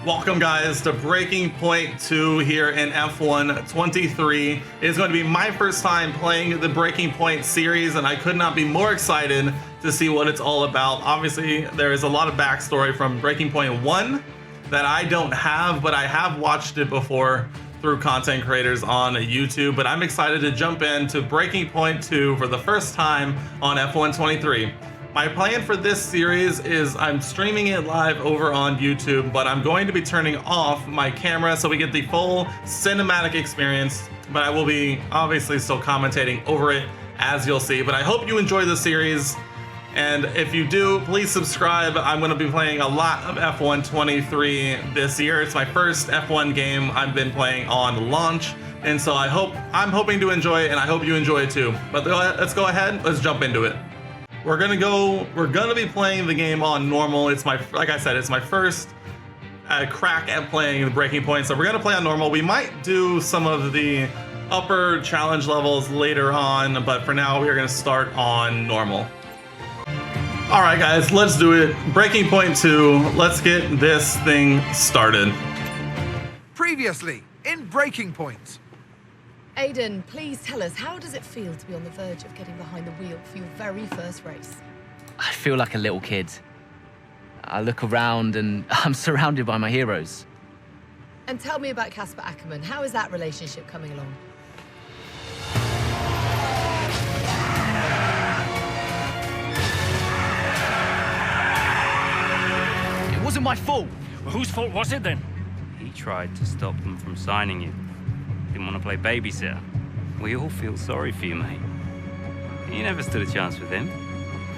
Welcome, guys, to Breaking Point 2 here in F1 23. It is going to be my first time playing the Breaking Point series, and I could not be more excited to see what it's all about. Obviously, there is a lot of backstory from Breaking Point 1 that I don't have, but I have watched it before through content creators on YouTube. But I'm excited to jump into Breaking Point 2 for the first time on F1 23. My plan for this series is I'm streaming it live over on YouTube, but I'm going to be turning off my camera so we get the full cinematic experience, but I will be obviously still commentating over it, as you'll see. But I hope you enjoy the series, and if you do, please subscribe. I'm going to be playing a lot of F1 23 this year. It's my first F1 game I've been playing on launch, and so I'm hoping to enjoy it, and I hope you enjoy it too. But let's go ahead, let's jump into it. We're gonna be playing the game on normal. Like I said, it's my first crack at playing the Breaking Point, so we're gonna play on normal. We might do some of the upper challenge levels later on, but for now we're gonna start on normal. All right, guys, let's do it. Breaking Point 2, let's get this thing started. Previously in Breaking Point. Aiden, please tell us, how does it feel to be on the verge of getting behind the wheel for your very first race? I feel like a little kid. I look around and I'm surrounded by my heroes. And tell me about Casper Ackerman. How is that relationship coming along? It wasn't my fault. Well, whose fault was it then? He tried to stop them from signing you. Didn't want to play babysitter. We all feel sorry for you, mate. You never stood a chance with him.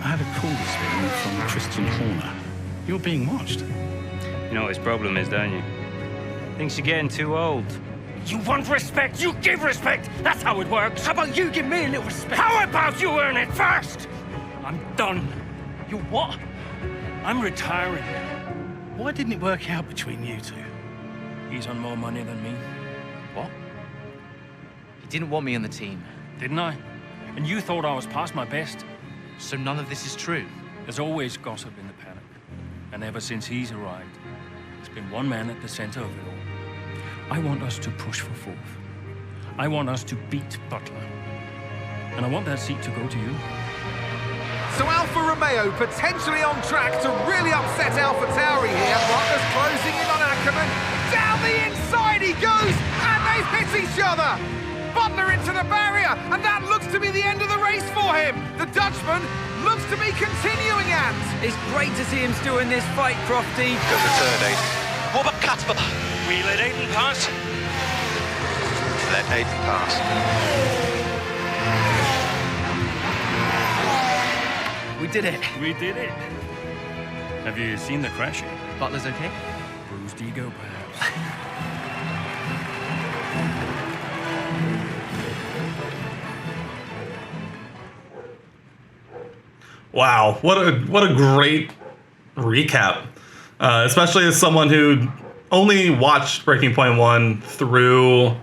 I had a call this morning from Christian Horner. You're being watched. You know what his problem is, don't you? Thinks you're getting too old. You want respect, you give respect. That's how it works. How about you give me a little respect? How about you earn it first? I'm done. You what? I'm retiring. Why didn't it work out between you two? He's on more money than me, What? You didn't want me on the team, didn't I? And you thought I was past my best. so none of this is true. There's always gossip in the paddock. And ever since he's arrived, there's been one man at the center of it all. I want us to push for fourth. I want us to beat Butler. And I want that seat to go to you. So Alfa Romeo potentially on track to really upset AlphaTauri here. Butler's closing in on Ackerman. Down the inside he goes, and they've hit each other. Butler into the barrier, and that looks to be the end of the race for him. The Dutchman looks to be continuing and... It's great to see him still in this fight, Crofty. Got the third, Aiden. What about Casper? We let Aiden pass. Let Aiden pass. We did it. We did it. Have you seen the crash? Butler's okay? Bruised ego, perhaps. Wow, what a great recap, especially as someone who only watched Breaking Point 1 through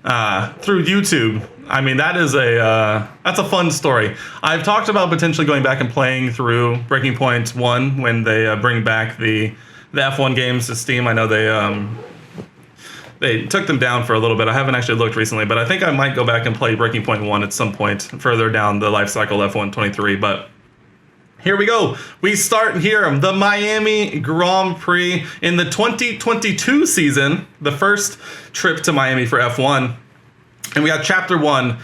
YouTube. I mean, that's a fun story. I've talked about potentially going back and playing through Breaking Point 1 when they bring back the F1 games to Steam. I know they took them down for a little bit. I haven't actually looked recently, but I think I might go back and play Breaking Point 1 at some point further down the life cycle of F1 23, but here we go. We start here, the Miami Grand Prix in the 2022 season, the first trip to Miami for F1. And we got Chapter 1,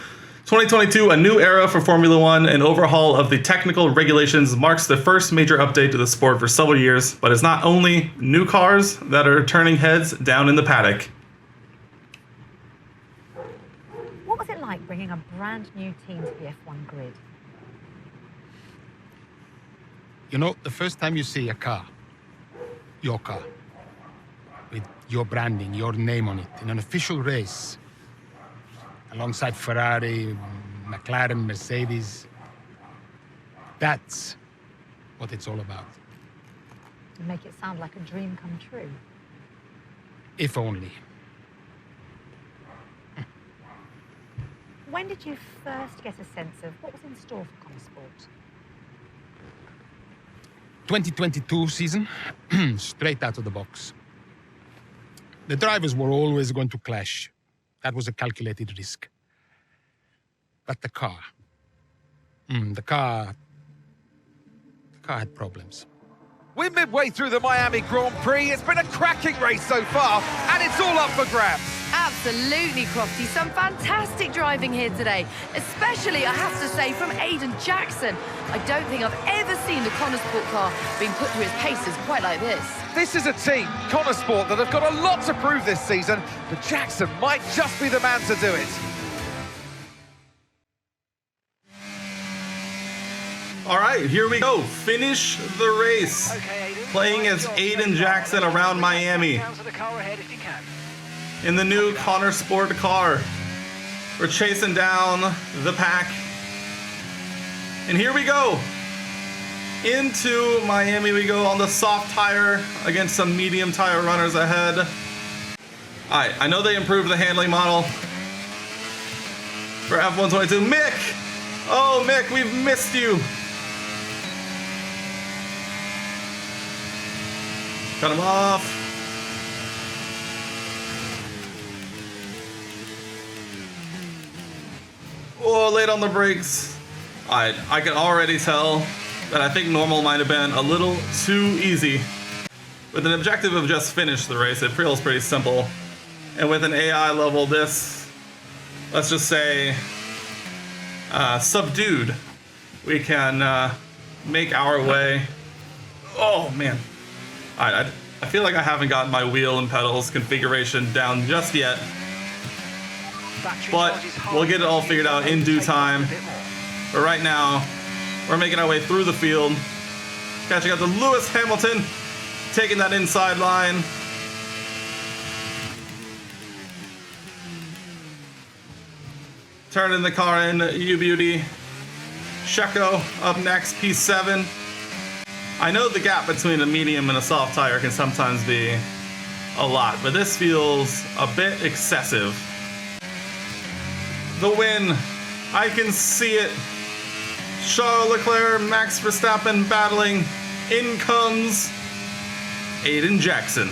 2022, a new era for Formula One. An overhaul of the technical regulations marks the first major update to the sport for several years, but it's not only new cars that are turning heads down in the paddock. What was it like bringing a brand new team to the F1 grid? You know, the first time you see a car, your car, with your branding, your name on it, in an official race, alongside Ferrari, McLaren, Mercedes, that's what it's all about. You make it sound like a dream come true. If only. When did you first get a sense of what was in store for Consport? 2022 season, straight out of the box. The drivers were always going to clash. That was a calculated risk. But the car had problems. We're midway through the Miami Grand Prix. It's been a cracking race so far, and it's all up for grabs. Absolutely, Crofty. Some fantastic driving here today, especially, I have to say, from Aiden Jackson. I don't think I've ever seen the Connor Sport car being put through its paces quite like this. This is a team, Connor Sport, that have got a lot to prove this season, but Jackson might just be the man to do it. All right, here we go. Finish the race. Playing as Aiden Jackson around Miami. In the new Connor Sport car. We're chasing down the pack. And here we go. Into Miami we go on the soft tire against some medium tire runners ahead. All right, I know they improved the handling model for F122. Mick! Oh, Mick, we've missed you. Cut him off. Oh, late on the brakes. I can already tell that I think normal might have been a little too easy. With an objective of just finish the race, it feels pretty simple. And with an AI level this, let's just say, subdued, we can make our way. Oh, man. I feel like I haven't gotten my wheel and pedals configuration down just yet, but we'll get it all figured out in due time. But right now, we're making our way through the field, catching up to Lewis Hamilton, taking that inside line. Turning the car in, U-Beauty. Checo up next, P7. I know the gap between a medium and a soft tire can sometimes be a lot, but this feels a bit excessive. The win, I can see it. Charles Leclerc, Max Verstappen battling. In comes Aiden Jackson.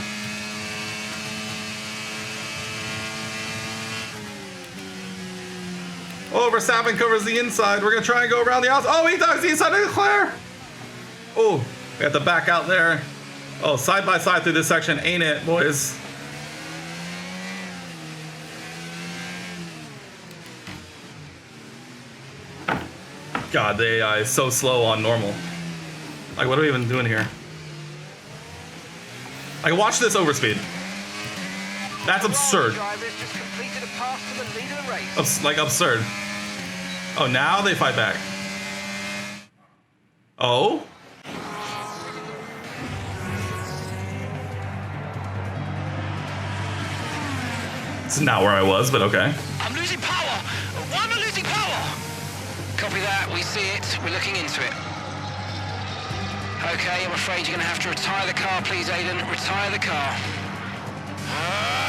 Oh, Verstappen covers the inside. We're gonna try and go around the outside. Oh, he does the inside of Leclerc. Oh, we have to back out there. Oh, side by side through this section, ain't it, boys? God, the AI is so slow on normal. Like, what are we even doing here? Like, watch this overspeed. That's absurd. Like, absurd. Oh, now they fight back. Oh? It's not where I was, but okay. I'm losing power. Why am I losing power? Copy that. We see it. We're looking into it. Okay, I'm afraid you're going to have to retire the car, please, Aiden. Retire the car.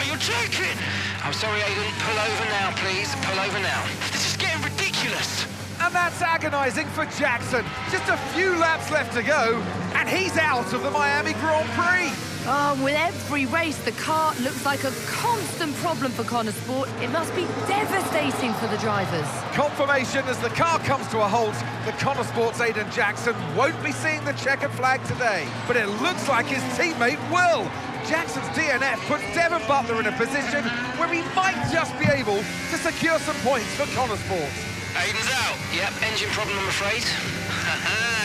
You're joking. I'm sorry, Aiden. Pull over now, please. Pull over now. This is getting ridiculous. And that's agonising for Jackson. Just a few laps left to go, and he's out of the Miami Grand Prix. Oh, with every race, the car looks like a constant problem for Connor Sport. It must be devastating for the drivers. Confirmation as the car comes to a halt. The Connor Sport's Aiden Jackson won't be seeing the checkered flag today, but it looks like his teammate will. Jackson's DNF puts Devon Butler in a position where he might just be able to secure some points for Connor Sport. Aiden's out. Yep, engine problem, I'm afraid.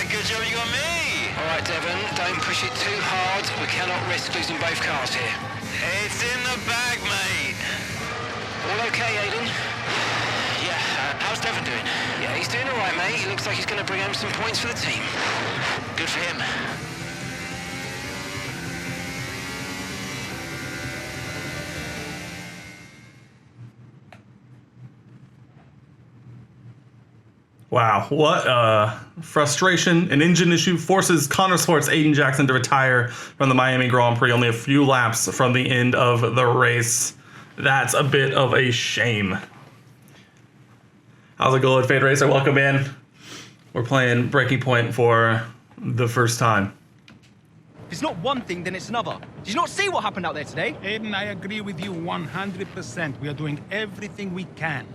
Good job you got me. All right, Devon, don't push it too hard. We cannot risk losing both cars here. It's in the bag, mate. All okay, Aiden? Yeah, how's Devon doing? Yeah, he's doing all right, mate. He looks like he's going to bring home some points for the team. Good for him. Wow, what frustration. An engine issue forces Connor Sport's Aiden Jackson to retire from the Miami Grand Prix only a few laps from the end of the race. That's a bit of a shame. How's it going, Fade Racer? Welcome in. We're playing Breaking Point for the first time. If it's not one thing, then it's another. Did you not see what happened out there today? Aiden, I agree with you 100%. We are doing everything we can.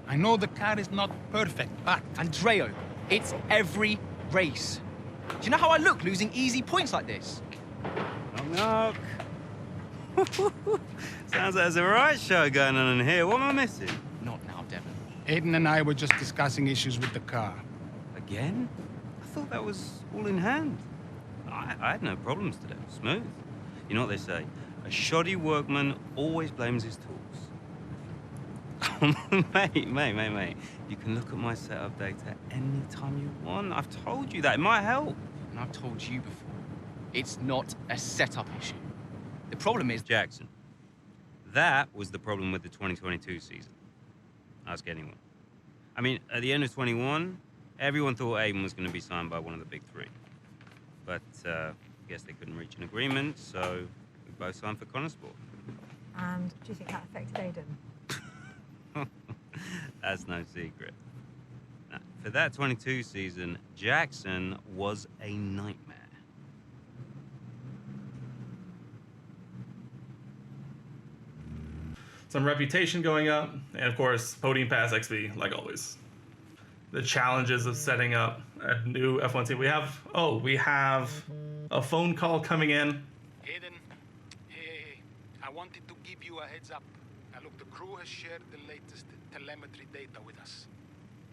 I know the car is not perfect, but... Andreo, it's every race. Do you know how I look losing easy points like this? Knock, knock. Sounds like there's a right show going on in here. What am I missing? Not now, Devon. Aiden and I were just discussing issues with the car. Again? I thought that was all in hand. I had no problems today. Smooth. You know what they say? A shoddy workman always blames his tools. mate. You can look at my setup data any time you want. I've told you that. It might help. And I've told you before, it's not a setup issue. The problem is... Jackson, that was the problem with the 2022 season. Ask anyone. I mean, at the end of 21, everyone thought Aiden was going to be signed by one of the big three. But I guess they couldn't reach an agreement, so we both signed for Connorsport. And do you think that affected Aiden? That's no secret. Now, for that 22 season, Jackson was a nightmare. Some reputation going up, and of course, Podium Pass XP, like always. The challenges of setting up a new F1 team. We have a phone call coming in. Aiden, hey, I wanted to give you a heads up. Now look, the crew has shared the latest telemetry data with us.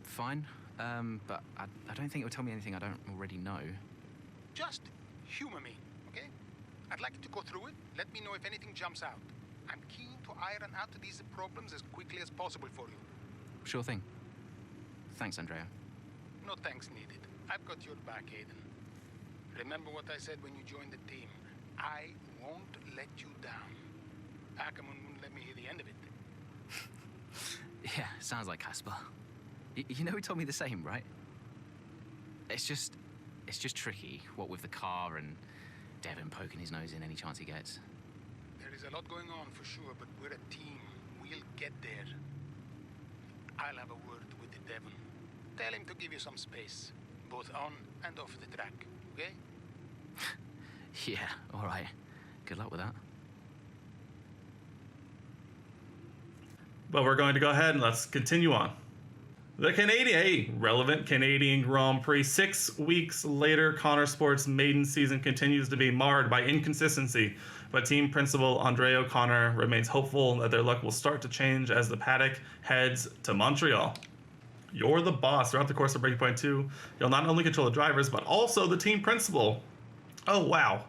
Fine, but I don't think it will tell me anything I don't already know. Just humor me, okay? I'd like you to go through it. Let me know if anything jumps out. I'm keen to iron out these problems as quickly as possible for you. Sure thing. Thanks, Andrea. No thanks needed. I've got your back, Aiden. Remember what I said when you joined the team. I won't let you down. Ackerman wouldn't let me hear the end of it. Yeah, sounds like Casper. You know he told me the same, right? It's just tricky, what with the car and Devon poking his nose in any chance he gets. There is a lot going on for sure, but we're a team. We'll get there. I'll have a word with the Devon. Tell him to give you some space, both on and off the track, okay? Yeah, all right. Good luck with that. But we're going to go ahead and let's continue on. The relevant Canadian Grand Prix. 6 weeks later, Connorsport's maiden season continues to be marred by inconsistency, but team principal Andre O'Connor remains hopeful that their luck will start to change as the paddock heads to Montreal. You're the boss. Throughout the course of Breaking Point 2, you'll not only control the drivers, but also the team principal. Oh, wow.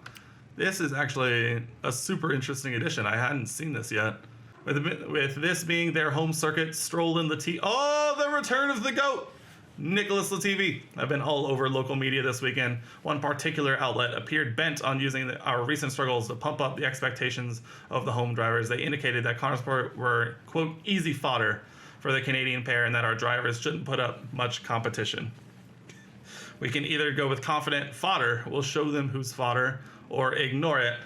This is actually a super interesting addition. I hadn't seen this yet. With this being their home circuit, Stroll in the Oh, the return of the GOAT! Nicholas Latifi. I've been all over local media this weekend. One particular outlet appeared bent on using our recent struggles to pump up the expectations of the home drivers. They indicated that Connorsport were, quote, easy fodder for the Canadian pair and that our drivers shouldn't put up much competition. We can either go with confident fodder, we'll show them who's fodder, or ignore it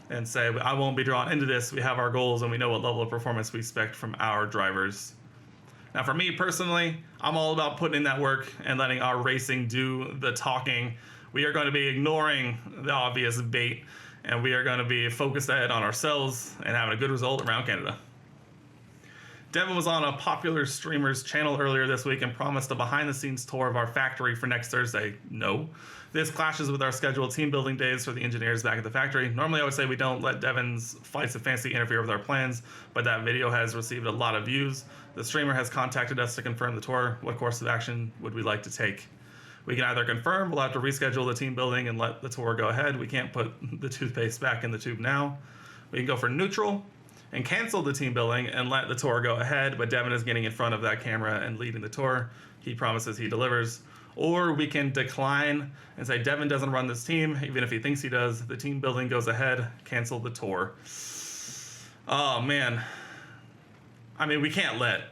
and say, I won't be drawn into this. We have our goals and we know what level of performance we expect from our drivers. Now, for me personally, I'm all about putting in that work and letting our racing do the talking. We are going to be ignoring the obvious bait, and we are going to be focused ahead on ourselves and having a good result around Canada. Devon was on a popular streamer's channel earlier this week and promised a behind-the-scenes tour of our factory for next Thursday. No. This clashes with our scheduled team building days for the engineers back at the factory. Normally, I would say we don't let Devon's flights of fancy interfere with our plans, but that video has received a lot of views. The streamer has contacted us to confirm the tour. What course of action would we like to take? We can either confirm, we'll have to reschedule the team building and let the tour go ahead. We can't put the toothpaste back in the tube now. We can go for neutral and cancel the team building and let the tour go ahead, but Devon is getting in front of that camera and leading the tour. He promises he delivers. Or we can decline and say Devon doesn't run this team, even if he thinks he does. The team building goes ahead, cancel the tour. Oh, man. I mean, we can't let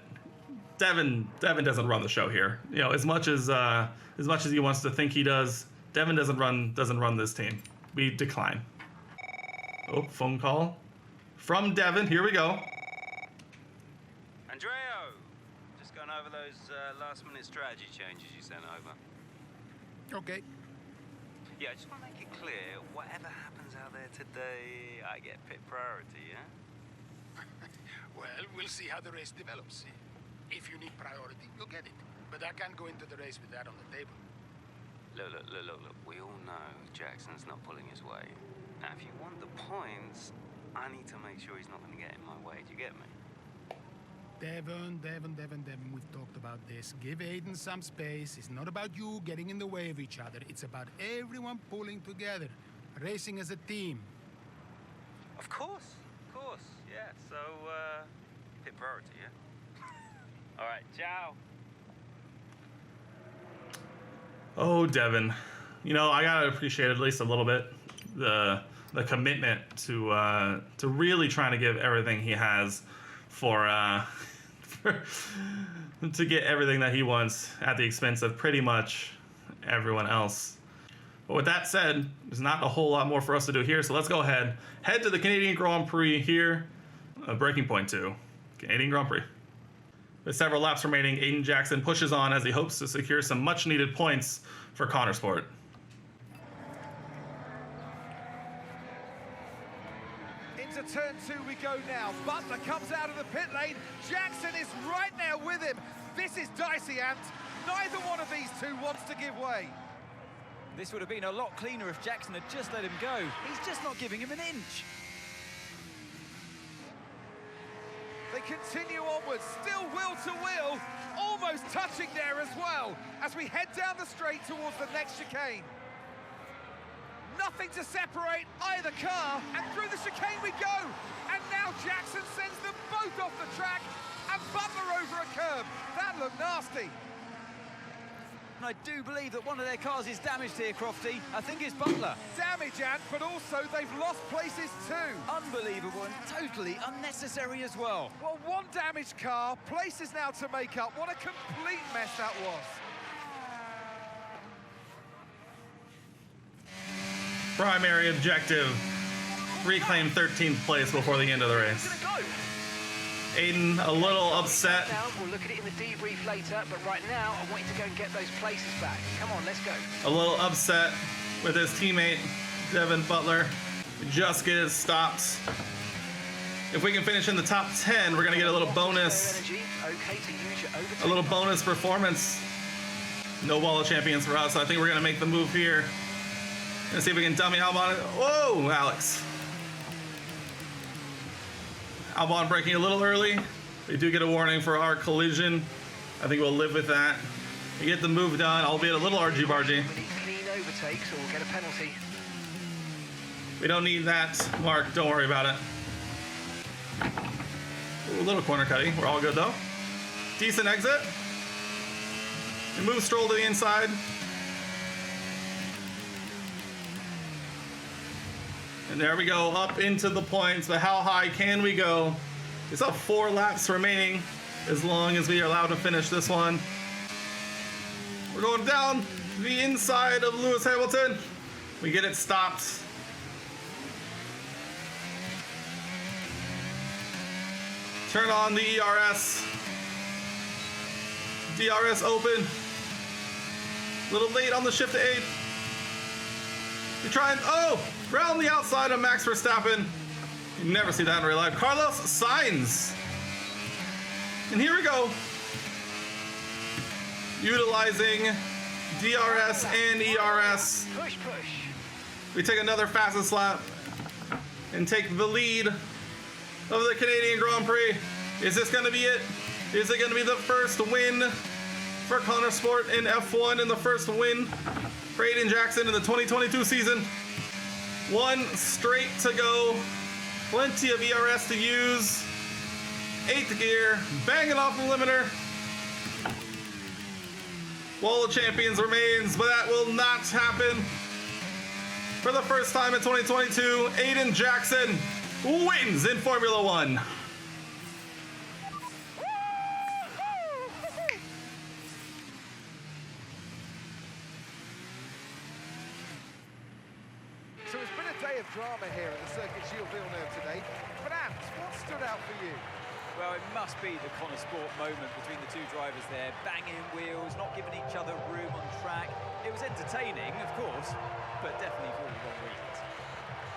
Devon doesn't run the show here. You know, as much as he wants to think he does, Devon doesn't run this team. We decline. Oh, phone call from Devon. Here we go. Andreo, just going over those last-minute strategy changes you sent over. Okay. Yeah, I just want to make it clear, whatever happens out there today, I get pit priority, yeah? Well, we'll see how the race develops. If you need priority, you'll get it. But I can't go into the race with that on the table. Look. We all know Jackson's not pulling his weight. Now, if you want the points, I need to make sure he's not going to get in my way. Do you get me? Devon, we've talked about this. Give Aiden some space. It's not about you getting in the way of each other. It's about everyone pulling together, racing as a team. Of course, yeah. So, pit priority, yeah? All right, ciao. Oh, Devon. You know, I gotta appreciate at least a little bit the commitment to really trying to give everything he has for to get everything that he wants at the expense of pretty much everyone else. But with that said, there's not a whole lot more for us to do here, so let's go ahead to the Canadian Grand Prix here, Breaking Point 2, Canadian Grand Prix. With several laps remaining, Aiden Jackson pushes on as he hopes to secure some much-needed points for Connersport. Into turn 2 we go now. Butler comes out of the pit lane. Jackson is right there with him. This is dicey, Ant. Neither one of these two wants to give way. This would have been a lot cleaner if Jackson had just let him go. He's just not giving him an inch. They continue onwards, still wheel to wheel, almost touching there as well, as we head down the straight towards the next chicane. Nothing to separate either car, and through the chicane we go. And now Jackson sends them both off the track, and Butler over a curb. That looked nasty. And I do believe that one of their cars is damaged here, Crofty. I think it's Butler. Damage, Ant, but also they've lost places too. Unbelievable and totally unnecessary as well. Well, one damaged car, places now to make up. What a complete mess that was. Primary objective, reclaim 13th place before the end of the race. Aiden a little upset. We'll look at it in the debrief later, but right now I want you to go and get those places back. Come on, let's go. A little upset with his teammate, Devon Butler. Just get his stops. If we can finish in the top 10, we're gonna get a little bonus. A little bonus performance. No wall of champions for us. I think we're gonna make the move here. Let's see if we can dummy Albon. Whoa, Alex. Albon braking a little early. We do get a warning for our collision. I think we'll live with that. We get the move done, albeit a little argy-bargy. Clean overtakes or we'll get a penalty. We don't need that, Mark. Don't worry about it. Ooh, a little corner cutting. We're all good, though. Decent exit. We move Stroll to the inside. And there we go, up into the points, but how high can we go? It's up 4 laps remaining, as long as we are allowed to finish this one. We're going down the inside of Lewis Hamilton. We get it stopped. Turn on the ERS. DRS open. A little late on the shift to 8. We try and, round the outside of Max Verstappen. You never see that in real life. Carlos Sainz. And here we go. Utilizing DRS and ERS. Push. We take another fastest lap and take the lead of the Canadian Grand Prix. Is this going to be it? Is it going to be the first win for Connersport in F1 and the first win for Aiden Jackson in the 2022 season? One straight to go. Plenty of ERS to use. 8th gear, banging off the limiter. Wall of Champions remains, but that will not happen. For the first time in 2022, Aiden Jackson wins in Formula One. So it's been a day of drama here at the Circuit Gilles Villeneuve today. But Ant, what stood out for you? Well, it must be the Connor Sport moment between the two drivers there. Banging wheels, not giving each other room on track. It was entertaining, of course, but definitely for all the wrong reasons.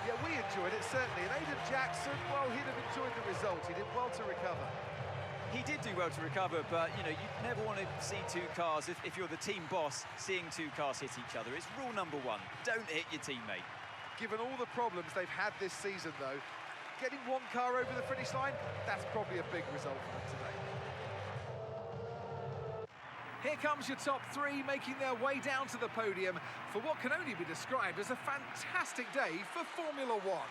Yeah, we enjoyed it, certainly. And Aiden Jackson, well, he'd have enjoyed the result. He did well to recover. He did do well to recover, but, you know, you never want to see two cars, if you're the team boss, seeing two cars hit each other. It's rule number one. Don't hit your teammate. Given all the problems they've had this season, though, getting one car over the finish line, that's probably a big result for them today. Here comes your top three making their way down to the podium for what can only be described as a fantastic day for Formula One.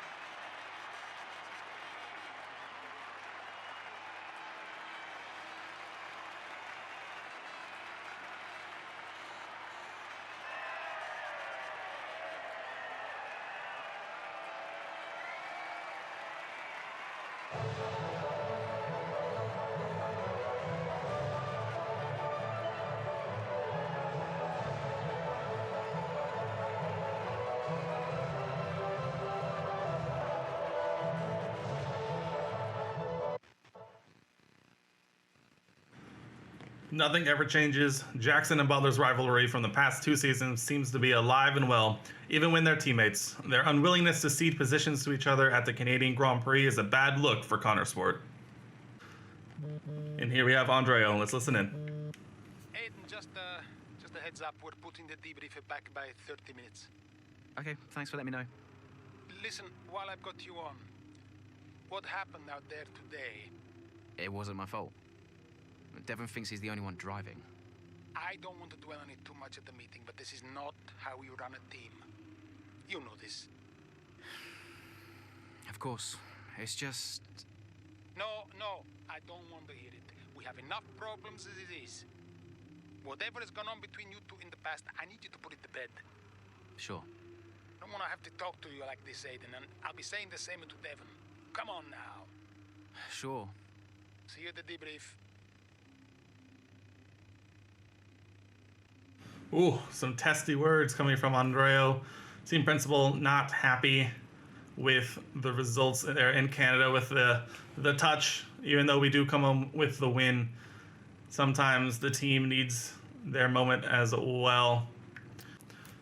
Nothing ever changes. Jackson and Butler's rivalry from the past two seasons seems to be alive and well, even when they're teammates. Their unwillingness to cede positions to each other at the Canadian Grand Prix is a bad look for Connor Sport. And here we have Andrea. Let's listen in. Aiden, just a heads up. We're putting the debrief back by 30 minutes. Okay, thanks for letting me know. Listen, while I've got you on, what happened out there today? It wasn't my fault. Devon thinks he's the only one driving. I don't want to dwell on it too much at the meeting, but this is not how we run a team. You know this. Of course. It's just... No, I don't want to hear it. We have enough problems as it is. Whatever has gone on between you two in the past, I need you to put it to bed. Sure. I don't want to have to talk to you like this, Aiden, and I'll be saying the same to Devon. Come on now. Sure. See you at the debrief. Ooh, some testy words coming from Andreo. Team principal not happy with the results there in Canada with the touch, even though we do come home with the win. Sometimes the team needs their moment as well.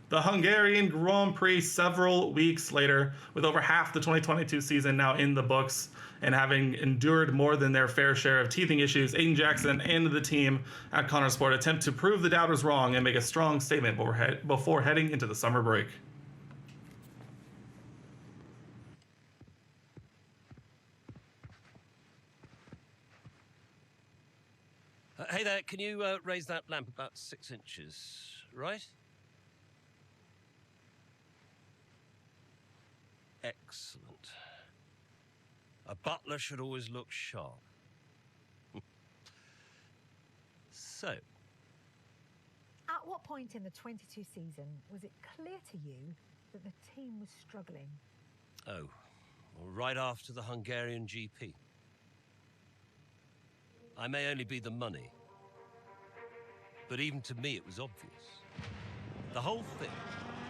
The Hungarian Grand Prix several weeks later, with over half the 2022 season now in the books, and having endured more than their fair share of teething issues, Aiden Jackson and the team at Connor Sport attempt to prove the doubters wrong and make a strong statement before heading into the summer break. Hey there, can you raise that lamp about 6 inches, right? Excellent. A butler should always look sharp. So. At what point in the 22 season was it clear to you that the team was struggling? Oh, well, right after the Hungarian GP. I may only be the money, but even to me it was obvious. The whole thing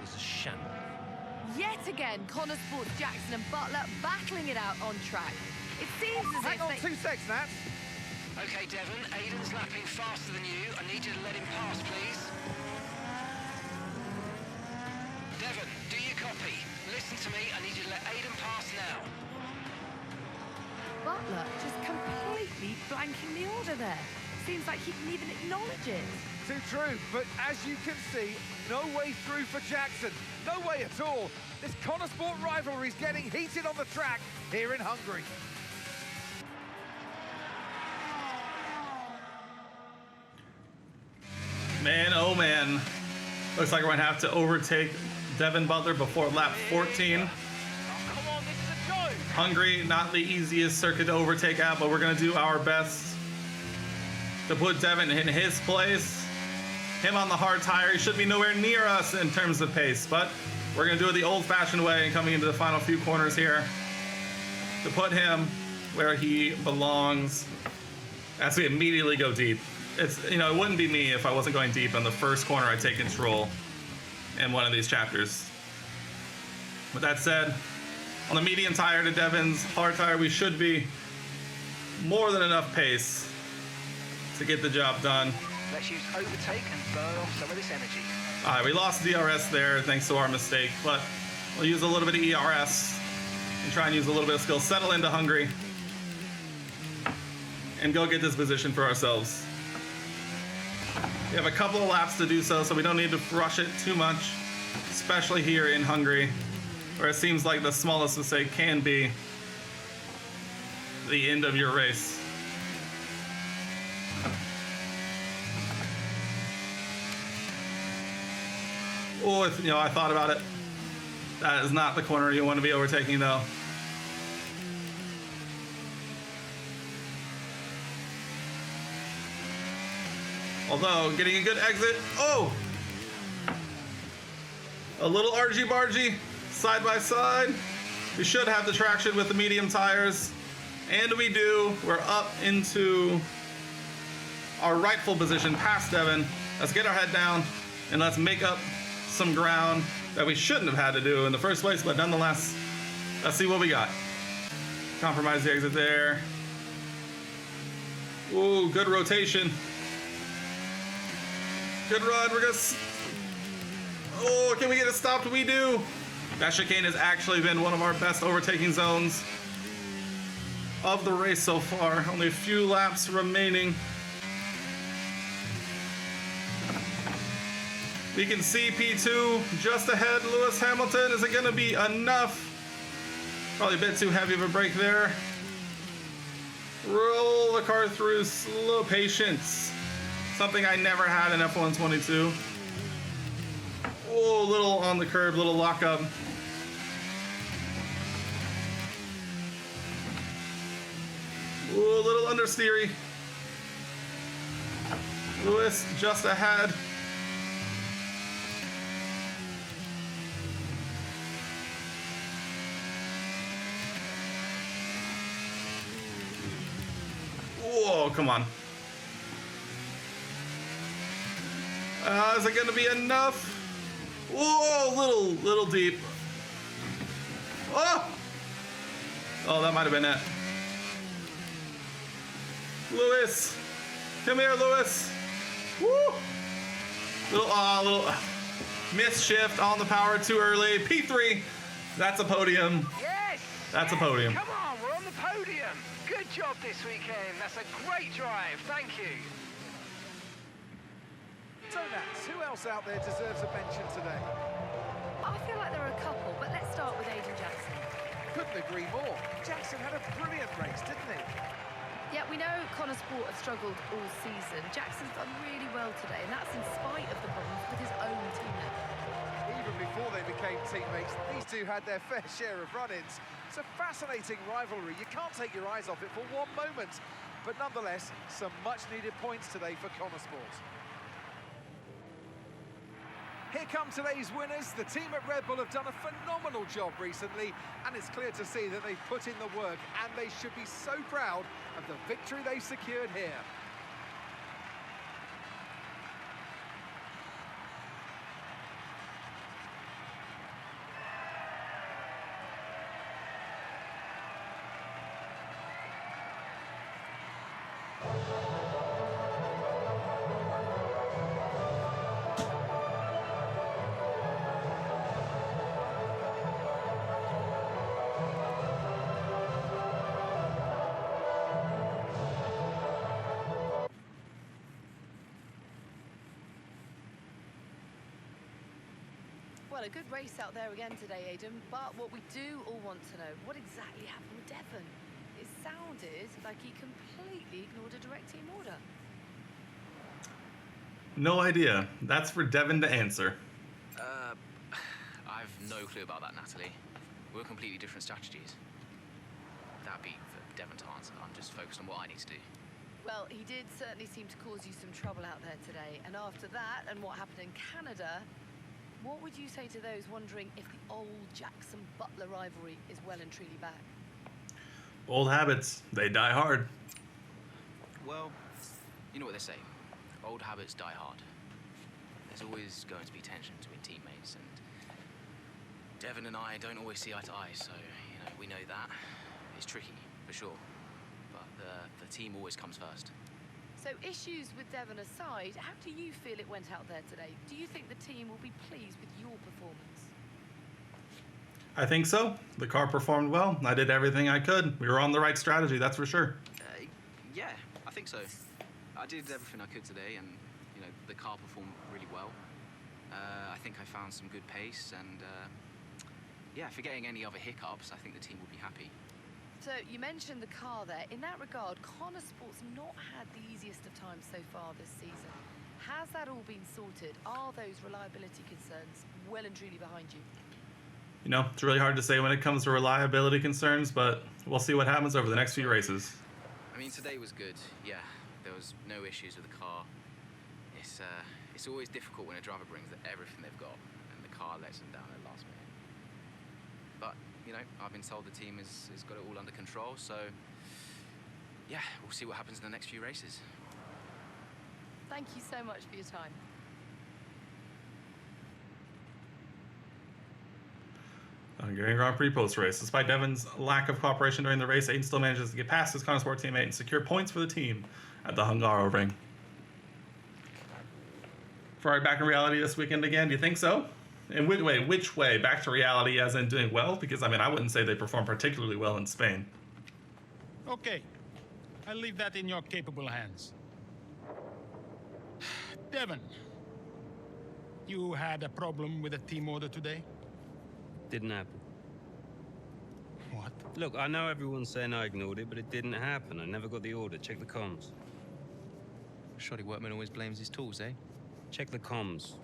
was a shambles. Yet again, Connor Sport's Jackson and Butler battling it out on track. It seems as Hang if on they... 2 seconds, Nat. Okay, Devon, Aiden's lapping faster than you. I need you to let him pass, please. Devon, do you copy? Listen to me, I need you to let Aiden pass now. Butler just completely blanking the order there. Seems like he didn't even acknowledge it. Too true, but as you can see, no way through for Jackson. No way at all. This Connor Sport rivalry is getting heated on the track here in Hungary. Man, oh man. Looks like we're going to have to overtake Devon Butler before lap 14. Hungary, not the easiest circuit to overtake at, but we're going to do our best to put Devon in his place. Him on the hard tire, he should be nowhere near us in terms of pace, but we're going to do it the old-fashioned way and coming into the final few corners here to put him where he belongs as we immediately go deep. It's, you know, it wouldn't be me if I wasn't going deep on the first corner I take control in one of these chapters. With that said, on the medium tire to Devon's hard tire, we should be more than enough pace to get the job done. Let's use overtake and burn off some of this energy. All right, we lost DRS there thanks to our mistake, but we'll use a little bit of ERS and try and use a little bit of skill. Settle into Hungary and go get this position for ourselves. We have a couple of laps to do so we don't need to rush it too much, especially here in Hungary, where it seems like the smallest mistake can be the end of your race. Oh, I thought about it. That is not the corner you want to be overtaking, though. Although, getting a good exit. Oh! A little argy-bargy, side by side. We should have the traction with the medium tires. And we do. We're up into our rightful position past Devin. Let's get our head down and let's make up some ground that we shouldn't have had to do in the first place, but nonetheless, let's see what we got. Compromise the exit there. Ooh, good rotation. Good run. We're gonna. Oh, can we get it stopped? We do. That chicane has actually been one of our best overtaking zones of the race so far. Only a few laps remaining. We can see P2 just ahead. Lewis Hamilton. Is it going to be enough? Probably a bit too heavy of a brake there. Roll the car through slow patience. Something I never had in F1 22. Oh, little on the curb, little lockup. Oh, a little understeery. Lewis just ahead. Whoa, come on. Is it going to be enough? Whoa, little deep. Oh! Oh, that might have been it. Lewis. Come here, Lewis. Woo! Little miss-shift on the power too early. P3. That's a podium. Yes! That's a podium. Come on, we're on the podium. Good job this weekend. That's a great drive. Thank you. So Nats, who else out there deserves a mention today? I feel like there are a couple, but let's start with Aiden Jackson. Couldn't agree more. Jackson had a brilliant race, didn't he? Yeah, we know Connor Sport have struggled all season. Jackson's done really well today, and that's in spite of the problems with his own teammate. Even before they became teammates, these two had their fair share of run-ins. It's a fascinating rivalry. You can't take your eyes off it for one moment. But nonetheless, some much-needed points today for Connor Sport. Here come today's winners. The team at Red Bull have done a phenomenal job recently, and it's clear to see that they've put in the work, and they should be so proud of the victory they've secured here. Well, a good race out there again today, Aidan, but what we do all want to know, what exactly happened with Devon? It sounded like he completely ignored a direct team order. No idea. That's for Devin to answer. I've no clue about that, Natalie. We're completely different strategies. That'd be for Devon to answer. I'm just focused on what I need to do. Well, he did certainly seem to cause you some trouble out there today, and after that and what happened in Canada, what would you say to those wondering if the old Jackson-Butler rivalry is well and truly back? Old habits, they die hard. Well, you know what they say. Old habits die hard. There's always going to be tension between teammates, and Devon and I don't always see eye to eye, so, we know that. It's tricky, for sure. But The team always comes first. So issues with Devon aside, how do you feel it went out there today? Do you think the team will be pleased with your performance? I think so. The car performed well. I did everything I could. We were on the right strategy, that's for sure. Yeah, I think so. I did everything I could today, and you know the car performed really well. I think I found some good pace, and yeah, forgetting any other hiccups, I think the team will be happy. So you mentioned the car there. In that regard, Connor Sport's not had the easiest of times so far this season. Has that all been sorted? Are those reliability concerns well and truly behind you? You know, it's really hard to say when it comes to reliability concerns, but we'll see what happens over the next few races. I mean, today was good. Yeah, there was no issues with the car. It's always difficult when a driver brings everything they've got and the car lets them down at the last minute. But, you know, I've been told the team has got it all under control, so yeah, we'll see what happens in the next few races. Thank you so much for your time. Hungarian Grand Prix post-race. Despite Devon's lack of cooperation during the race, Aiden still manages to get past his Connor Sport teammate and secure points for the team at the Hungaroring. Ferrari back in reality this weekend again, do you think so? And which way? Back to reality as in doing well? Because, I mean, I wouldn't say they performed particularly well in Spain. Okay. I'll leave that in your capable hands. Devon, you had a problem with a team order today? Didn't happen. What? Look, I know everyone's saying I ignored it, but it didn't happen. I never got the order. Check the comms. Shoddy workman always blames his tools, eh? Check the comms.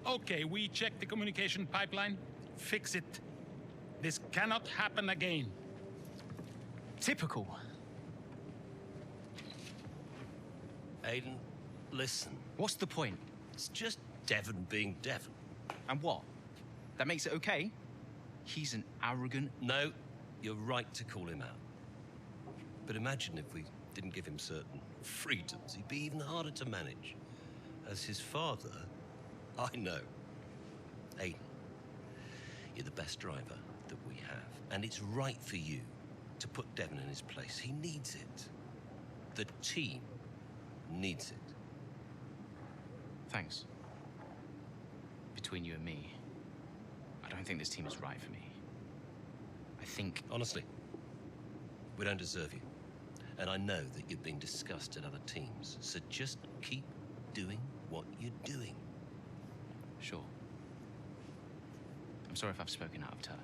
Okay, we checked the communication pipeline. Fix it. This cannot happen again. Typical. Aiden, listen. What's the point? It's just Devon being Devon. And what? That makes it okay? He's an arrogant... No, you're right to call him out. But imagine if we didn't give him certain freedoms. He'd be even harder to manage. As his father, I know. Aiden, you're the best driver that we have. And it's right for you to put Devon in his place. He needs it. The team needs it. Thanks. Between you and me, I don't think this team is right for me. I think... Honestly, we don't deserve you. And I know that you're being discussed at other teams, so just keep doing what you're doing. Sure. I'm sorry if I've spoken out of turn.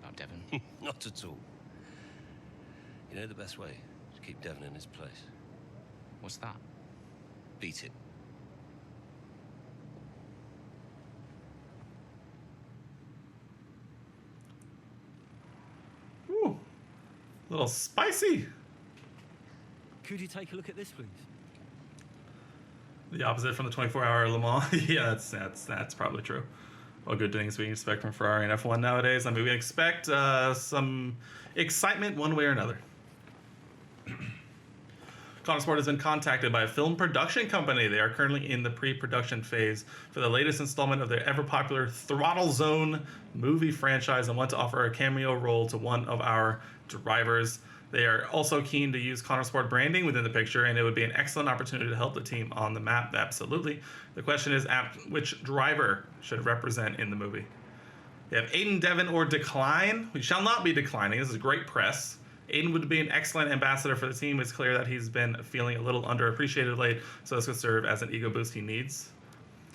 About Devon. Not at all. You know the best way to keep Devon in his place? What's that? Beat him. Ooh, a little spicy. Could you take a look at this, please? The opposite from the 24-hour Le Mans. Yeah, that's probably true. What good things we expect from Ferrari and F1 nowadays? I mean, we expect some excitement one way or another. Connor Sport has been contacted by a film production company. They are currently in the pre-production phase for the latest installment of their ever-popular Throttle Zone movie franchise and want to offer a cameo role to one of our drivers. They are also keen to use Connor Sport branding within the picture, and it would be an excellent opportunity to help the team on the map. Absolutely. The question is, which driver should represent in the movie? We have Aiden, Devon, or Decline. We shall not be declining. This is great press. Aiden would be an excellent ambassador for the team. It's clear that he's been feeling a little underappreciated late, so this could serve as an ego boost he needs.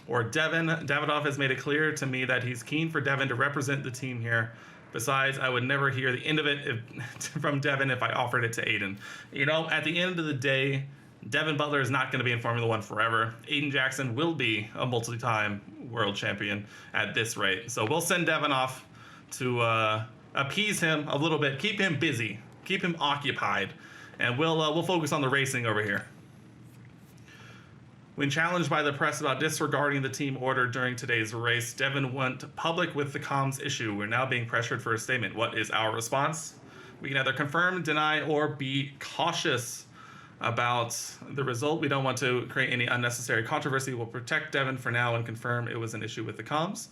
Or Devon. Davidoff has made it clear to me that he's keen for Devon to represent the team here. Besides, I would never hear the end of it from Devon if I offered it to Aiden. You know, at the end of the day, Devon Butler is not going to be in Formula One forever. Aiden Jackson will be a multi-time world champion at this rate. So we'll send Devon off to appease him a little bit, keep him busy, keep him occupied, and we'll focus on the racing over here. When challenged by the press about disregarding the team order during today's race, Devon went public with the comms issue. We're now being pressured for a statement. What is our response? We can either confirm, deny, or be cautious about the result. We don't want to create any unnecessary controversy. We'll protect Devon for now and confirm it was an issue with the comms.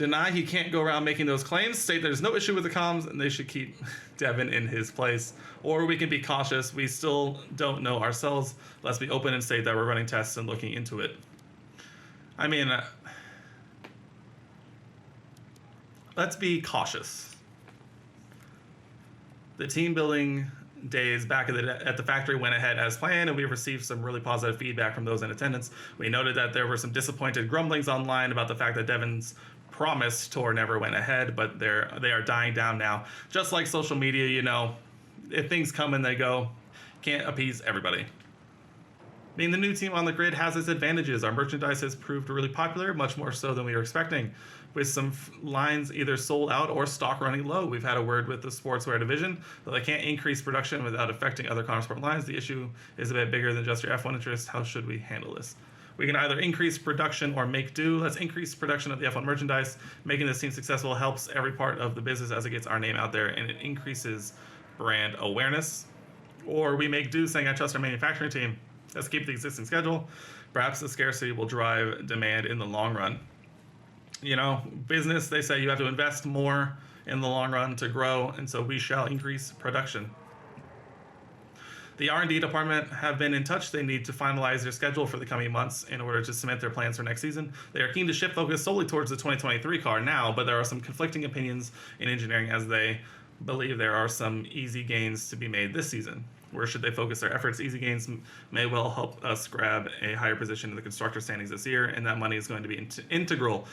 Deny he can't go around making those claims, state there's no issue with the comms, and they should keep Devin in his place. Or we can be cautious. We still don't know ourselves. Let's be open and state that we're running tests and looking into it. I mean, let's be cautious. The team building days back at the factory went ahead as planned, and we received some really positive feedback from those in attendance. We noted that there were some disappointed grumblings online about the fact that Devin's promise tour never went ahead, but they are dying down now. Just like social media, you know, if things come and they go, can't appease everybody. Being the new team on the grid has its advantages. Our merchandise has proved really popular, much more so than we were expecting. With some lines either sold out or stock running low. We've had a word with the sportswear division, though they can't increase production without affecting other Connosport lines. The issue is a bit bigger than just your F1 interest. How should we handle this? We can either increase production or make do. Let's increase production of the F1 merchandise. Making this team successful helps every part of the business as it gets our name out there, and it increases brand awareness. Or we make do, saying I trust our manufacturing team. Let's keep the existing schedule. Perhaps the scarcity will drive demand in the long run. You know, business, they say you have to invest more in the long run to grow, and so we shall increase production. The R&D department have been in touch. They need to finalize their schedule for the coming months in order to cement their plans for next season. They are keen to shift focus solely towards the 2023 car now, but there are some conflicting opinions in engineering as they believe there are some easy gains to be made this season. Where should they focus their efforts? Easy gains may well help us grab a higher position in the constructor standings this year, and that money is going to be integral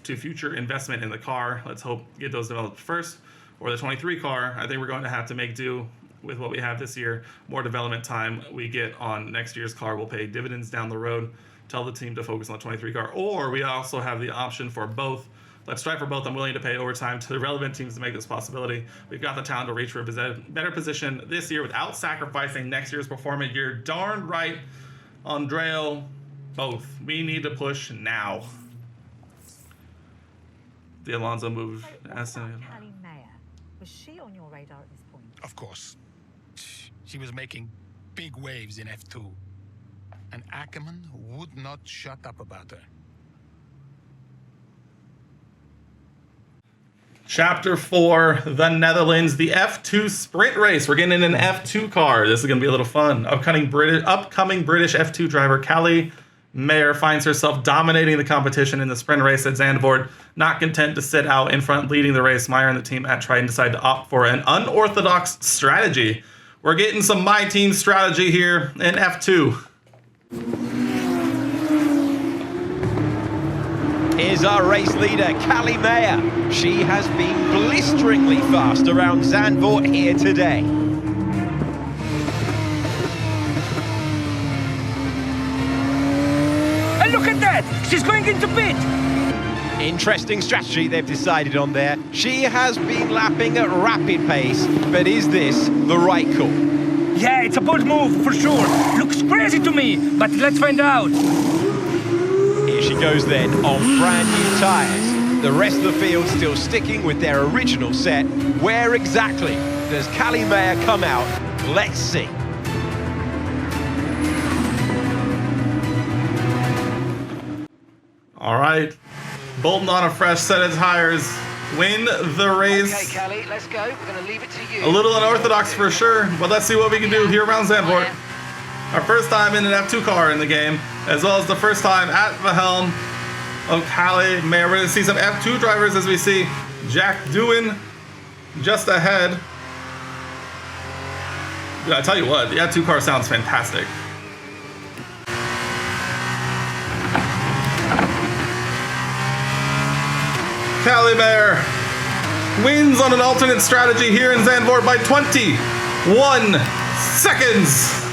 to future investment in the car. Let's hope get those developed first. Or the 23 car, I think we're going to have to make do with what we have this year. More development time we get on next year's car will pay dividends down the road. Tell the team to focus on the 23 car. Or we also have the option for both. Let's strive for both. I'm willing to pay overtime to the relevant teams to make this possibility. We've got the talent to reach for a better position this year without sacrificing next year's performance. You're darn right, Andreo. Both. We need to push now. The Alonso move. Callie Mayer, was she on your radar at this point? Of course. She was making big waves in F2. And Ackerman would not shut up about her. Chapter 4, the Netherlands, the F2 sprint race. We're getting in an F2 car. This is going to be a little fun. Upcoming British F2 driver Callie Mayer finds herself dominating the competition in the sprint race at Zandvoort. Not content to sit out in front leading the race, Meyer and the team at Triton decide to opt for an unorthodox strategy. We're getting some my team strategy here in F2. Here's our race leader, Callie Mayer. She has been blisteringly fast around Zandvoort here today. And look at that! She's going into pit! Interesting strategy they've decided on there. She has been lapping at rapid pace, but is this the right call? Yeah, it's a bold move, for sure. Looks crazy to me, but let's find out. Here she goes then, on brand new tyres. The rest of the field still sticking with their original set. Where exactly does Callie Mayer come out? Let's see. All right, bolting on a fresh set of tires. Win the race. Okay, Callie, let's go. We're going to leave it to you. A little unorthodox for sure, but let's see what we can do here around Zandvoort. Our first time in an F2 car in the game, as well as the first time at the helm of Callie Mayer. We're going to see some F2 drivers as we see Jack Doohan just ahead. Dude, I tell you what, the F2 car sounds fantastic. Callie Mayer wins on an alternate strategy here in Zandvoort by 21 seconds.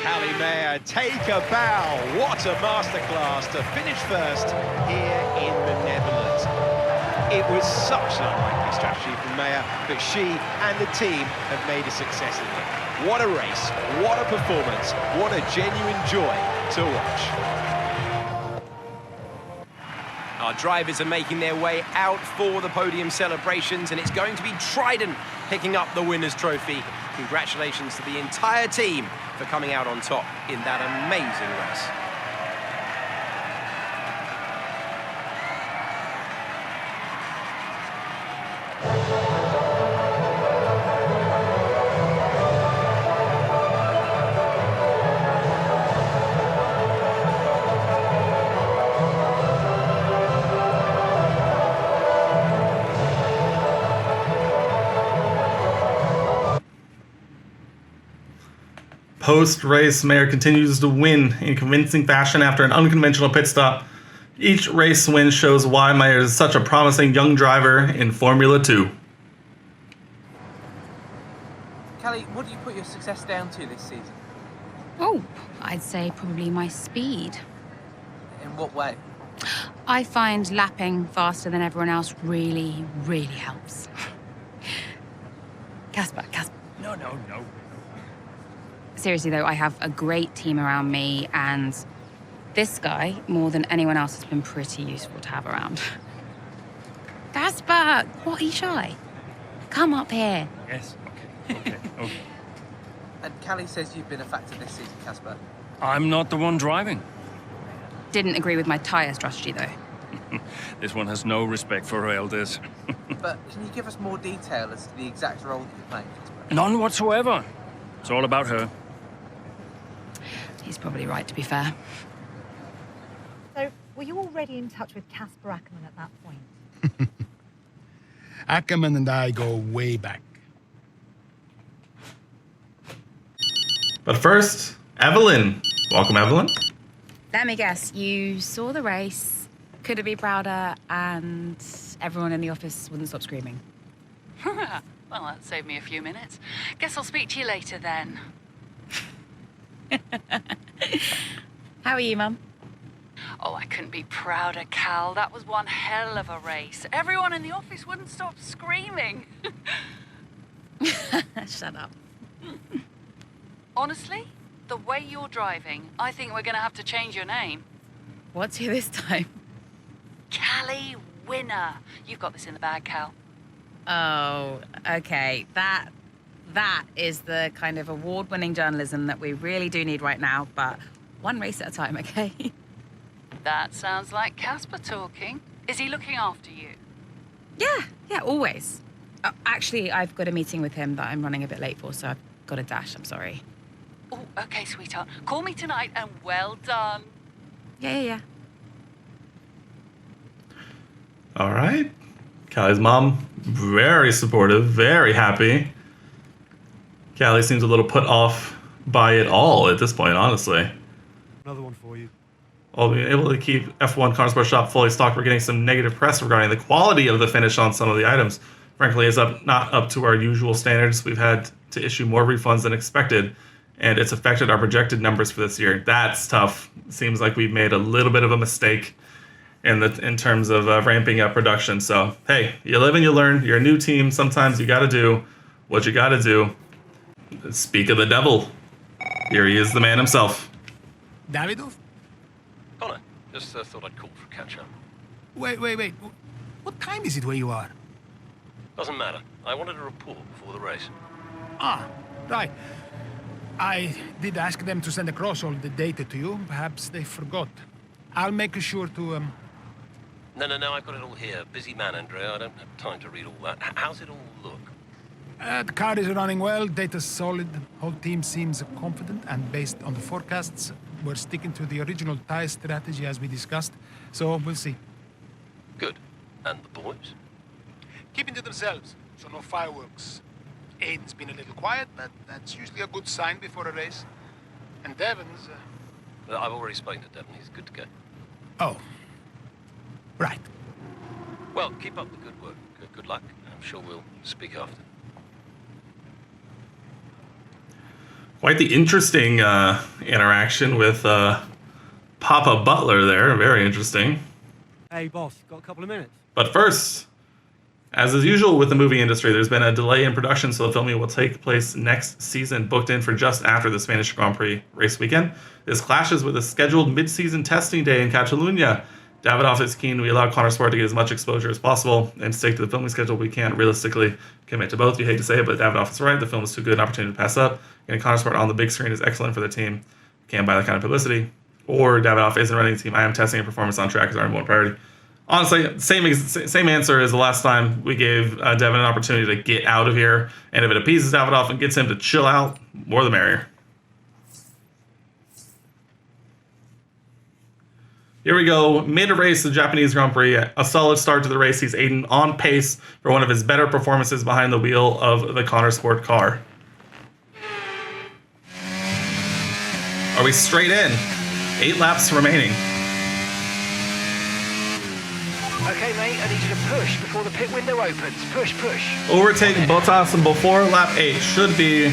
Callie Mayer, take a bow. What a masterclass to finish first here in the Netherlands. It was such an unlikely strategy from Mayer, but she and the team have made a success of it. What a race, what a performance, what a genuine joy to watch. Our drivers are making their way out for the podium celebrations, and it's going to be Trident picking up the winner's trophy. Congratulations to the entire team for coming out on top in that amazing race. Post-race, Mayer continues to win in convincing fashion after an unconventional pit stop. Each race win shows why Mayer is such a promising young driver in Formula 2. Callie, what do you put your success down to this season? Oh, I'd say probably my speed. In what way? I find lapping faster than everyone else really, really helps. Casper. No. Seriously though, I have a great team around me, and this guy, more than anyone else, has been pretty useful to have around. Casper, what are you shy? Come up here. Yes, okay. And Callie says you've been a factor this season, Casper. I'm not the one driving. Didn't agree with my tyre strategy though. This one has no respect for her elders. But can you give us more detail as to the exact role that you're playing, Casper? None whatsoever. It's all about her. He's probably right, to be fair. So, were you already in touch with Casper Ackerman at that point? Ackerman and I go way back. But first, Evelyn. Welcome, Evelyn. Let me guess, you saw the race, couldn't be prouder, and everyone in the office wouldn't stop screaming. Well, that saved me a few minutes. Guess I'll speak to you later then. How are you, Mum? Oh, I couldn't be prouder, Cal. That was one hell of a race. Everyone in the office wouldn't stop screaming. Shut up. Honestly, the way you're driving, I think we're going to have to change your name. What's here this time? Callie Winner. You've got this in the bag, Cal. Oh, okay. That is the kind of award-winning journalism that we really do need right now, but one race at a time, okay? That sounds like Casper talking. Is he looking after you? Yeah, always. Actually, I've got a meeting with him that I'm running a bit late for, so I've got to dash. I'm sorry. Oh, okay, sweetheart. Call me tonight and well done. Yeah. All right. Callie's mom, very supportive, very happy. Callie seems a little put off by it all at this point, honestly. Another one for you. While being able to keep F1 Car Sport Shop fully stocked, we're getting some negative press regarding the quality of the finish on some of the items. Frankly, it's not up to our usual standards. We've had to issue more refunds than expected, and it's affected our projected numbers for this year. That's tough. Seems like we've made a little bit of a mistake in terms of ramping up production. So, hey, you live and you learn. You're a new team. Sometimes you got to do what you got to do. Speak of the devil. Here he is, the man himself. Davidov? Connor, just thought I'd call for a catch-up. Wait. What time is it where you are? Doesn't matter. I wanted a report before the race. Ah, right. I did ask them to send across all the data to you. Perhaps they forgot. I'll make sure to, No, I've got it all here. Busy man, Andrea. I don't have time to read all that. How's it all look? The car is running well, data's solid, whole team seems confident, and based on the forecasts, we're sticking to the original tire strategy as we discussed, so we'll see. Good. And the boys? Keeping to themselves, so no fireworks. Aiden's been a little quiet, but that's usually a good sign before a race. And Devon's... I've already spoken to Devon. He's good to go. Oh. Right. Well, keep up the good work. Good luck. I'm sure we'll speak after. Quite the interesting interaction with Papa Butler there. Very interesting. Hey, boss, got a couple of minutes? But first, as is usual with the movie industry, there's been a delay in production, so the filming will take place next season, booked in for just after the Spanish Grand Prix race weekend. This clashes with a scheduled mid-season testing day in Catalunya, Davidoff is keen we allow Connor Sport to get as much exposure as possible and stick to the filming schedule. We can't realistically commit to both. You hate to say it, but Davidoff is right. The film is too good an opportunity to pass up. And Connor Sport on the big screen is excellent for the team. Can't buy that kind of publicity. Or Davidoff isn't running the team. I am testing a performance on track as our number one priority. Honestly, same answer as the last time we gave Devin an opportunity to get out of here. And if it appeases Davidoff and gets him to chill out, more the merrier. Here we go, mid-race, the Japanese Grand Prix. A solid start to the race. He's Aiden on pace for one of his better performances behind the wheel of the Connor Sport car. Are we straight in? 8 laps remaining. Okay, mate, I need you to push before the pit window opens. Push, push. Overtake Bottas before lap 8 should be.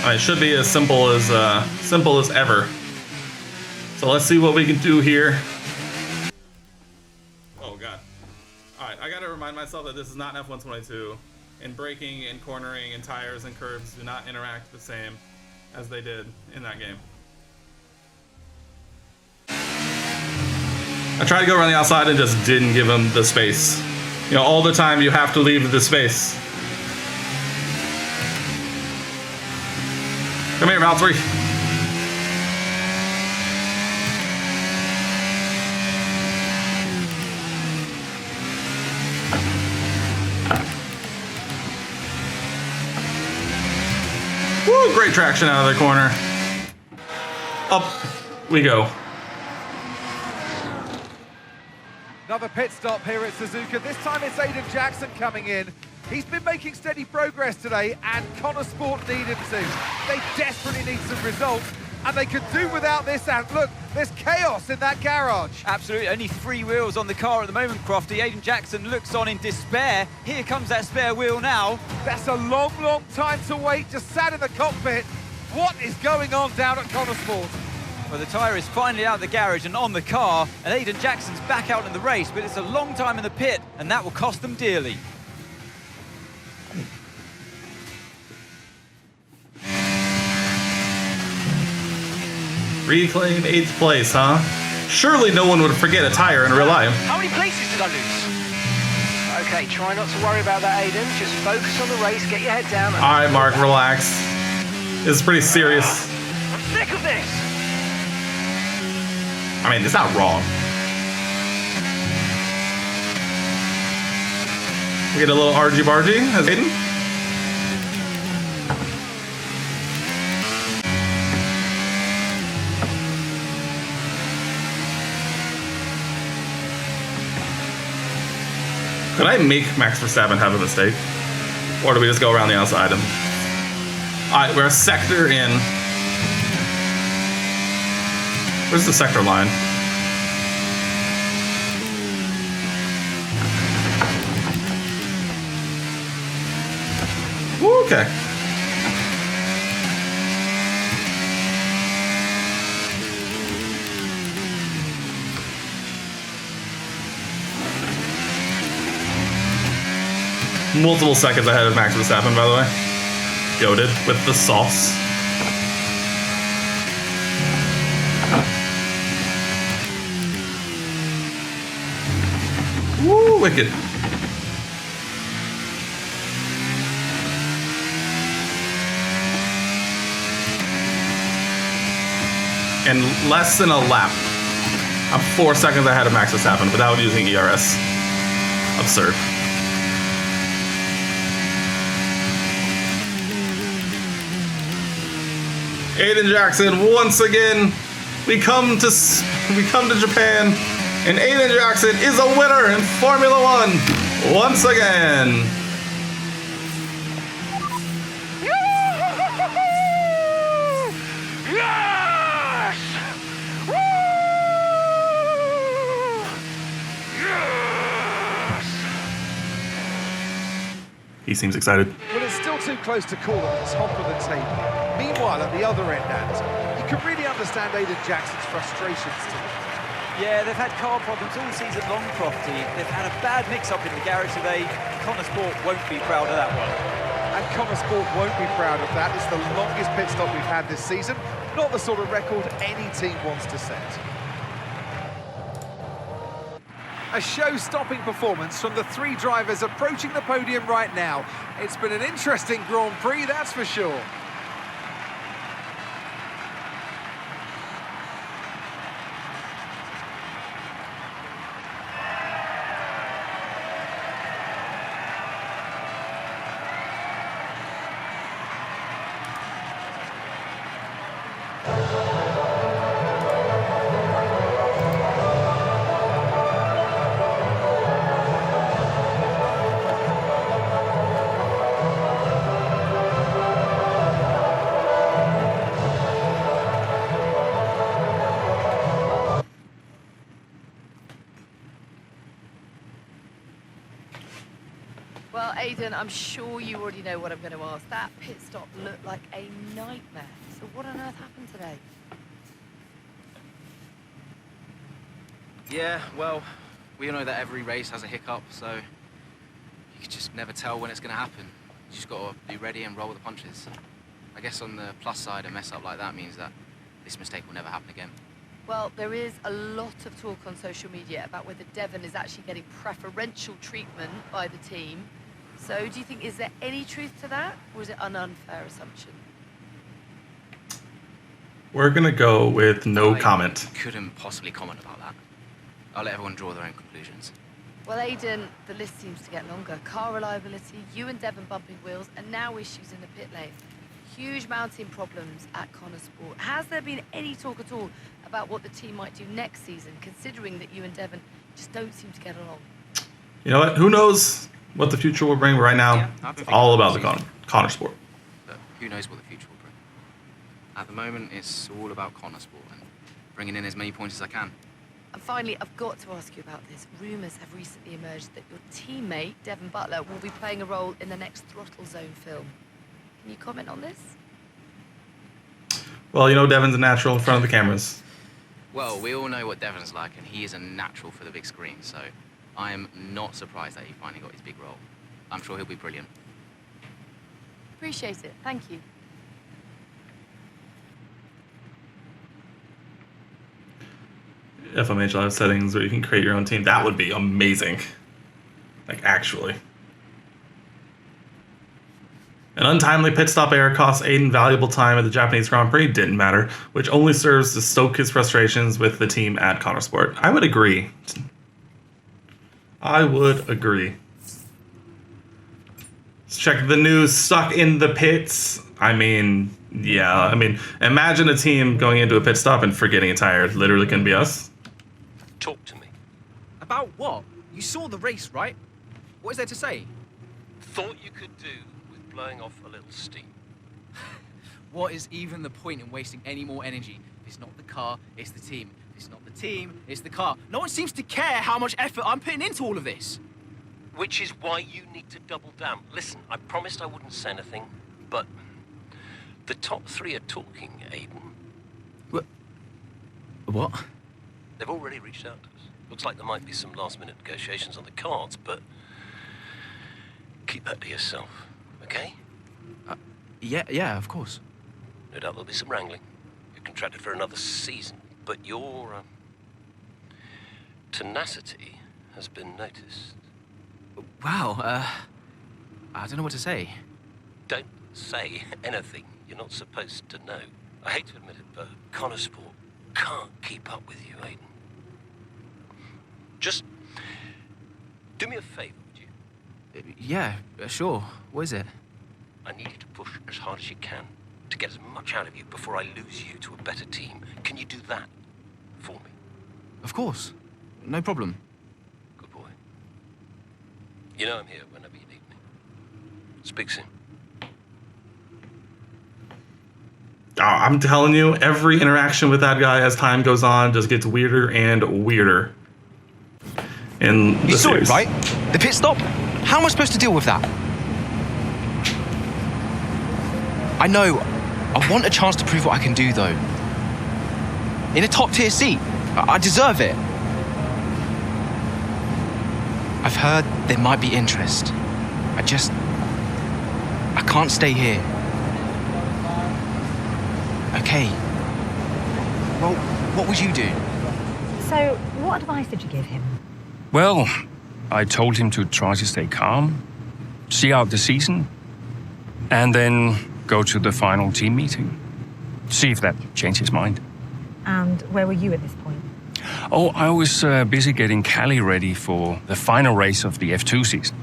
It should be as simple as ever. So let's see what we can do here. Oh god. Alright, I gotta remind myself that this is not F1 22. And braking and cornering and tires and curves do not interact the same as they did in that game. I tried to go around the outside and just didn't give him the space. You know, all the time you have to leave the space. Come here, Valtteri. Woo, great traction out of the corner. Up we go. Another pit stop here at Suzuka. This time it's Aiden Jackson coming in. He's been making steady progress today, and Connor Sport need him to. They desperately need some results, and they could do without this. And look, there's chaos in that garage. Absolutely, only 3 wheels on the car at the moment, Crofty. Aiden Jackson looks on in despair. Here comes that spare wheel now. That's a long, long time to wait, just sat in the cockpit. What is going on down at Connor Sport? Well, the tyre is finally out of the garage and on the car, and Aiden Jackson's back out in the race, but it's a long time in the pit, and that will cost them dearly. Reclaim 8th place, huh? Surely no one would forget a tire in real life. How many places did I lose? Okay, try not to worry about that, Aiden. Just focus on the race, get your head down. Alright, Mark, relax. This is pretty serious. I'm sick of this! I mean, it's not wrong. We get a little argy-bargy as Aiden. Could I make Max Verstappen have a mistake? Or do we just go around the outside? Alright, we're a sector in. Where's the sector line? Ooh, okay. Multiple seconds ahead of Max Verstappen, by the way. Goated with the sauce. Woo, wicked. In less than a lap, I'm 4 seconds ahead of Max Verstappen without using ERS. Absurd. Aiden Jackson, once again, we come to Japan, and Aiden Jackson is a winner in Formula One once again. Yes! Woo! Yes! He seems excited. Well, it's still too close to call at the top of the table. Meanwhile, at the other end, Nat, you can really understand Aiden Jackson's frustrations too. Yeah, they've had car problems all season long, Crofty. They've had a bad mix-up in the garage today. Connor Sport won't be proud of that one. And Connor Sport won't be proud of that. It's the longest pit stop we've had this season. Not the sort of record any team wants to set. A show-stopping performance from the three drivers approaching the podium right now. It's been an interesting Grand Prix, that's for sure. Well, Aidan, I'm sure you already know what I'm going to ask. That pit stop looked like a nightmare. So what on earth happened today? Yeah, well, we all know that every race has a hiccup, so you can just never tell when it's going to happen. You just got to be ready and roll with the punches. I guess on the plus side, a mess up like that means that this mistake will never happen again. Well, there is a lot of talk on social media about whether Devon is actually getting preferential treatment by the team. So do you think, is there any truth to that, or is it an unfair assumption? We're going to go with no comment. Couldn't possibly comment about that. I'll let everyone draw their own conclusions. Well, Aidan, the list seems to get longer. Car reliability, you and Devon bumping wheels, and now issues in the pit lane. Huge mounting problems at Connor Sport. Has there been any talk at all about what the team might do next season, considering that you and Devon just don't seem to get along? You know what? Who knows what the future will bring? But right now, it's all about the Connor Sport. But who knows what the future will bring? At the moment, it's all about Connor Sport and bringing in as many points as I can. And finally, I've got to ask you about this. Rumours have recently emerged that your teammate, Devon Butler, will be playing a role in the next Throttle Zone film. Can you comment on this? Well, you know, Devon's a natural in front of the cameras. Well, we all know what Devon's like, and he is a natural for the big screen, so I am not surprised that he finally got his big role. I'm sure he'll be brilliant. Appreciate it. Thank you. FMH live settings where you can create your own team. That would be amazing. Like, actually. An untimely pit stop error cost Aidan valuable time at the Japanese Grand Prix. Didn't matter, which only serves to stoke his frustrations with the team at Connor Sport. I would agree. I would agree. Let's check the news. Stuck in the pits. I mean, yeah. I mean, imagine a team going into a pit stop and forgetting a tire. Literally can be us. Talk to me. About what? You saw the race, right? What is there to say? Thought you could do with blowing off a little steam. What is even the point in wasting any more energy? If it's not the car, it's the team. If it's not the team, it's the car. No one seems to care how much effort I'm putting into all of this. Which is why you need to double down. Listen, I promised I wouldn't say anything, but the top three are talking, Aidan. What? They've already reached out to us. Looks like there might be some last-minute negotiations on the cards, but keep that to yourself, okay? Yeah, of course. No doubt there'll be some wrangling. You're contracted for another season, but your tenacity has been noticed. Wow, I don't know what to say. Don't say anything you're not supposed to know. I hate to admit it, but Connor Sport can't keep up with you, Aidan. Just do me a favor, would you? Yeah, sure. What is it? I need you to push as hard as you can to get as much out of you before I lose you to a better team. Can you do that for me? Of course. No problem. Good boy. You know I'm here whenever you need me. Speak soon. Oh, I'm telling you, every interaction with that guy as time goes on just gets weirder and weirder. In the You saw series. it, right? The pit stop? How am I supposed to deal with that? I know. I want a chance to prove what I can do, though. In a top-tier seat. I deserve it. I've heard there might be interest. I can't stay here. Okay. Well, what would you do? So, what advice did you give him? Well, I told him to try to stay calm, see out the season, and then go to the final team meeting. See if that changed his mind. And where were you at this point? Oh, I was busy getting Callie ready for the final race of the F2 season.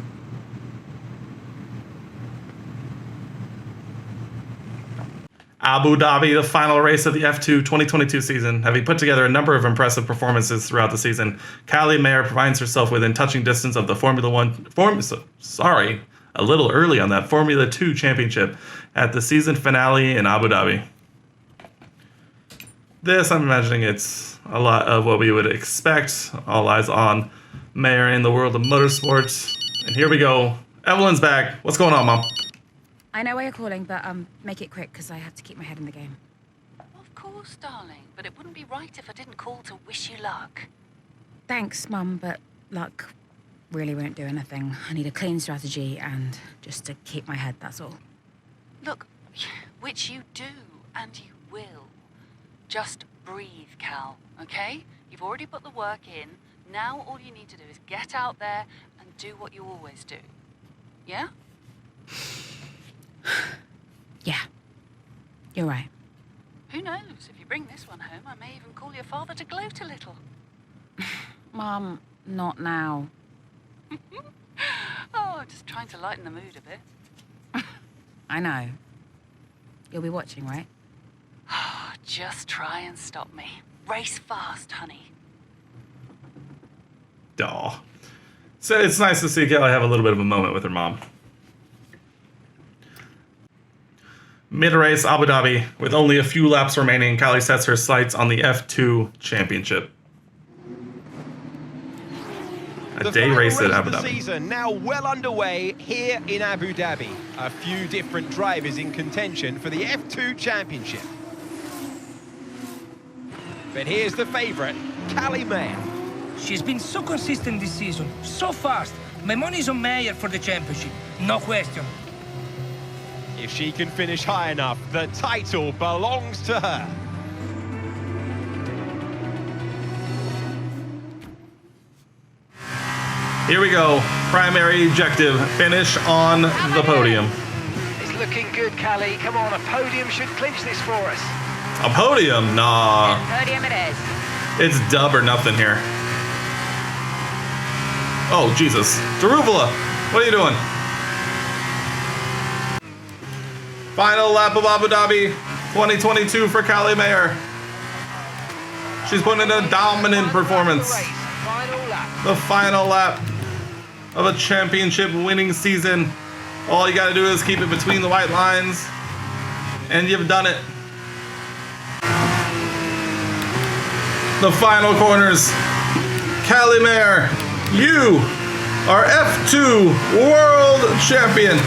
Abu Dhabi, the final race of the F2 2022 season. Having put together a number of impressive performances throughout the season, Callie Mayer finds herself within touching distance of the a little early on that Formula 2 championship at the season finale in Abu Dhabi. This, I'm imagining it's a lot of what we would expect. All eyes on Mayer in the world of motorsports. And here we go. Evelyn's back. What's going on, Mom? I know why you're calling, but make it quick, because I have to keep my head in the game. Of course, darling, but it wouldn't be right if I didn't call to wish you luck. Thanks, Mum, but luck really won't do anything. I need a clean strategy and just to keep my head, that's all. Look, which you do, and you will. Just breathe, Cal, okay? You've already put the work in. Now all you need to do is get out there and do what you always do. Yeah? Yeah, you're right. Who knows? If you bring this one home, I may even call your father to gloat a little. Mum, not now. Oh, just trying to lighten the mood a bit. I know. You'll be watching, right? Just try and stop me. Race fast, honey. Aw. So it's nice to see Callie have a little bit of a moment with her mom. Mid-race Abu Dhabi, with only a few laps remaining, Callie sets her sights on the F2 championship. A day race at Abu The Dhabi. season now well underway here in Abu Dhabi. A few different drivers in contention for the F2 championship. But here's the favourite, Callie Mayer. She's been so consistent this season, so fast. My money's on Mayer for the championship, no question. If she can finish high enough, the title belongs to her. Here we go. Primary objective, finish on the podium. It's looking good, Callie. Come on, a podium should clinch this for us. A podium? Nah. Podium it is. It's dub or nothing here. Oh, Jesus. Daruvula, what are you doing? Final lap of Abu Dhabi 2022 for Callie Mayer. She's putting in a dominant performance. The final lap of a championship winning season. All you gotta do is keep it between the white lines, and you've done it. The final corners. Callie Mayer, you are F2 World Champion.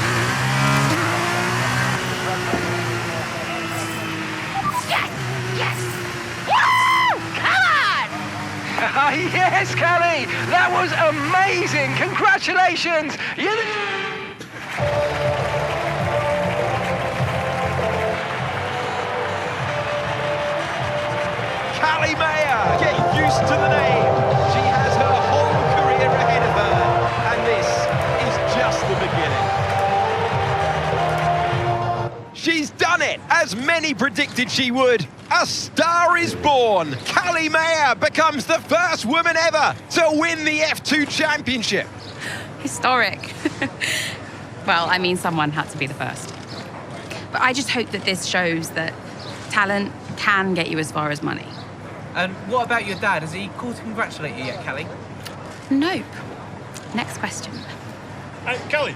Yes, Callie! That was amazing! Congratulations! Callie Mayer, get used to the name. She has her whole career ahead of her, and this is just the beginning. She's done it, as many predicted she would. A star is born. Callie Mayer becomes the first woman ever to win the F2 championship. Historic. Well, I mean, someone had to be the first. But I just hope that this shows that talent can get you as far as money. And what about your dad? Has he called to congratulate you yet, Callie? Nope. Next question. Callie,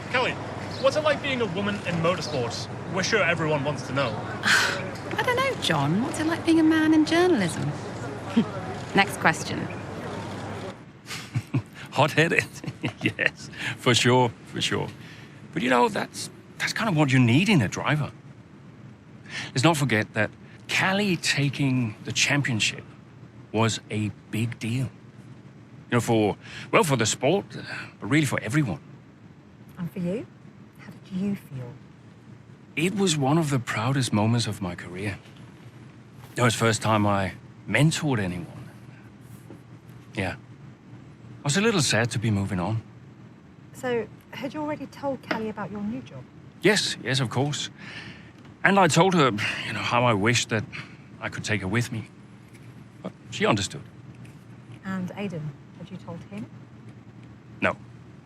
what's it like being a woman in motorsports? We're sure everyone wants to know. I don't know, John. What's it like being a man in journalism? Next question. Hot-headed? Yes, for sure. But you know, that's kind of what you need in a driver. Let's not forget that Callie taking the championship was a big deal. You know, for the sport, but really for everyone. And for you? How did you feel? It was one of the proudest moments of my career. It was the first time I mentored anyone. Yeah. I was a little sad to be moving on. So, had you already told Callie about your new job? Yes, of course. And I told her, how I wished that I could take her with me. But she understood. And Aiden, had you told him?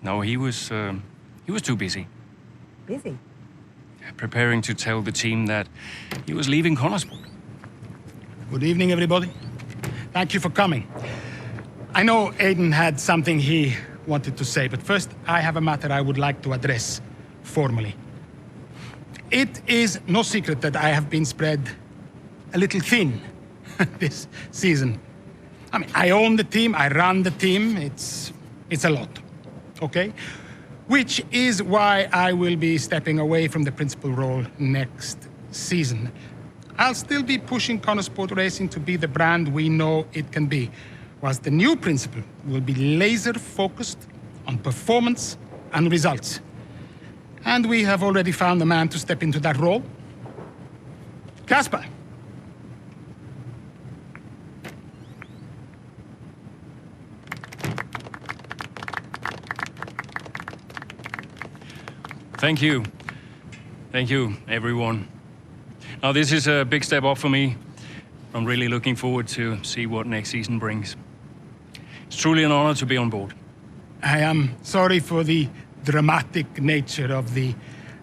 No, he was too busy. Busy? Preparing to tell the team that he was leaving Connorsport. Good evening, everybody. Thank you for coming. I know Aiden had something he wanted to say, but first I have a matter I would like to address formally. It is no secret that I have been spread a little thin this season. I mean, I own the team, I run the team, it's a lot, okay? Which is why I will be stepping away from the principal role next season. I'll still be pushing Connorsport Racing to be the brand we know it can be, whilst the new principal will be laser-focused on performance and results. And we have already found a man to step into that role. Casper. Thank you. Thank you, everyone. Now, this is a big step up for me. I'm really looking forward to see what next season brings. It's truly an honor to be on board. I am sorry for the dramatic nature of the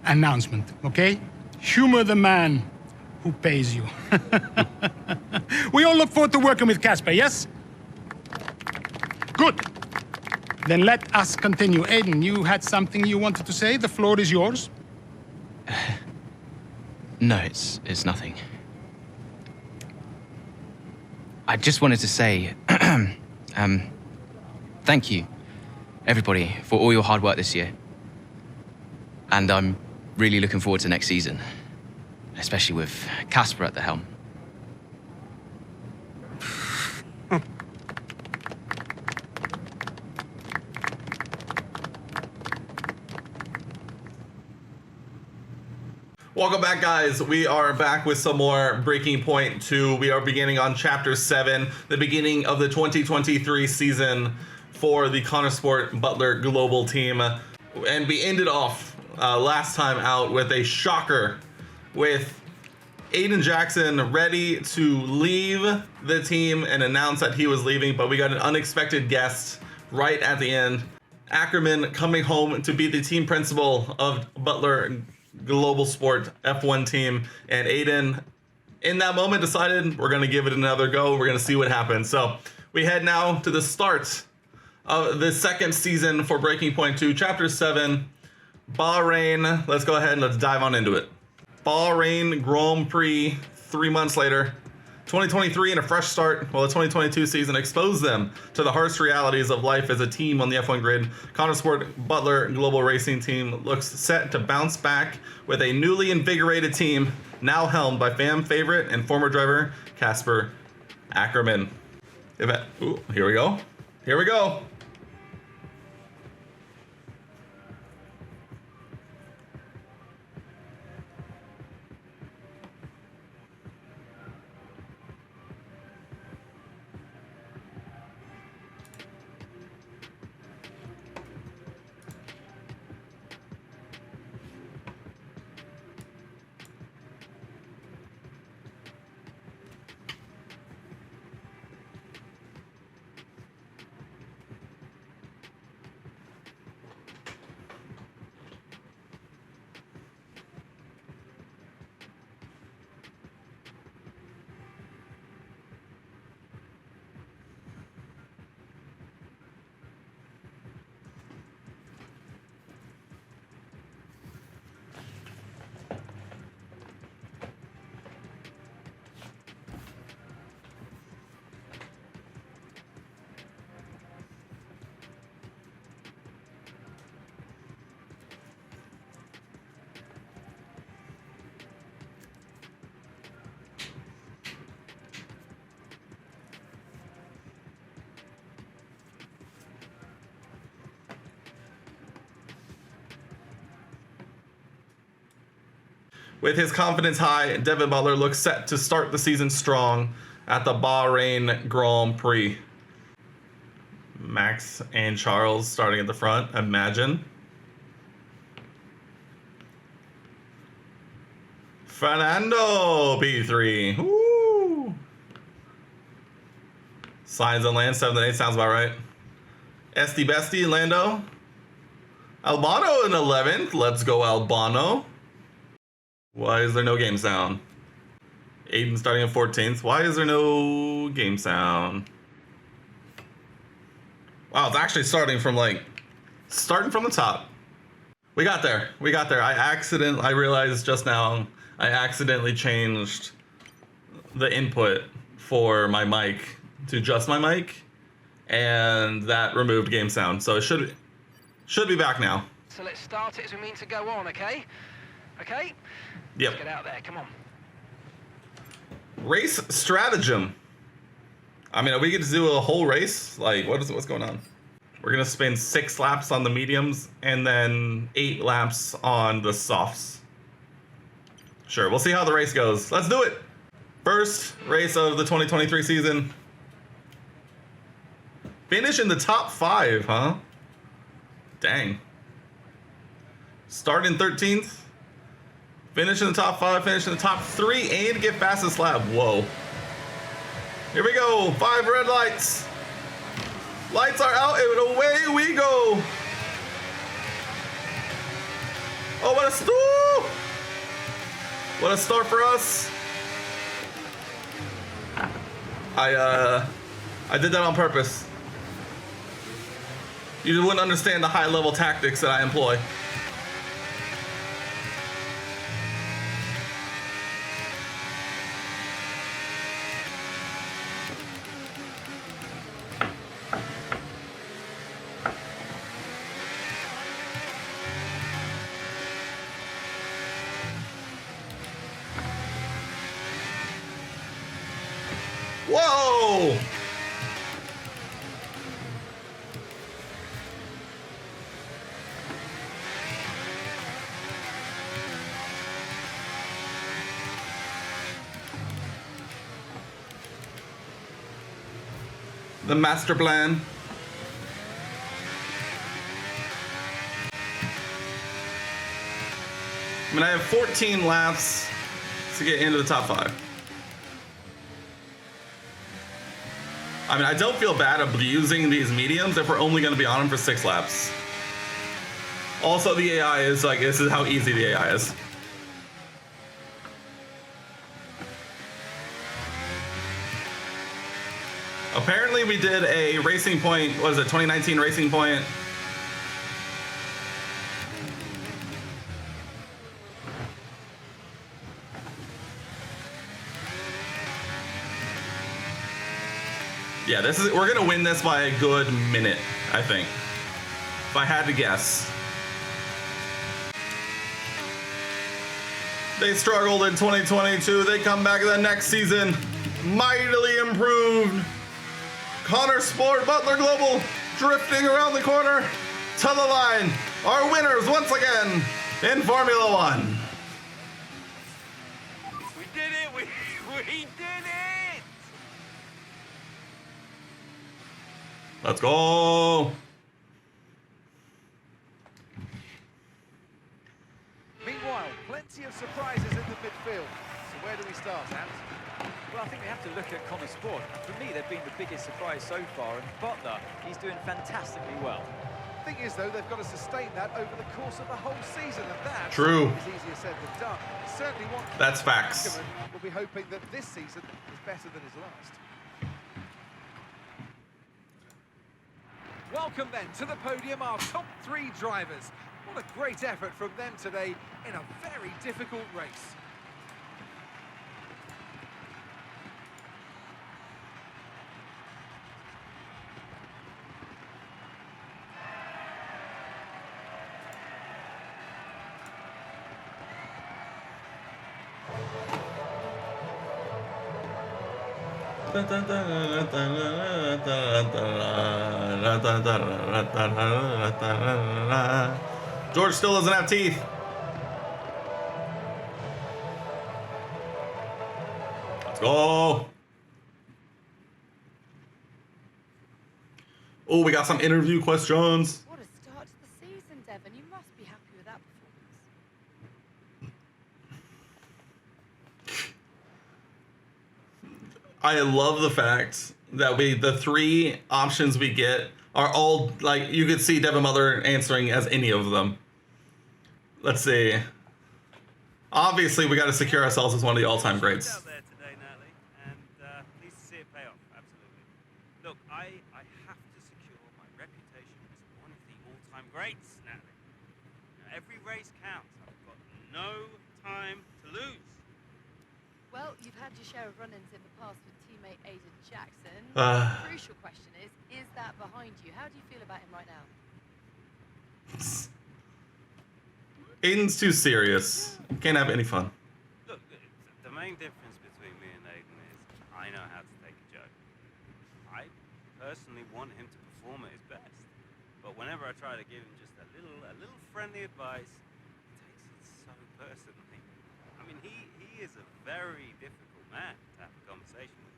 announcement, okay? Humor the man who pays you. We all look forward to working with Casper, yes? Good. Then let us continue. Aiden, you had something you wanted to say? The floor is yours. No, it's nothing. I just wanted to say, thank you, everybody, for all your hard work this year. And I'm really looking forward to next season, especially with Casper at the helm. Welcome back, guys. We are back with some more Breaking Point 2. We are beginning on Chapter 7, the beginning of the 2023 season for the Connorsport Butler Global team. And we ended off last time out with a shocker with Aiden Jackson ready to leave the team and announce that he was leaving, but we got an unexpected guest right at the end. Ackerman coming home to be the team principal of Butler Global Sport F1 team, and Aiden in that moment decided we're going to give it another go. We're going to see what happens. So we head now to the start of the second season for Breaking Point 2, Chapter 7, Bahrain. Let's go ahead and let's dive on into it. Bahrain Grand Prix 3 months later. 2023 and a fresh start. Well, the 2022 season exposed them to the harsh realities of life as a team on the F1 grid. Connorsport Butler Global Racing Team looks set to bounce back with a newly invigorated team, now helmed by fan favorite and former driver Casper Ackerman. Ooh, here we go. Here we go. With his confidence high, Devin Butler looks set to start the season strong at the Bahrain Grand Prix. Max and Charles starting at the front. Imagine. Fernando P3. Woo! Signs on land 7 and 8 sounds about right. Esty Bestie, Lando. Albano in 11th. Let's go Albano. Why is there no game sound? Aiden starting at 14th. Why is there no game sound? Wow, it's actually starting from the top. We got there. I realized just now I accidentally changed the input for my mic to just my mic, and that removed game sound. So it should be back now. So let's start it as we mean to go on, okay? Okay? Yep. Let's get out there, come on. Race stratagem. I mean, are we going to do a whole race? Like, what's going on? We're going to spin 6 laps on the mediums and then 8 laps on the softs. Sure, we'll see how the race goes. Let's do it. First race of the 2023 season. Finish in the top 5, huh? Dang. Start in 13th. Finish in the top 5, finish in the top 3, and get fastest lap. Whoa. Here we go. 5 red lights. Lights are out and away we go. Oh, what a start! What a start for us. I did that on purpose. You wouldn't understand the high-level tactics that I employ. Whoa! The master plan. I mean, I have 14 laps to get into the top 5. I mean, I don't feel bad abusing these mediums if we're only going to be on them for 6 laps. Also, the AI is like, this is how easy the AI is. Apparently we did a Racing Point, what is it, 2019 Racing Point. Yeah, we're gonna win this by a good minute, I think. If I had to guess. They struggled in 2022, they come back the next season, mightily improved. Connor Sport, Butler Global, drifting around the corner to the line. Our winners once again in Formula One. We did it! We did it! Let's go! Meanwhile, plenty of surprises in the midfield. So where do we start, Ant? Well, I think we have to look at Connor Sport. For me, they've been the biggest surprise so far, and Butler, he's doing fantastically well. Thing is, though, they've got to sustain that over the course of the whole season, and that True. is easier said than done. Certainly want. That's facts. We'll be hoping that this season is better than his last. Welcome then to the podium, our top 3 drivers. What a great effort from them today in a very difficult race. George still doesn't have teeth. Let's go. Oh, we got some interview questions. What a start to the season, Devon. You must be happy with that performance. I love the fact that the three options we get are all, like, you could see Devon Butler answering as any of them. Let's see. Obviously, we got to secure ourselves as one of the all-time greats. Out there today, Natalie, and pleased to see it pay off. Absolutely. Look, I have to secure my reputation as one of the all-time greats, Natalie. Now, every race counts. I've got no time to lose. Well, you've had your share of run-ins in the past with teammate Aiden Jackson. Uh. The crucial question is that behind you? How do you feel about him right now? Aiden's too serious. Can't have any fun. Look, the main difference between me and Aiden is I know how to take a joke. I personally want him to perform at his best. But whenever I try to give him just a little friendly advice, he takes it so personally. I mean, he is a very difficult man to have a conversation with.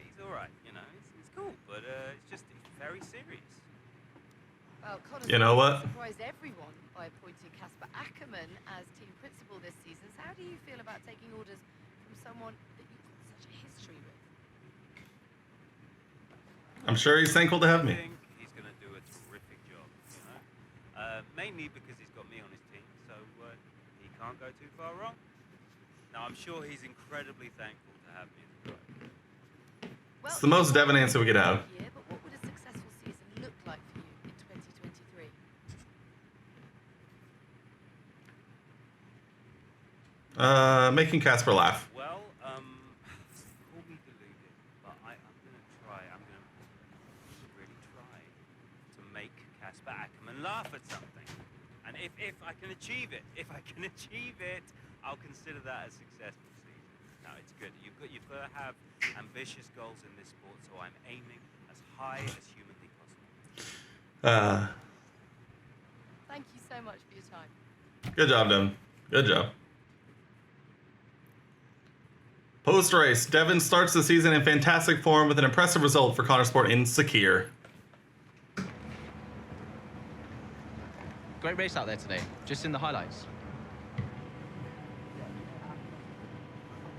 He's all right, you know. It's cool, but it's very serious. Well, Connor You know what? surprised everyone by appointing Casper Ackerman as team principal this season. So how do you feel about taking orders from someone that you've got such a history with? I'm sure he's thankful to have me. I think he's going to do a terrific job, you know. Mainly because he's got me on his team, so he can't go too far wrong. Now, I'm sure he's incredibly thankful to have me as a driver. It's the most Devon answer we could have. Yeah, but what would a successful season look like for you in 2023? Making Casper laugh. Well, call me deluded, but I'm going to try. I'm going to really try to make Casper Ackerman laugh at something. And if I can achieve it, I'll consider that a successful season. No, it's good. You've got to have ambitious goals in this sport, so I'm aiming as high as humanly possible. Thank you so much for your time. Good job, Devon. Good job. Post-race, Devon starts the season in fantastic form with an impressive result for Connor Sport in Sakir. Great race out there today, just in the highlights.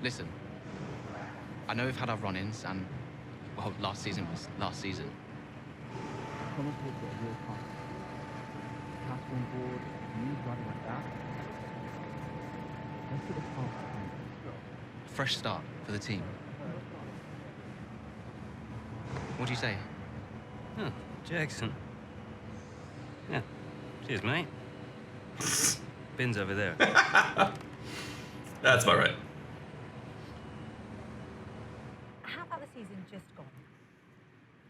Listen, I know we've had our run-ins, and, well, last season was last season. Fresh start for the team. What do you say? Huh, Jackson. Yeah, cheers, mate. Bin's over there. That's about right. How about the season just gone?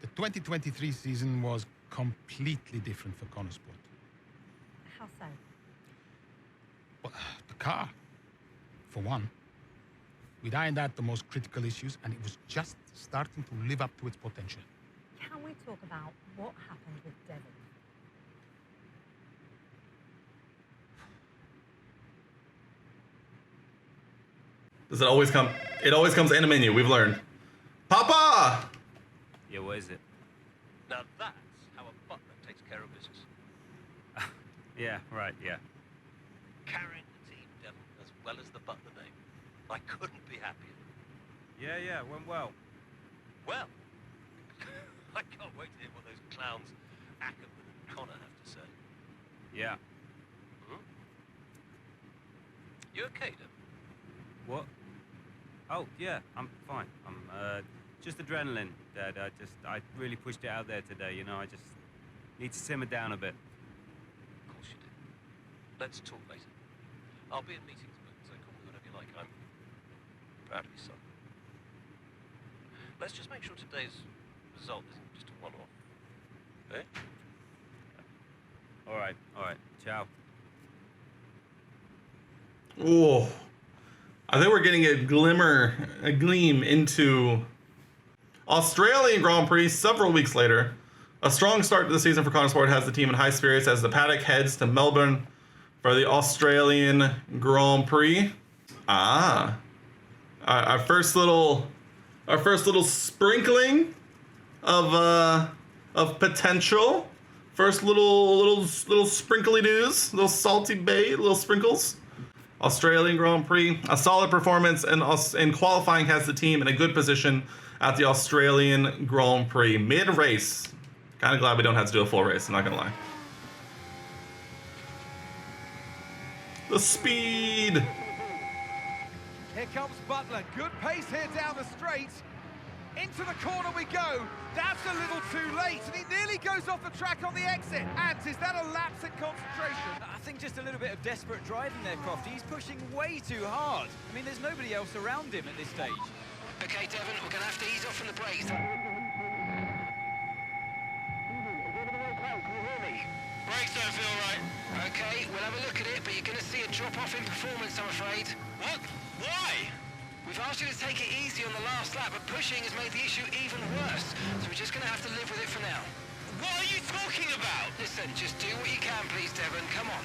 The 2023 season was completely different for Connor Sport. How so? Well, the car, for one. We'd ironed out the most critical issues, and it was just starting to live up to its potential. Can we talk about what happened with Devon? Does it always come? It always comes in a menu. We've learned. Papa! Yeah, what is it? Now that's how a butler takes care of business. Yeah, right, yeah. Carrying the team, Devon, as well as the butler name. I couldn't be happier. Yeah, went well. Well, I can't wait to hear what those clowns Ackerman and Connor have to say. Yeah. You okay, Devon? What? Oh, yeah, I'm fine. I'm, just adrenaline, Dad. I really pushed it out there today, you know. I just need to simmer down a bit. Of course you did. Let's talk later. I'll be in meetings, but call me whatever you like. I'm proud of your son. Let's just make sure today's result isn't just a one-off. Eh? All right. Ciao. Oh, I think we're getting a gleam into Australian Grand Prix several weeks later. A strong start to the season for Connor Sport has the team in high spirits as the paddock heads to Melbourne for the Australian Grand Prix. Our first little sprinkling of of potential. First little sprinkly news, little salty bay, little sprinkles. Australian Grand Prix, a solid performance in qualifying has the team in a good position at the Australian Grand Prix. Mid-race, kind of glad we don't have to do a full race, I'm not gonna lie. The speed. Here comes Butler, good pace here down the straight. Into the corner we go. That's a little too late, and he nearly goes off the track on the exit. And is that a lapse in concentration? I think just a little bit of desperate driving there, Crofty. He's pushing way too hard. I mean, there's nobody else around him at this stage. Okay, Devon, we're going to have to ease off from the brakes. Brakes don't feel right. Okay, we'll have a look at it, but you're going to see a drop-off in performance, I'm afraid. What? Why? We've asked you to take it easy on the last lap, but pushing has made the issue even worse. So we're just going to have to live with it for now. What are you talking about? Listen, just do what you can, please, Devon. Come on.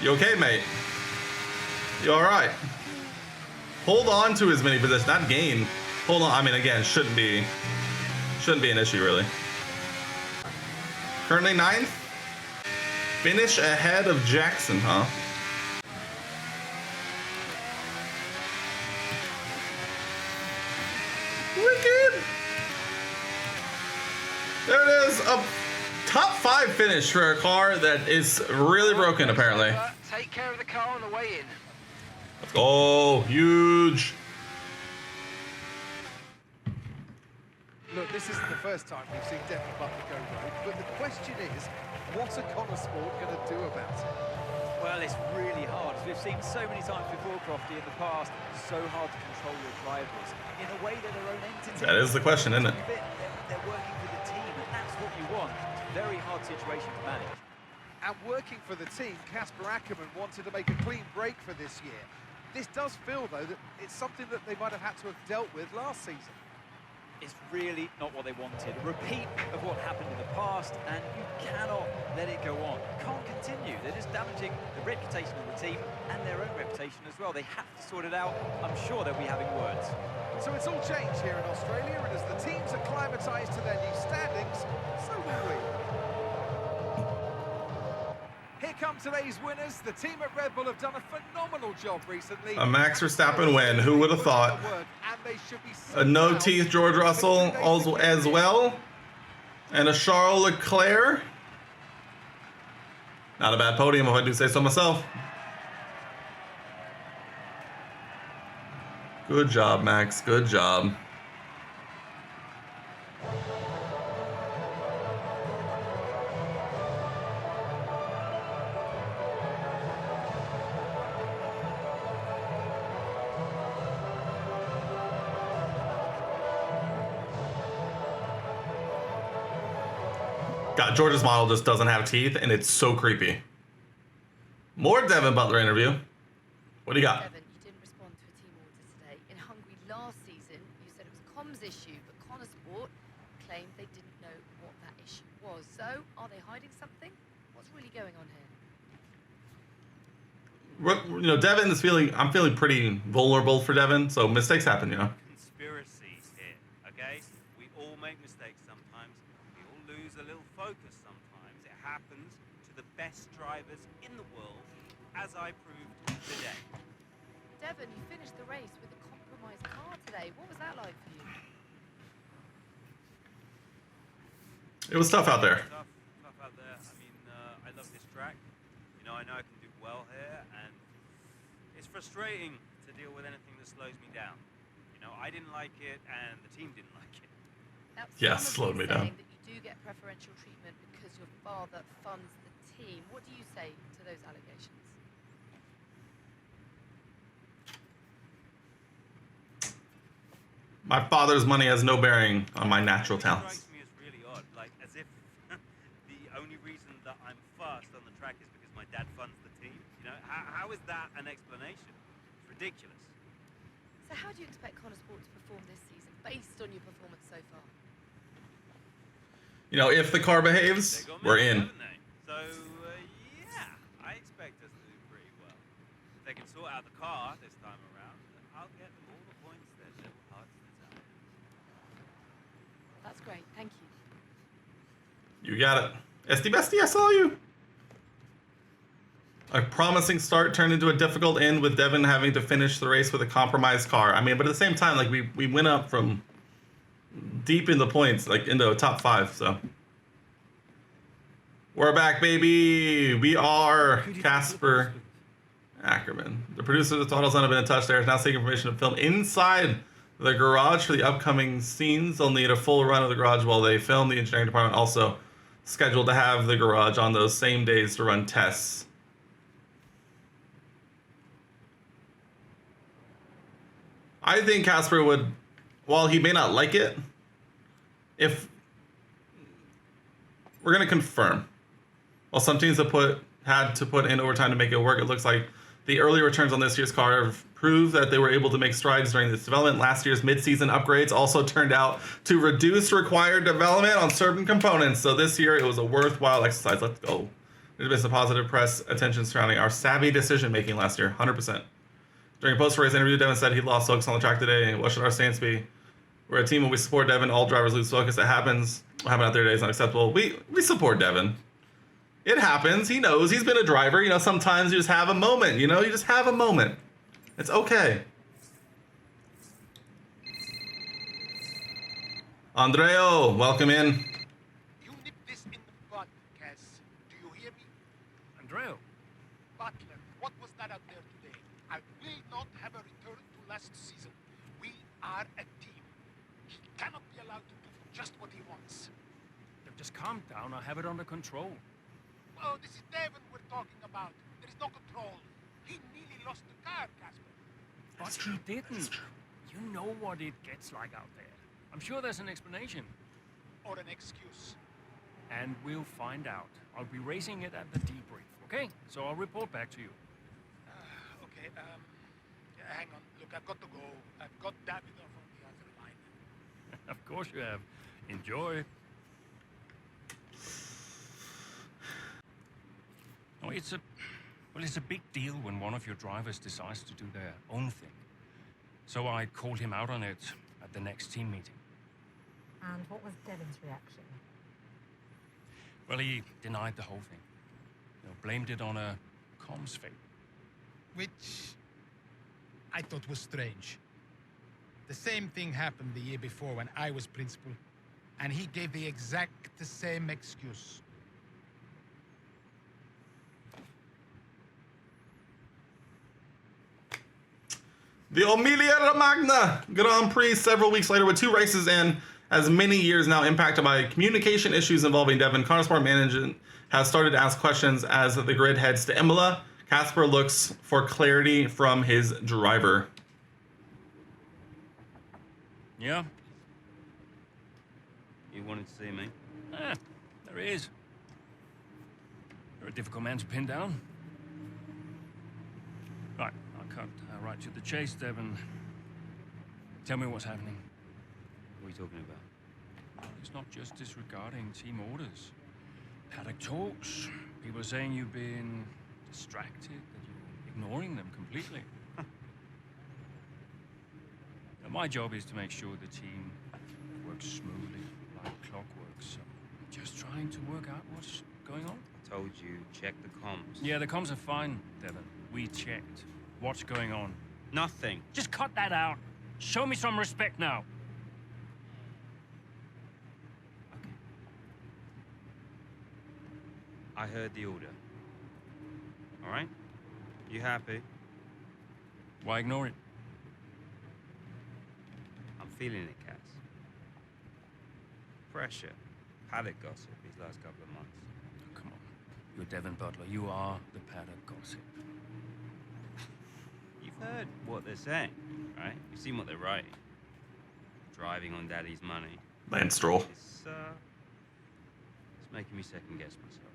You okay, mate? You alright? Hold on to his mini position, not gain. Hold on, I mean, again, shouldn't be an issue, really. Currently 9th. Finish ahead of Jackson, huh? Wicked! There it is, a top 5 finish for a car that is really broken, apparently. Take care of the car on the way in. Let's go, huge. Look, this isn't the first time we've seen Devon Butler go rogue, but the question is, what's a Connor Sport going to do about it? Well, it's really hard. We've seen so many times before, Crofty, in the past, so hard to control your drivers in a way that their own entity. That is the question, isn't it? They're working for the team, and that's what you want. It's a very hard situation to manage. And working for the team, Casper Ackerman wanted to make a clean break for this year. This does feel, though, that it's something that they might have had to have dealt with last season. It's really not what they wanted. A repeat of what happened in the past, and you cannot let it go on. You can't continue. They're just damaging the reputation of the team and their own reputation as well. They have to sort it out. I'm sure they'll be having words. So it's all changed here in Australia, and as the teams acclimatised to their new standings, so will we. Here come today's winners. The team at Red Bull have done a phenomenal job recently. A Max Verstappen win, who would have thought? A no-teeth George Russell as well. And a Charles Leclerc. Not a bad podium, if I do say so myself. Good job, Max. Good job. God, George's model just doesn't have teeth, and it's so creepy. More Devon Butler interview. What do you got? Devon, you didn't respond to a team order today. In Hungary last season, you said it was a comms issue, but Connor Sport claimed they didn't know what that issue was. So, are they hiding something? What's really going on here? You know, Devon is feeling. I'm feeling pretty vulnerable for Devon, so mistakes happen, you know. Conspiracies here, okay? We all make mistakes sometimes. We all lose a little focus sometimes. It happens to the best drivers in the world, as I proved today. Devon, you finished the race with a compromised car today. What was that like for you? It was tough out there. Tough out there. I mean, I love this track. You know I can do well here, and it's frustrating to deal with anything that slows me down. You know, I didn't like it, and the team didn't like it. Yeah, slowed me down. That you do get preferential treatment because your father funds the team. What do you say to those allegations? My father's money has no bearing on my natural talents. Strikes me as really odd, like as if the only reason that I'm fast on the track is because my dad funds the team. You know, how is that an explanation? It's ridiculous. So how do you expect Connor Sport to perform this season based on your performance so far? You know, if the car behaves, we're in. So, yeah, I expect us to do pretty well. If they can sort out the car this time around, I'll get them all the points they're That's great. Thank you. You got it. Esty Bestie, I saw you. A promising start turned into a difficult end with Devin having to finish the race with a compromised car. I mean, but at the same time, like we went up from deep in the points, like into a top 5, so. We're back, baby. We are Casper Ackerman. The producer of the Total Zone have been in touch. There is now seeking permission to film inside the garage for the upcoming scenes. They'll need a full run of the garage while they film. The engineering department also scheduled to have the garage on those same days to run tests. I think Casper would, while he may not like it, if we're going to confirm, while some teams have had to put in overtime to make it work, it looks like the early returns on this year's car have proved that they were able to make strides during this development. Last year's mid-season upgrades also turned out to reduce required development on certain components. So this year it was a worthwhile exercise. Let's go. There's been some positive press attention surrounding our savvy decision-making last year, 100%. During a post-race interview, Devin said he lost focus on the track today. What should our stance be? We're a team when we support Devin. All drivers lose focus. It happens. What happened out there today is unacceptable. We support Devin. It happens. He knows. He's been a driver. You know, sometimes you just have a moment. You know, you just have a moment. It's okay. Andreo, welcome in. You nip this in the bud, Cass. Do you hear me? Andreo. Butler, what was that out there today? I will not have a return to last season. We are a team. He cannot be allowed to do just what he wants. Just calm down. I have it under control. Oh, this is Devin we're talking about. There is no control. He nearly lost the car, Casper. But he didn't. You know what it gets like out there. I'm sure there's an explanation. Or an excuse. And we'll find out. I'll be racing it at the debrief, okay? So I'll report back to you. Okay, hang on. Look, I've got to go. I've got Davidoff on the other line. Of course you have. Enjoy. Oh, it's a big deal when one of your drivers decides to do their own thing. So I called him out on it at the next team meeting. And what was Devin's reaction? Well, he denied the whole thing. You know, blamed it on a comms failure. Which I thought was strange. The same thing happened the year before when I was principal, and he gave the exact same excuse. The Emilia-Romagna Grand Prix several weeks later with 2 races in, as many years now impacted by communication issues involving Devin. Carsport management has started to ask questions as the grid heads to Imola. Casper looks for clarity from his driver. Yeah? You wanted to see me? There he is. You're a difficult man to pin down. Right, I'll cut right to the chase, Devin. Tell me what's happening. What are you talking about? It's not just disregarding team orders. Paddock talks. People are saying you've been distracted, that you're ignoring them completely. Now, my job is to make sure the team works smoothly, like clockwork, so I'm just trying to work out what's going on. I told you, check the comms. Yeah, the comms are fine, Devin. We checked. What's going on? Nothing. Just cut that out. Show me some respect now. Okay. I heard the order. All right? You happy? Why ignore it? I'm feeling it, Cass. Pressure. Paddock gossip these last couple of months. Oh, come on. You're Devin Butler. You are the paddock gossip. You've heard what they're saying, right? You've seen what they're writing. Driving on Daddy's money. Lance Stroll. It's making me second guess myself.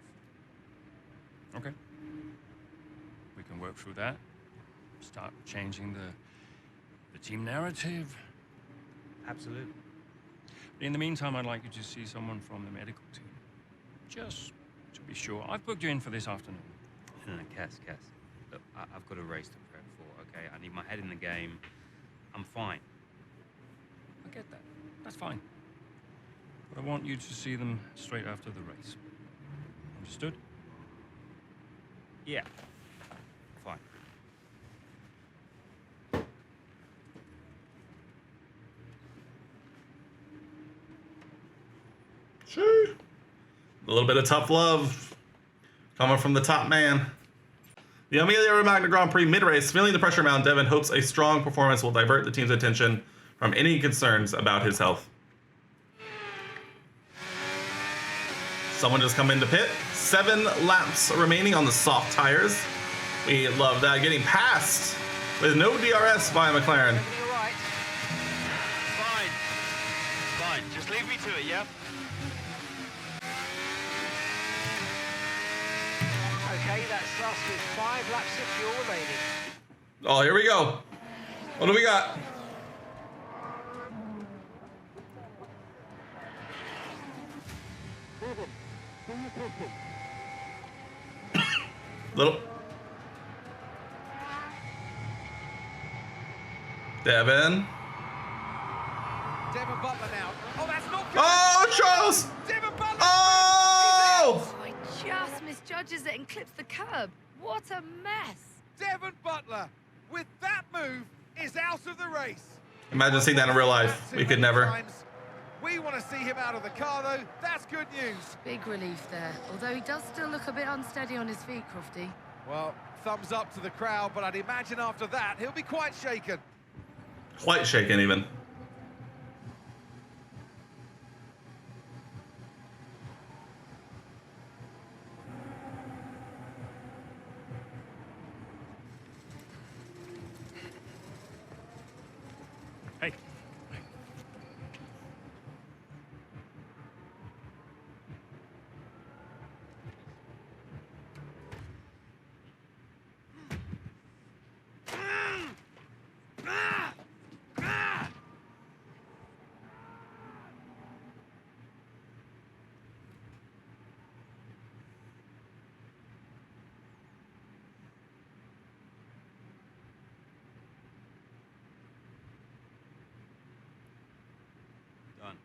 Okay. We can work through that. Start changing the team narrative. Absolutely. In the meantime, I'd like you to see someone from the medical team. Just to be sure. I've booked you in for this afternoon. No, Cass. Look, I've got a race to prep for, okay? I need my head in the game. I'm fine. I get that. That's fine. But I want you to see them straight after the race. Understood? Yeah. Fine. Sure. A little bit of tough love coming from the top man. The Emilia Romagna Grand Prix mid-race, feeling the pressure mount, Devon hopes a strong performance will divert the team's attention from any concerns about his health. Someone just come into pit. 7 laps remaining on the soft tires. We love that. Getting passed with no DRS by McLaren. You're right. Fine. Fine. Just leave me to it, yeah? Okay, that's us with 5 laps of fuel remaining. Oh, here we go. What do we got? Little. Devon. Devon Butler now. Oh, that's not good. Oh, Charles! Devon Butler. Oh! I just misjudges it and clips the curb. What a mess. Devon Butler, with that move, is out of the race. Imagine seeing that in real life. We could never. We want to see him out of the car, though. That's good news. Big relief there. Although he does still look a bit unsteady on his feet, Crofty. Well, thumbs up to the crowd, but I'd imagine after that, he'll be quite shaken. Quite shaken, even. Hey. Done.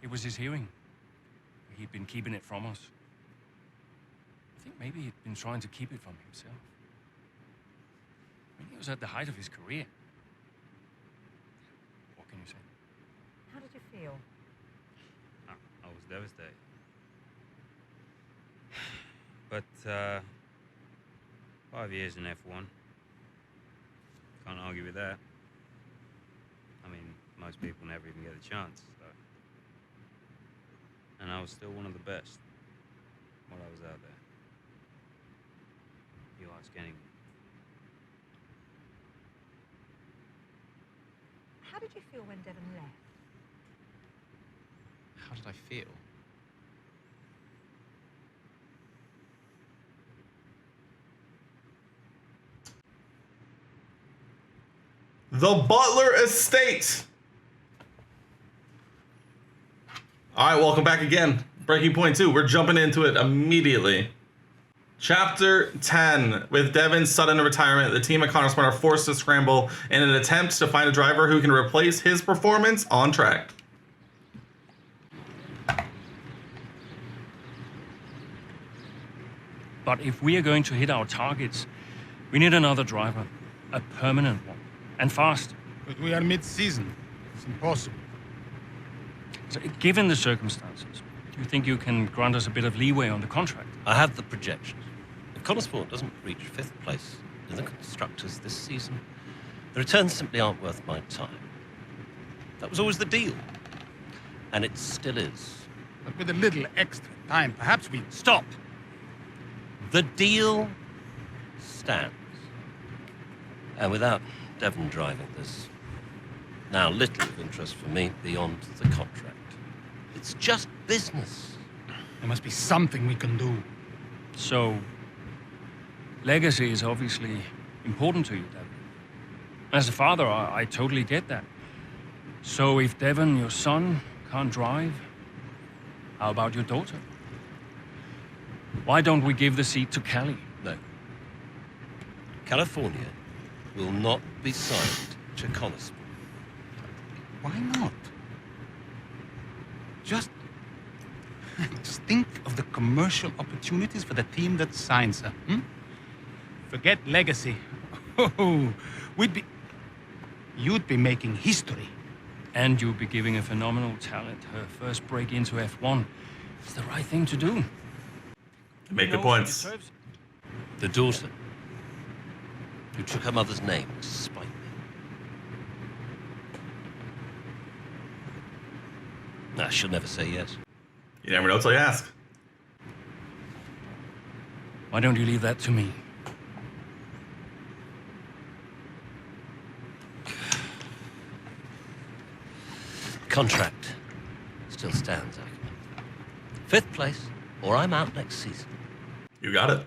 It was his hearing. He'd been keeping it from us. I think maybe he'd been trying to keep it from himself. I mean, he was at the height of his career. What can you say? How did you feel? I was devastated. But 5 years in F1. Can't argue with that. I mean, most people never even get a chance. So. And I was still one of the best while I was out there. You ask anyone. How did you feel when Devon left? How did I feel? The Butler Estate. All right, welcome back again. Breaking Point 2. We're jumping into it immediately. Chapter 10. With Devon's sudden retirement, the team at Connorsport are forced to scramble in an attempt to find a driver who can replace his performance on track. But if we are going to hit our targets, we need another driver. A permanent one. And fast. But we are mid-season. It's impossible. So, given the circumstances, do you think you can grant us a bit of leeway on the contract? I have the projections. If Connorsport doesn't reach 5th place in the Constructors this season, the returns simply aren't worth my time. That was always the deal. And it still is. But with a little extra time, perhaps we... Stop! The deal stands. And without Devon driving, there's now little of interest for me beyond the contract. It's just business. There must be something we can do. So, legacy is obviously important to you, Devon. As a father, I totally get that. So if Devon, your son, can't drive, how about your daughter? Why don't we give the seat to Cali? No. California will not be signed to Connosport. Why not? Just think of the commercial opportunities for the team that signs her. Forget legacy. Oh, you'd be making history. And you'll be giving a phenomenal talent her first break into F1. It's the right thing to do. Make good points. The daughter who took her mother's name to spite me. Nah, she'll never say yes. You never know until you ask. Why don't you leave that to me? Contract still stands, Ackerman. 5th place, or I'm out next season. You got it.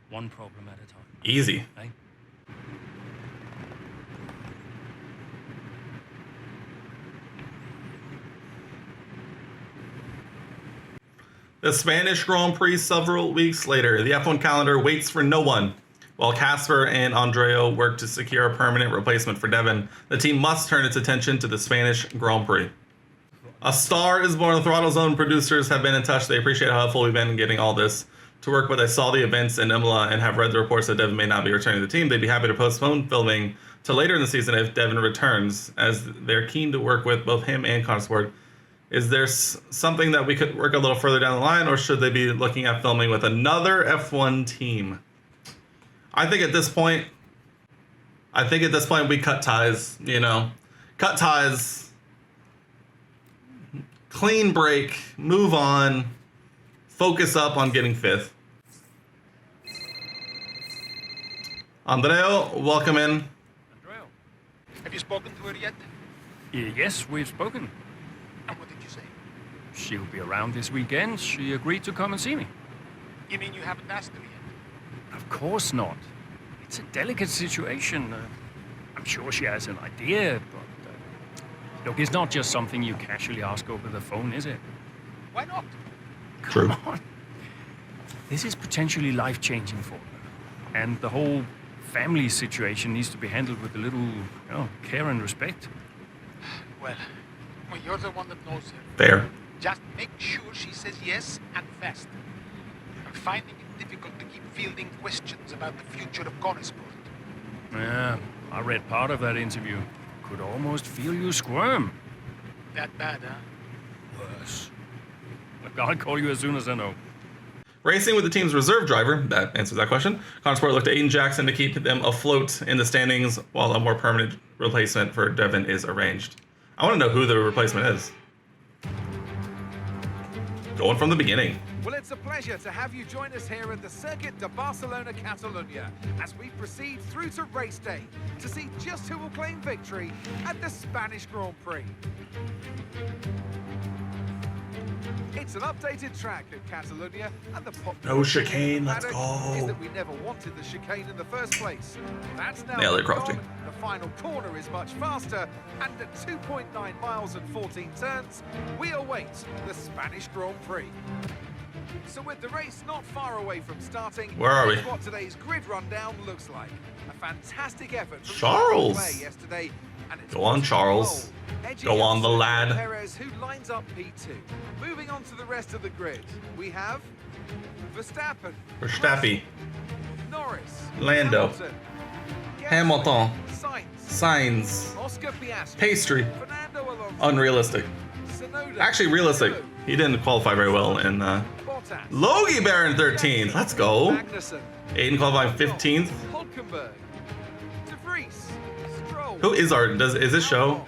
One problem at a time. Easy. Eh? The Spanish Grand Prix several weeks later. The F1 calendar waits for no one. While Casper and Andrea work to secure a permanent replacement for Devin, the team must turn its attention to the Spanish Grand Prix. A Star is Born. The Throttle Zone producers have been in touch. They appreciate how helpful we've been in getting all this to work, but they saw the events in Imola and have read the reports that Devin may not be returning to the team. They'd be happy to postpone filming to later in the season if Devin returns, as they're keen to work with both him and Connosport. Is there something that we could work a little further down the line, or should they be looking at filming with another F1 team? I think at this point we cut ties, cut ties, clean break, move on, focus up on getting 5th. Andrea, welcome in. Have you spoken to her yet? Yes, we've spoken. And what did you say? She'll be around this weekend. She agreed to come and see me. You mean you haven't asked her yet? Of course not. It's a delicate situation. I'm sure she has an idea, but look, it's not just something you casually ask over the phone, is it? Why not? True. Come on. This is potentially life-changing for her. And the whole family situation needs to be handled with a little, care and respect. Well, you're the one that knows her. Fair. Just make sure she says yes and fast. I'm finding it difficult to keep fielding questions about the future of Connosport. Yeah, I read part of that interview. Could almost feel you squirm. That bad, huh? Worse. Look, I'll call you as soon as I know. Racing with the team's reserve driver, that answers that question. Connosport looked to Aiden Jackson to keep them afloat in the standings while a more permanent replacement for Devin is arranged. I want to know who the replacement is. Going from the beginning. Well, it's a pleasure to have you join us here at the Circuit de Barcelona Catalunya as we proceed through to race day to see just who will claim victory at the Spanish Grand Prix. It's an updated track at Catalunya, and the popular No chicane, let's is go. that we never wanted the chicane in the first place. That's now Nailed it, gone. Crofty. The final corner is much faster, and at 2.9 miles and 14 turns, we await the Spanish Grand Prix. So with the race not far away from starting, Where are we? here's what today's grid rundown looks like. A fantastic effort from Charles. Play yesterday, and it's Go on, Charles. edging Go on, out the Sergio lad. Perez, who lines up P2. Moving on to the rest of the grid, we have Verstappen, Verstappen, Norris, Lando, Hamilton, Sainz, Sainz, Oscar Piastri, Pastry, Fernando Alonso, unrealistic. Tsunoda, Actually, realistic. He didn't qualify very well in Bottas, Logie Baron 13th. Let's go. Magnussen, Aiden qualifying 15th. Hulkenberg, De Vries, Stroll. Who is is this show?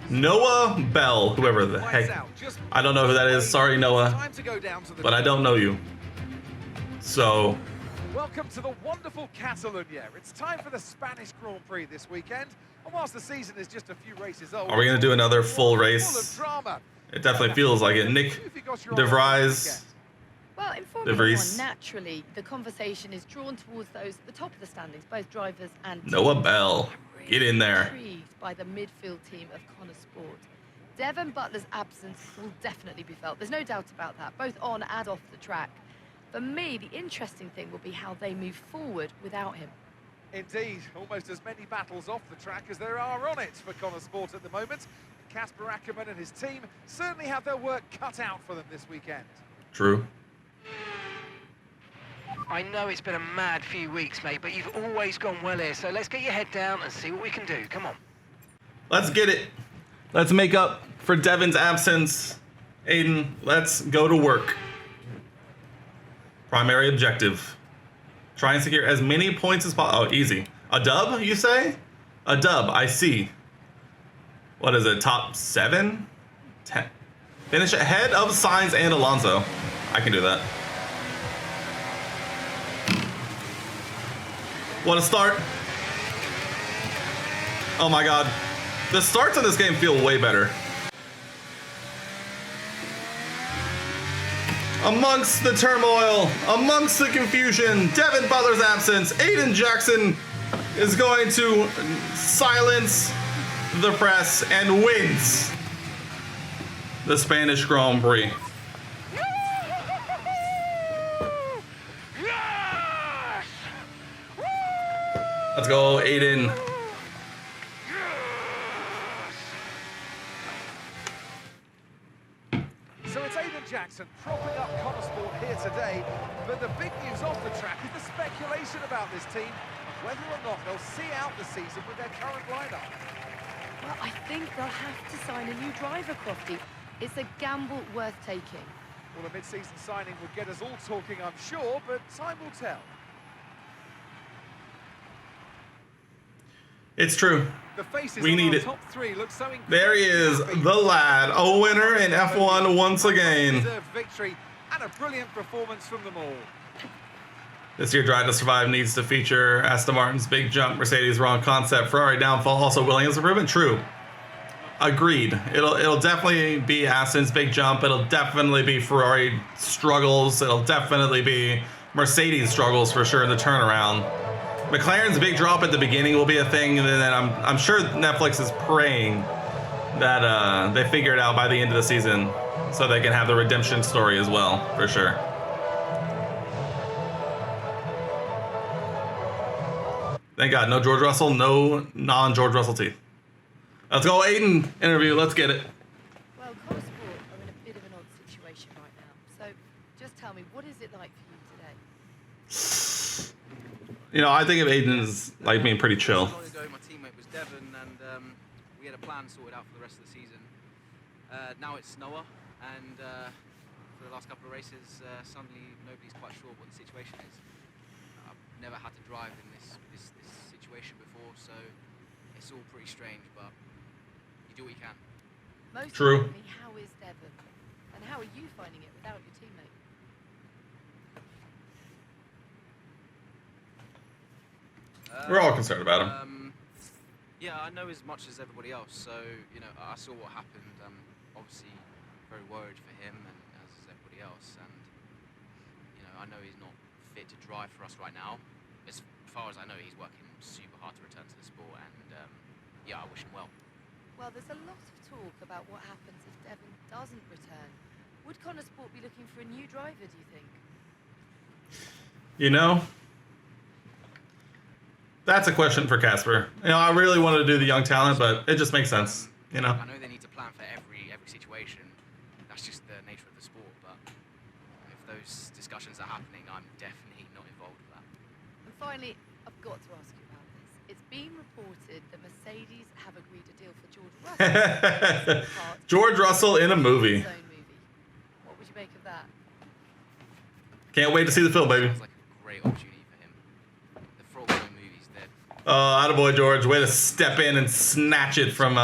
Noah Bell, whoever the heck. I don't know who that is. Sorry, Noah. Time to go down to the But I don't know you. So, Welcome to the wonderful Catalunya. It's time for the Spanish Grand Prix this weekend. And whilst the season is just a few races old, are we going to do another full full of race? drama. It definitely feels like it. Nick De Vries. Well, in De Formula Vries. 1, naturally, the conversation is drawn towards those at the top of the standings, both drivers and Noah teams. Bell. Get in there. Intrigued by the midfield team of Connosport. Devin Butler's absence will definitely be felt. There's no doubt about that, both on and off the track. For me, the interesting thing will be how they move forward without him. Indeed, almost as many battles off the track as there are on it for Connor Sport at the moment. Casper Ackermann and his team certainly have their work cut out for them this weekend. True. I know it's been a mad few weeks, mate, but you've always gone well here, so let's get your head down and see what we can do. Come on. Let's get it. Let's make up for Devin's absence. Aiden, let's go to work. Primary objective. Try and secure as many points as possible. Oh, easy. A dub, you say? A dub, I see. What is it, top 7? 10. Finish ahead of Sainz and Alonso. I can do that. What a start. Oh my god. The starts in this game feel way better. Amongst the turmoil, amongst the confusion, Devin Butler's absence, Aiden Jackson is going to silence the press and wins the Spanish Grand Prix. Let's go, Aiden. So it's Aiden Jackson propping up Connor Sport here today, but the big news off the track is the speculation about this team and whether or not they'll see out the season with their current lineup. Well, I think they'll have to sign a new driver, Crofty. It's a gamble worth taking. Well, a mid-season signing would get us all talking, I'm sure, but time will tell. It's true. The faces We on need our it. top three look so There he is, the lad, a winner in F1 once again. deserved victory and a brilliant performance from them all. This year, Drive to Survive needs to feature Aston Martin's big jump, Mercedes wrong concept, Ferrari downfall, also Williams improvement. True. Agreed. It'll definitely be Aston's big jump. It'll definitely be Ferrari struggles. It'll definitely be Mercedes struggles for sure in the turnaround. McLaren's big drop at the beginning will be a thing, and then I'm sure Netflix is praying that they figure it out by the end of the season so they can have the redemption story as well, for sure. Thank God, no George Russell, no non-George Russell teeth. Let's go, Aiden interview. Let's get it. Well, Connor Sport are in a bit of an odd situation right now. So just tell me, what is it like for you today? You know, I think of Aiden as like being pretty chill. Not long ago, my teammate was Devon, and we had a plan sorted out for the rest of the season. Now it's Noah, and for the last couple of races, suddenly nobody's quite sure what the situation is. I've never had to drive in this situation before, so it's all pretty strange, but you do what you can. Most True. importantly, how is Devon? And how are you finding it without your teammate? We're all concerned about him. Yeah, I know as much as everybody else, so, you know, I saw what happened. I'm obviously very worried for him, and as is everybody else, and, you know, I know he's not fit to drive for us right now. As far as I know, he's working super hard to return to the sport, and, yeah, I wish him well. Well, there's a lot of talk about what happens if Devon doesn't return. Would Connor Sport be looking for a new driver, do you think? You know, that's a question for Casper. You know, I really wanted to do the young talent, but it just makes sense. You know. I know they need to plan for every situation. That's just the nature of the sport, but if those discussions are happening, I'm definitely not involved with that. And finally, I've got to ask you about this. It's been reported that Mercedes have agreed a deal for George Russell. George Russell in a movie. His own movie. What would you make of that? Can't wait to see the film, baby. Sounds like a great opportunity for him. The Frogman movie's dead. Attaboy, George. Way to step in and snatch it from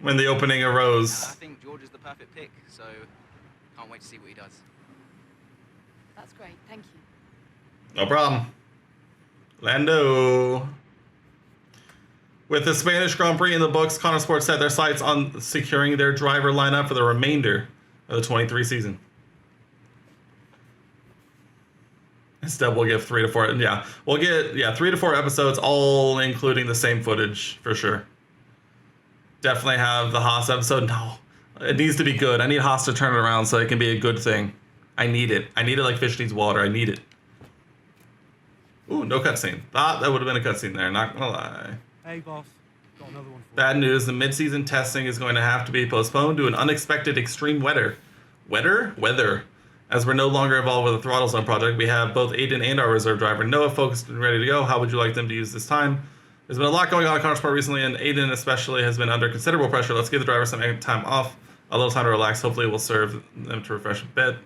when the opening arose. I think George is the perfect pick, so can't wait to see what he does. That's great. Thank you. No problem. Lando. With the Spanish Grand Prix in the books, Connor Sport set their sights on securing their driver lineup for the remainder of the 23 season. Instead, we'll give 3 to 4. Yeah, we'll get 3 to 4 episodes, all including the same footage for sure. Definitely have the Haas episode. No, it needs to be good. I need Haas to turn it around so it can be a good thing. I need it. I need it like fish needs water. I need it. Ooh, no cutscene. Thought that would have been a cutscene there, not gonna lie. Hey, boss. Got another one for Bad news, the mid-season testing is going to have to be postponed to an unexpected extreme weather. Weather. As we're no longer involved with the Throttle Zone project, we have both Aiden and our reserve driver Noah focused and ready to go. How would you like them to use this time? There's been a lot going on at Connorsport recently, and Aiden especially has been under considerable pressure. Let's give the driver some time off, a little time to relax. Hopefully it will serve them to refresh a bit.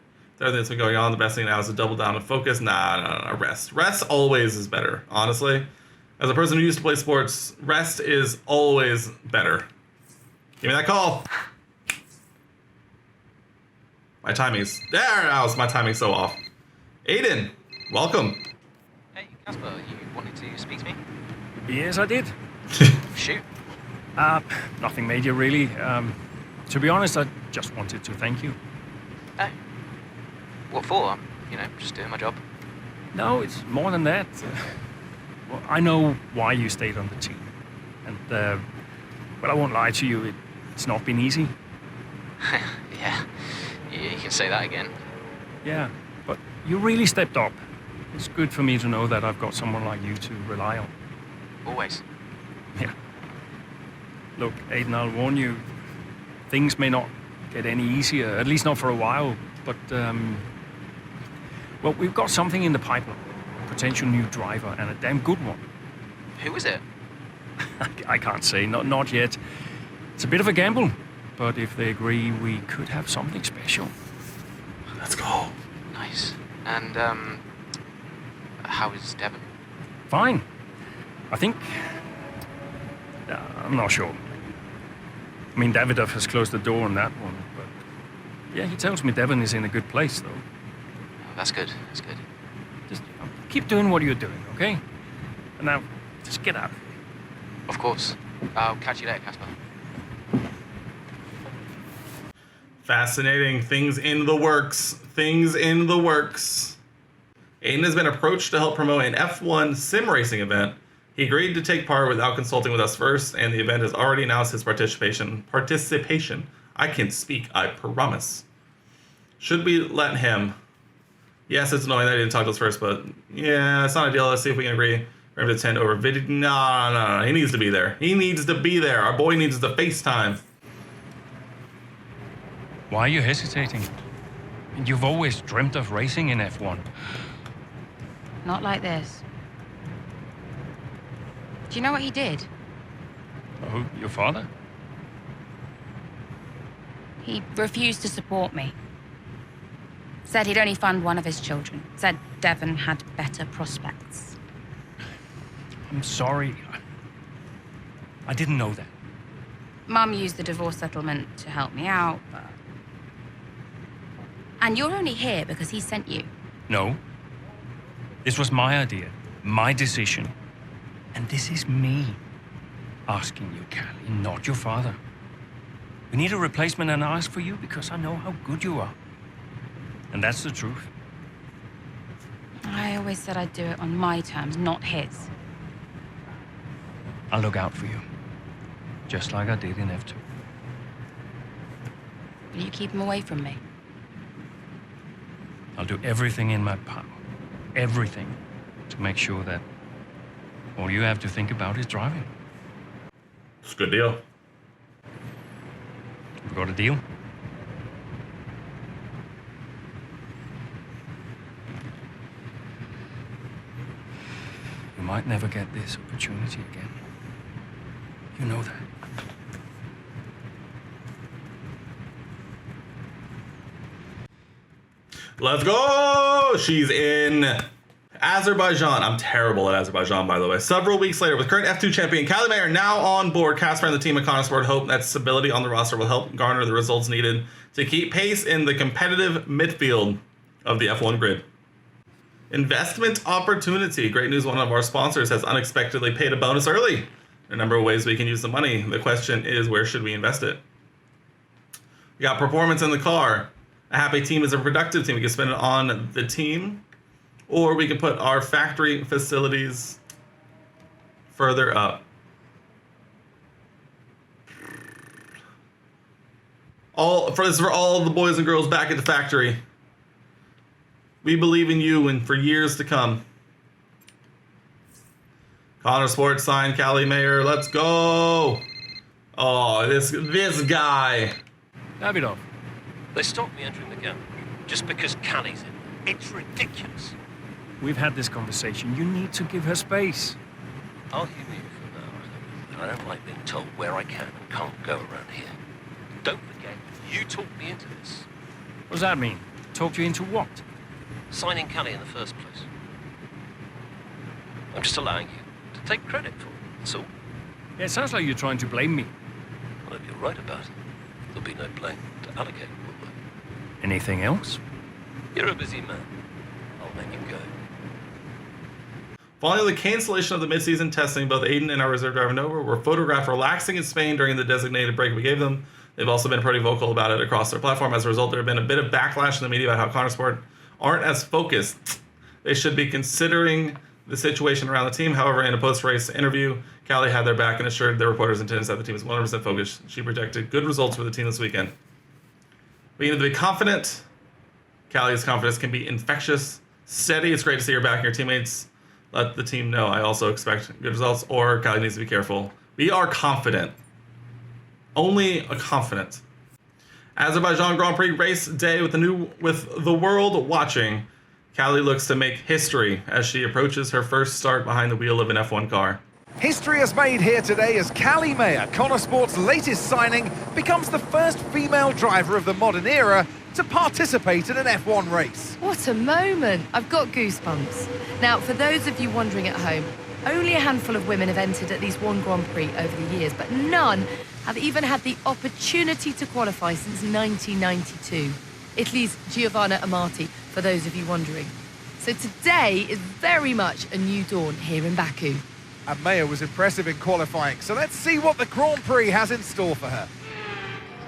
Everything that's been going on, the best thing now is to double down and focus. Nah, rest. Rest always is better, honestly. As a person who used to play sports, rest is always better. Give me that call. My timing's... my timing's so off. Aiden, welcome. Hey, Casper, you wanted to speak to me? Yes, I did. Shoot. Nothing major, really. To be honest, I just wanted to thank you. Oh. What for? I'm, just doing my job. No, it's more than that. Well, I know why you stayed on the team. And, well, I won't lie to you, it's not been easy. Yeah, you can say that again. Yeah, but you really stepped up. It's good for me to know that I've got someone like you to rely on. Always. Yeah. Look, Aiden, I'll warn you, things may not get any easier, at least not for a while, but, well, we've got something in the pipeline. A potential new driver, and a damn good one. Who is it? I can't say, not yet. It's a bit of a gamble, but if they agree, we could have something special. Let's go. Nice. And, how is Devon? Fine. I think... I'm not sure. I mean, Davidoff has closed the door on that one, but... Yeah, he tells me Devon is in a good place, though. That's good. That's good. Just keep doing what you're doing, okay? And now, just get out. Of course. I'll catch you later, Casper. Fascinating. Things in the works. Things in the works. Aiden has been approached to help promote an F1 sim racing event. He agreed to take part without consulting with us first, and the event has already announced his participation. I can speak, I promise. Should we let him? Yes, it's annoying that he didn't talk to us first, but yeah, it's not ideal. Let's see if we can agree for him to attend over video. No. He needs to be there. He needs to be there. Our boy needs the FaceTime. Why are you hesitating? You've always dreamt of racing in F1. Not like this. Do you know what he did? Oh, your father? He refused to support me. Said he'd only fund one of his children. Said Devon had better prospects. I'm sorry. I didn't know that. Mum used the divorce settlement to help me out, but... And you're only here because he sent you. No. This was my idea, my decision. And this is me asking you, Callie, not your father. We need a replacement, and I ask for you because I know how good you are. And that's the truth. I always said I'd do it on my terms, not his. I'll look out for you. Just like I did in F2. Will you keep him away from me? I'll do everything in my power. Everything. To make sure that all you have to think about is driving. It's a good deal. We got a deal? You might never get this opportunity again. You know that. Let's go! She's in Azerbaijan. I'm terrible at Azerbaijan, by the way. Several weeks later, with current F2 champion Callie Mayer now on board, Casper and the team at Connorsport hope that stability on the roster will help garner the results needed to keep pace in the competitive midfield of the F1 grid. Investment opportunity. Great news, one of our sponsors has unexpectedly paid a bonus early. There are a number of ways we can use the money. The question is, where should we invest it? We got performance in the car. A happy team is a productive team. We can spend it on the team, or we can put our factory facilities further up. This is for all the boys and girls back at the factory. We believe in you and for years to come. Connor Sports signed Callie Mayer. Let's go. Oh, this guy. Davidov, they stopped me entering the gap just because Callie's in. It's ridiculous. We've had this conversation. You need to give her space. I'll humor you for now, but I don't like being told where I can and can't go around here. Don't forget, you talked me into this. What does that mean? Talked you into what? Signing Callie in the first place. I'm just allowing you to take credit for it, that's all. Yeah, it sounds like you're trying to blame me. Well, if you're right about it, there'll be no blame to allocate, will there? Anything else? You're a busy man. I'll let you go. Following the cancellation of the midseason testing, both Aiden and our reserve driver Nova were photographed relaxing in Spain during the designated break we gave them. They've also been pretty vocal about it across their platform. As a result, there have been a bit of backlash in the media about how Connor Sport aren't as focused. They should be considering the situation around the team. However, in a post-race interview, Callie had their back and assured their reporters in attendance that the team is 100% focused. She projected good results for the team this weekend. We need to be confident. Callie's confidence can be infectious, steady. It's great to see her back and your teammates. Let the team know I also expect good results, or Callie needs to be careful. We are confident. Only a confident. Azerbaijan Grand Prix race day with the world watching. Callie looks to make history as she approaches her first start behind the wheel of an F1 car. History is made here today as Callie Mayer, Connor Sport's latest signing, becomes the first female driver of the modern era to participate in an F1 race. What a moment. I've got goosebumps. Now, for those of you wondering at home, only a handful of women have entered at least one Grand Prix over the years, but none have even had the opportunity to qualify since 1992. Italy's Giovanna Amati, for those of you wondering. So today is very much a new dawn here in Baku. And Mayer was impressive in qualifying, so let's see what the Grand Prix has in store for her.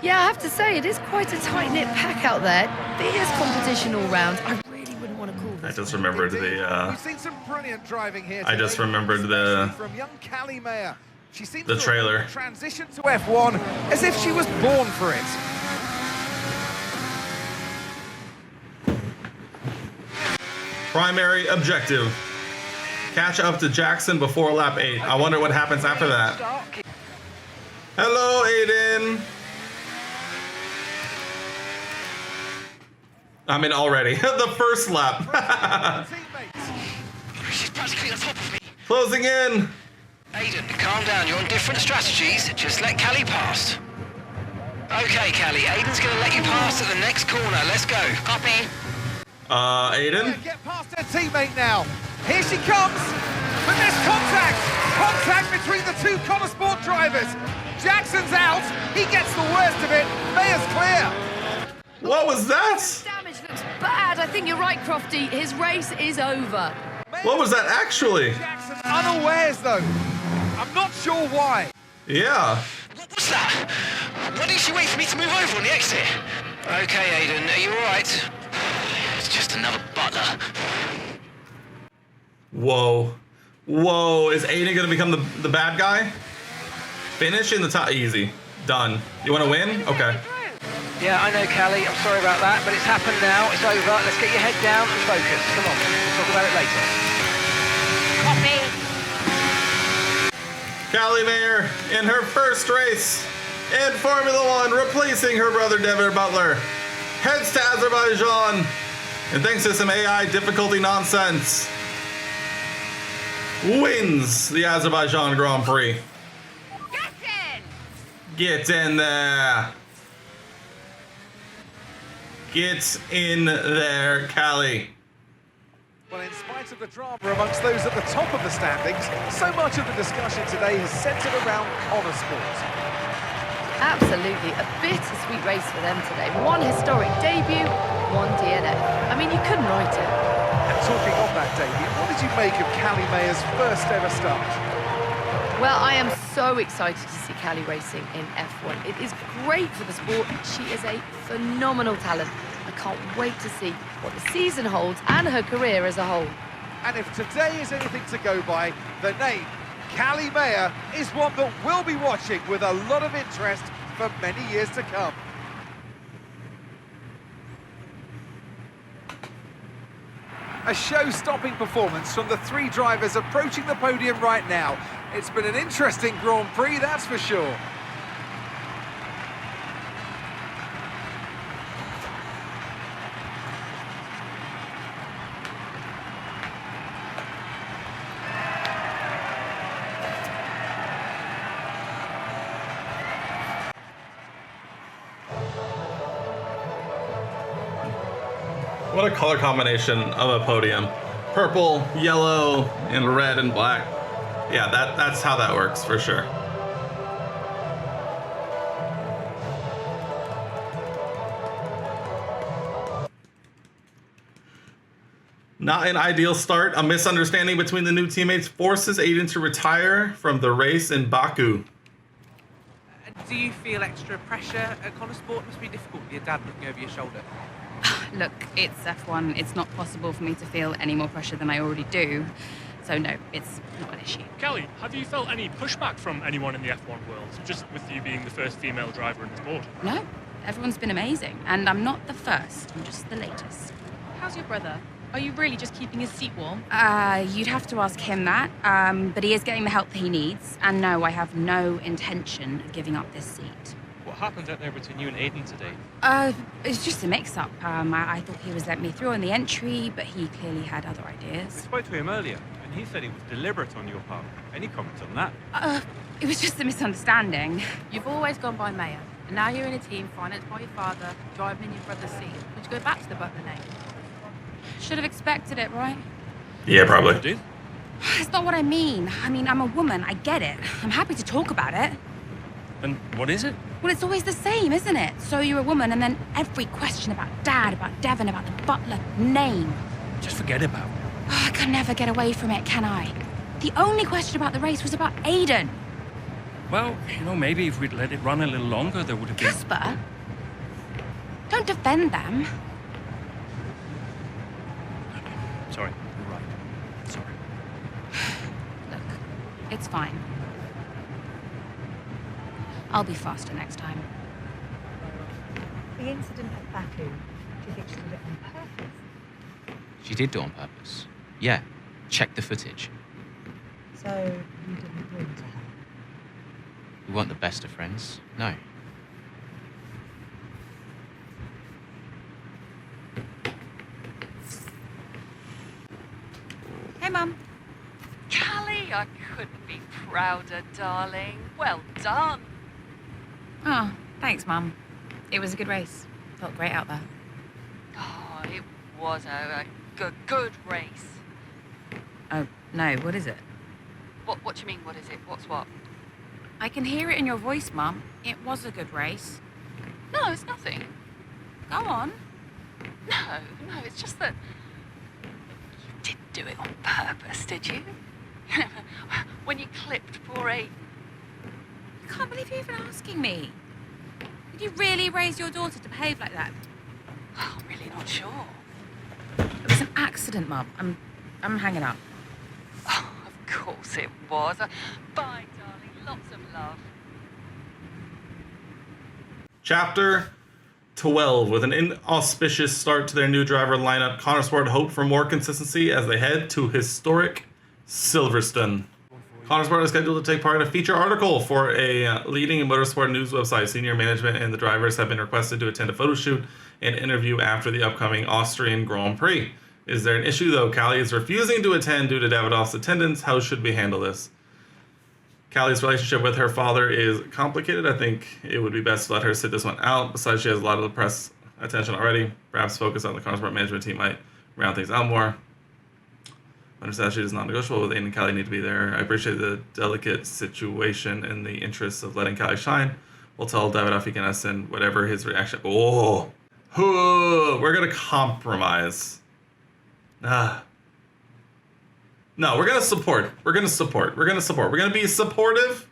Yeah, I have to say, it is quite a tight-knit pack out there. Fierce competition all round. I really wouldn't want to call this. I just remembered We've seen some brilliant driving here today, I just remembered from young Callie Mayer. She seems the trailer. To transition to F1 as if she was born for it. Primary objective. Catch up to Jackson before lap 8. I wonder what happens after that. Hello, Aiden. I'm in already. The first lap. She's practically on top of me. Closing in. Aiden, calm down. You're on different strategies. Just let Callie pass. Okay, Callie. Aiden's going to let you pass at the next corner. Let's go. Copy. Aiden? Get past her teammate now. Here she comes. But there's contact. Contact between the two Connor Sport drivers. Jackson's out. He gets the worst of it. Mayer's clear. What was that? Damage looks bad. I think you're right, Crofty. His race is over. What was that actually? Jackson unawares though. I'm not sure why. Yeah. What was that? Why didn't she wait for me to move over on the exit? Okay, Aiden, are you alright? It's just another butler. Whoa. Whoa. Is Aiden going to become the bad guy? Finish in the top. Easy. Done. You want to win? Okay. Yeah, I know, Callie. I'm sorry about that, but it's happened now. It's over. Let's get your head down and focus. Come on. We'll talk about it later. Copy. Callie Mayer in her first race in Formula One, replacing her brother Devin Butler, heads to Azerbaijan, and thanks to some AI difficulty nonsense, wins the Azerbaijan Grand Prix. Get in there. Get in there, Callie. Well, in spite of the drama amongst those at the top of the standings, so much of the discussion today has centred around Connor Sport. Absolutely, a bittersweet race for them today. One historic debut, one DNF. I mean, you couldn't write it. And talking of that debut, what did you make of Callie Mayer's first ever start? Well, I am so excited to see Callie racing in F1. It is great for the sport. She is a phenomenal talent. I can't wait to see what the season holds and her career as a whole. And if today is anything to go by, the name Callie Mayer is one that we'll be watching with a lot of interest for many years to come. A show-stopping performance from the three drivers approaching the podium right now. It's been an interesting Grand Prix, that's for sure. What a color combination of a podium. Purple, yellow, and red and black. Yeah, that's how that works for sure. Not an ideal start. A misunderstanding between the new teammates forces Aiden to retire from the race in Baku. Do you feel extra pressure at Connor Sport? It must be difficult with your dad looking over your shoulder. Look, it's F1. It's not possible for me to feel any more pressure than I already do. So no, it's not an issue. Kelly, have you felt any pushback from anyone in the F1 world, just with you being the first female driver in the sport? No, everyone's been amazing. And I'm not the first, I'm just the latest. How's your brother? Are you really just keeping his seat warm? You'd have to ask him that. But he is getting the help that he needs. And no, I have no intention of giving up this seat. What happened out there between you and Aiden today? It's just a mix-up. I thought he was letting me through on the entry, but he clearly had other I ideas. spoke to him earlier, and he said it was deliberate on your part. Any comments on that? It was just a misunderstanding. You've always gone by Mayor, and now you're in a team financed by your father, driving in your brother's seat. Would you go back to the Butler name? Should have expected it, right? Yeah, probably. It's not what I mean. I mean, I'm a woman. I get it. I'm happy to talk about it. And what is it? Well, it's always the same, isn't it? So you're a woman, and then every question about Dad, about Devon, about the Butler name. Just forget about it. Oh, I can never get away from it, can I? The only question about the race was about Aiden. Well, maybe if we'd let it run a little longer, there would have been... Casper, don't defend them. Sorry, you're right. Sorry. Look, it's fine. I'll be faster next time. The incident at Baku, do you think she did it on purpose? She did do it on purpose. Yeah, check the footage. So you didn't agree to her? We weren't the best of friends, no. Hey, Mum. Callie, I couldn't be prouder, darling. Well done. Oh, thanks, Mum. It was a good race. Felt great out there. Oh, it was a good race. Oh, no, what is it? What do you mean, what is it? What's what? I can hear it in your voice, Mum. It was a good race. No, it's nothing. Go on. No, it's just that you didn't do it on purpose, did you? When you clipped poor Aiden. I can't believe you're even asking me. Did you really raise your daughter to behave like that? Oh, I'm really not sure. It was an accident, Mum. I'm hanging up. Oh, of course it was. Bye, darling. Lots of love. Chapter 12. With an inauspicious start to their new driver lineup, Connor Sport hoped for more consistency as they head to historic Silverstone. Connor Sport is scheduled to take part in a feature article for a leading motorsport news website. Senior management and the drivers have been requested to attend a photo shoot and interview after the upcoming Austrian Grand Prix. Is there an issue, though? Callie is refusing to attend due to Davidoff's attendance. How should we handle this? Callie's relationship with her father is complicated. I think it would be best to let her sit this one out. Besides, she has a lot of the press attention already. Perhaps focus on the Connor Sport management team might round things out more. Understand she is non-negotiable with Aiden and Callie need to be there. I appreciate the delicate situation in the interest of letting Callie shine. We'll tell Davidoff he can send whatever his reaction. Oh, we're gonna compromise. No, we're gonna support. We're gonna support. We're gonna support. We're gonna be supportive.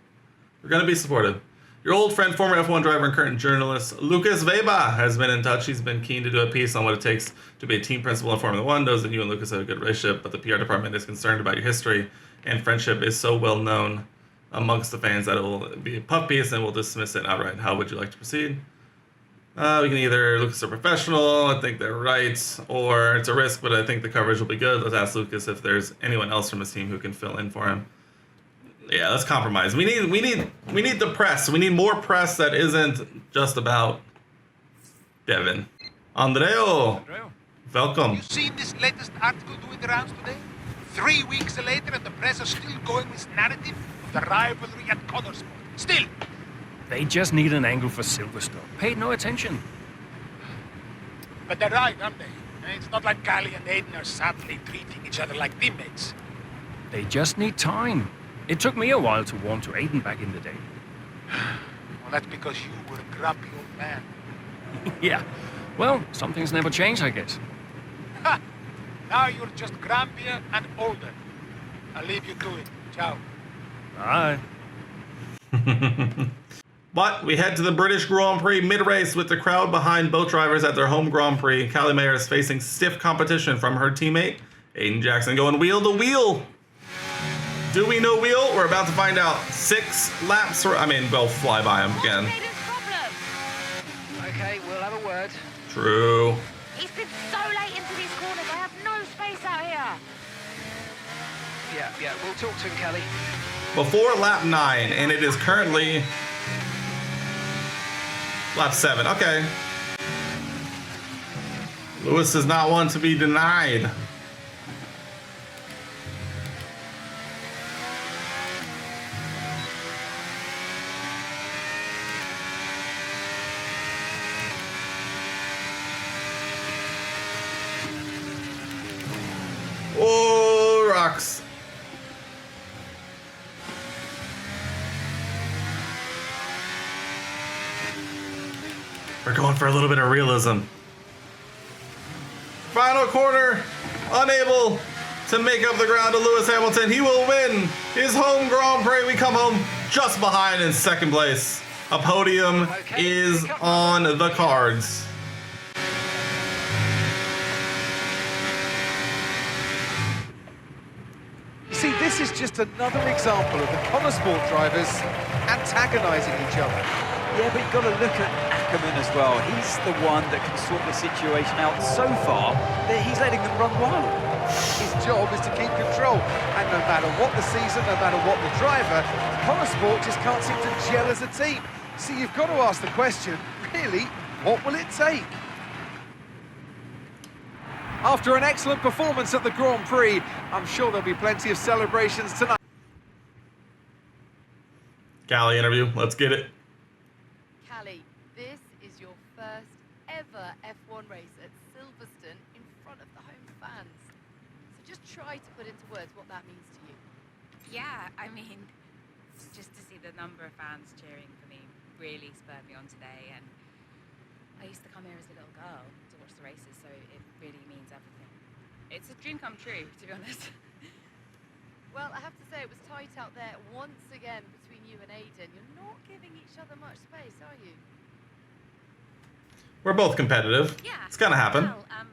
We're gonna be supportive. Your old friend, former F1 driver and current journalist Lucas Weber has been in touch. He's been keen to do a piece on what it takes to be a team principal in Formula One. Knows that you and Lucas have a good relationship, but the PR department is concerned about your history, and friendship is so well known amongst the fans that it will be a puff piece and we'll dismiss it outright. How would you like to proceed? We can either Lucas a professional, I think they're right, or it's a risk, but I think the coverage will be good. Let's ask Lucas if there's anyone else from his team who can fill in for him. Yeah, let's compromise. We need the press. We need more press that isn't just about Devin. Andreo. Welcome. You seen this latest article doing the rounds today? 3 weeks later and the press are still going this narrative of the rivalry at Connorsport. Still. They just need an angle for Silverstone. Paid no attention. But they're right, aren't they? It's not like Callie and Aiden are sadly treating each other like teammates. They just need time. It took me a while to warm to Aiden back in the day. Well, that's because you were a grumpy old man. Yeah. Well, some things never change, I guess. Ha! Now you're just grumpier and older. I'll leave you to it. Ciao. Bye. But we head to the British Grand Prix mid-race with the crowd behind both drivers at their home Grand Prix. Callie Mayer is facing stiff competition from her teammate, Aiden Jackson, going wheel to wheel. Do we know wheel? We're about to find out. 6 laps. We'll fly by him again. Okay, we'll have a word. True. He's been so late into these corners. I have no space out here. Yeah, we'll talk to him, Kelly. Before lap 9, and it is currently lap 7. Okay. Lewis does not want to be denied. Oh, rocks. We're going for a little bit of realism. Final corner, unable to make up the ground to Lewis Hamilton. He will win his home Grand Prix. We come home just behind in second place. A podium is on the cards. See, this is just another example of the Connorsport drivers antagonising each other. Yeah, but you've got to look at Ackerman as well. He's the one that can sort the situation out so far that he's letting them run wild. His job is to keep control, and no matter what the season, no matter what the driver, Connorsport just can't seem to gel as a team. So you've got to ask the question, really, what will it take? After an excellent performance at the Grand Prix, I'm sure there'll be plenty of celebrations tonight. Callie interview, let's get it. Callie, this is your first ever F1 race at Silverstone in front of the home fans. So just try to put into words what that means to you. Yeah, I mean, just to see the number of fans cheering for me really spurred me on today. And I used to come here as a little girl to watch the races, so it really means everything. It's a dream come true, to be honest. Well, I have to say it was tight out there once again between you and Aiden. You're not giving each other much space, are you? We're both competitive. Yeah. It's gonna happen. Well,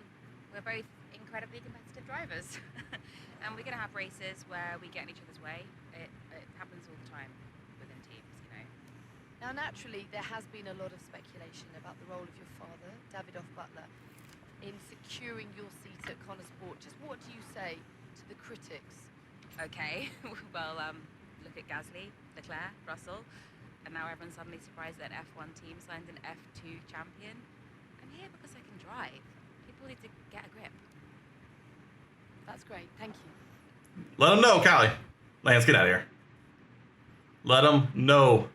we're both incredibly competitive drivers. And we're gonna have races where we get in each other's way. It happens all the time within teams, you know. Now, naturally, there has been a lot of speculation about the role of your father, Davidoff Butler, in securing your seat at Connorsport. Just what do you say to the critics? Okay, well, look at Gasly, Leclerc, Russell, and now everyone's suddenly surprised that an F1 team signed an F2 champion. I'm here because I can drive. People need to get a grip. That's great, thank you. Let them know, Callie. Lance, get out of here. Let them know.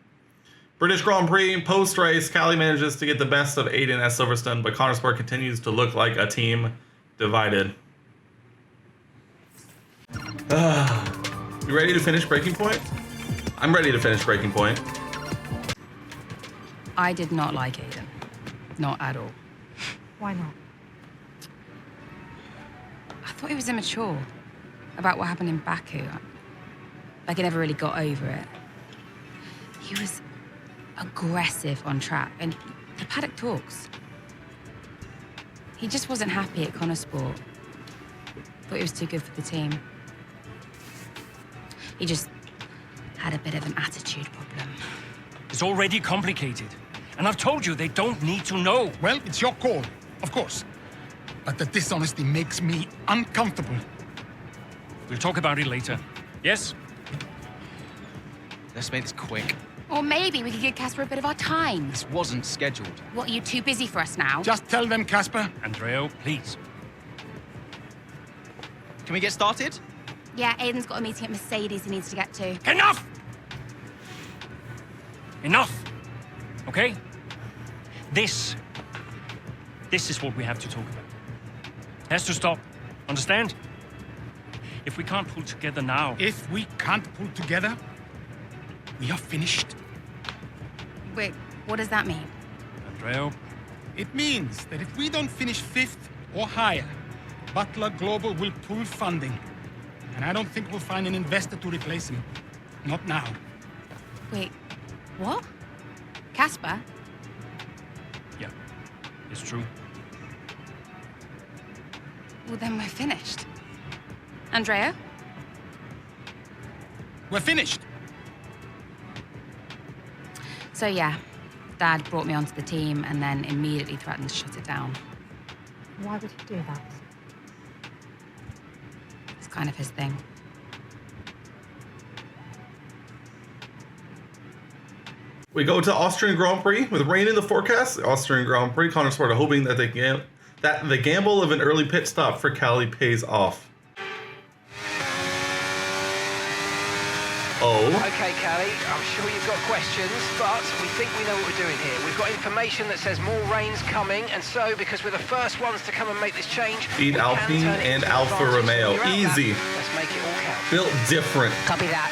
British Grand Prix post-race, Callie manages to get the best of Aiden at Silverstone, but Connorsport continues to look like a team divided. You ready to finish Breaking Point? I'm ready to finish Breaking Point. I did not like Aiden. Not at all. Why not? I thought he was immature about what happened in Baku. Like he never really got over it. He was aggressive on track, and the paddock talks. He just wasn't happy at Connorsport. Thought he was too good for the team. He just had a bit of an attitude problem. It's already complicated. And I've told you they don't need to know. Well, it's your call, of course. But the dishonesty makes me uncomfortable. We'll talk about it later. Yes? Let's make this quick. Or maybe we could give Casper a bit of our time. This wasn't scheduled. What, are you too busy for us now? Just tell them, Casper. Andrea, please. Can we get started? Yeah, Aiden's got a meeting at Mercedes he needs to get to. Enough! Enough! Okay? This is what we have to talk about. Has to stop. Understand? If we can't pull together now... If we can't pull together, we are finished. Wait, what does that mean? Andrea? It means that if we don't finish 5th or higher, Butler Global will pull funding. And I don't think we'll find an investor to replace him. Not now. Wait, what? Casper? Yeah, it's true. Well, then we're finished. Andrea? We're finished. So yeah, Dad brought me onto the team and then immediately threatened to shut it down. Why would he do that? It's kind of his thing. We go to Austrian Grand Prix with rain in the forecast. The Austrian Grand Prix, Connor Sport are hoping that that the gamble of an early pit stop for Cali pays off. Oh. Okay, Callie, I'm sure you've got questions, but we think we know what we're doing here. We've got information that says more rain's coming, and so, because we're the first ones to come and make this change... Beat Alpine and Alfa Romeo. Easy. Let's make it all count. Built different. Copy that.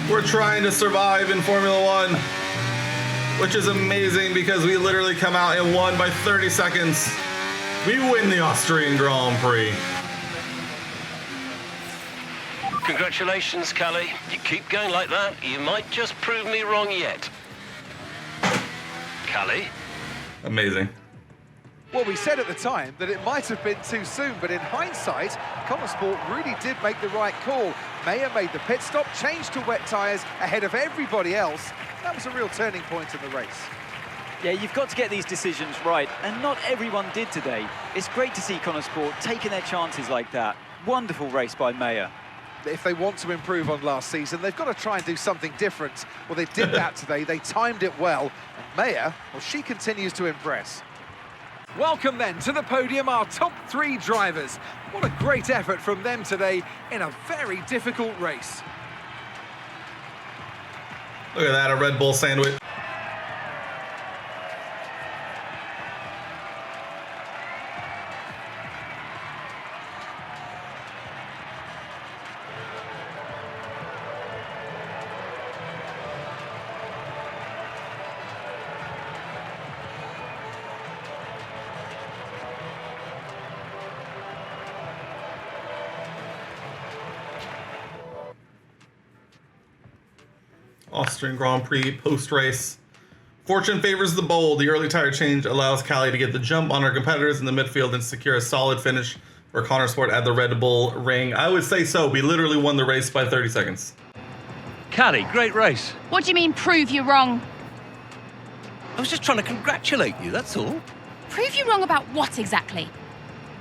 We're trying to survive in Formula One, which is amazing because we literally come out and won by 30 seconds. We win the Austrian Grand Prix. Congratulations, Callie. You keep going like that, you might just prove me wrong yet. Callie? Amazing. Well, we said at the time that it might have been too soon, but in hindsight, Connor Sport really did make the right call. Mayer made the pit stop, changed to wet tyres ahead of everybody else. That was a real turning point in the race. Yeah, you've got to get these decisions right, and not everyone did today. It's great to see Connor Sport taking their chances like that. Wonderful race by Mayer. If they want to improve on last season, they've got to try and do something different. Well, they did that today. They timed it well. And Mayer, well, she continues to impress. Welcome then to the podium, our top 3 drivers. What a great effort from them today in a very difficult race. Look at that, a Red Bull sandwich. Austrian Grand Prix post-race. Fortune favors the bold. The early tire change allows Callie to get the jump on her competitors in the midfield and secure a solid finish for Connor Sport at the Red Bull Ring. I would say so. We literally won the race by 30 seconds. Callie, great race. What do you mean, prove you wrong? I was just trying to congratulate you, that's all. Prove you wrong about what exactly?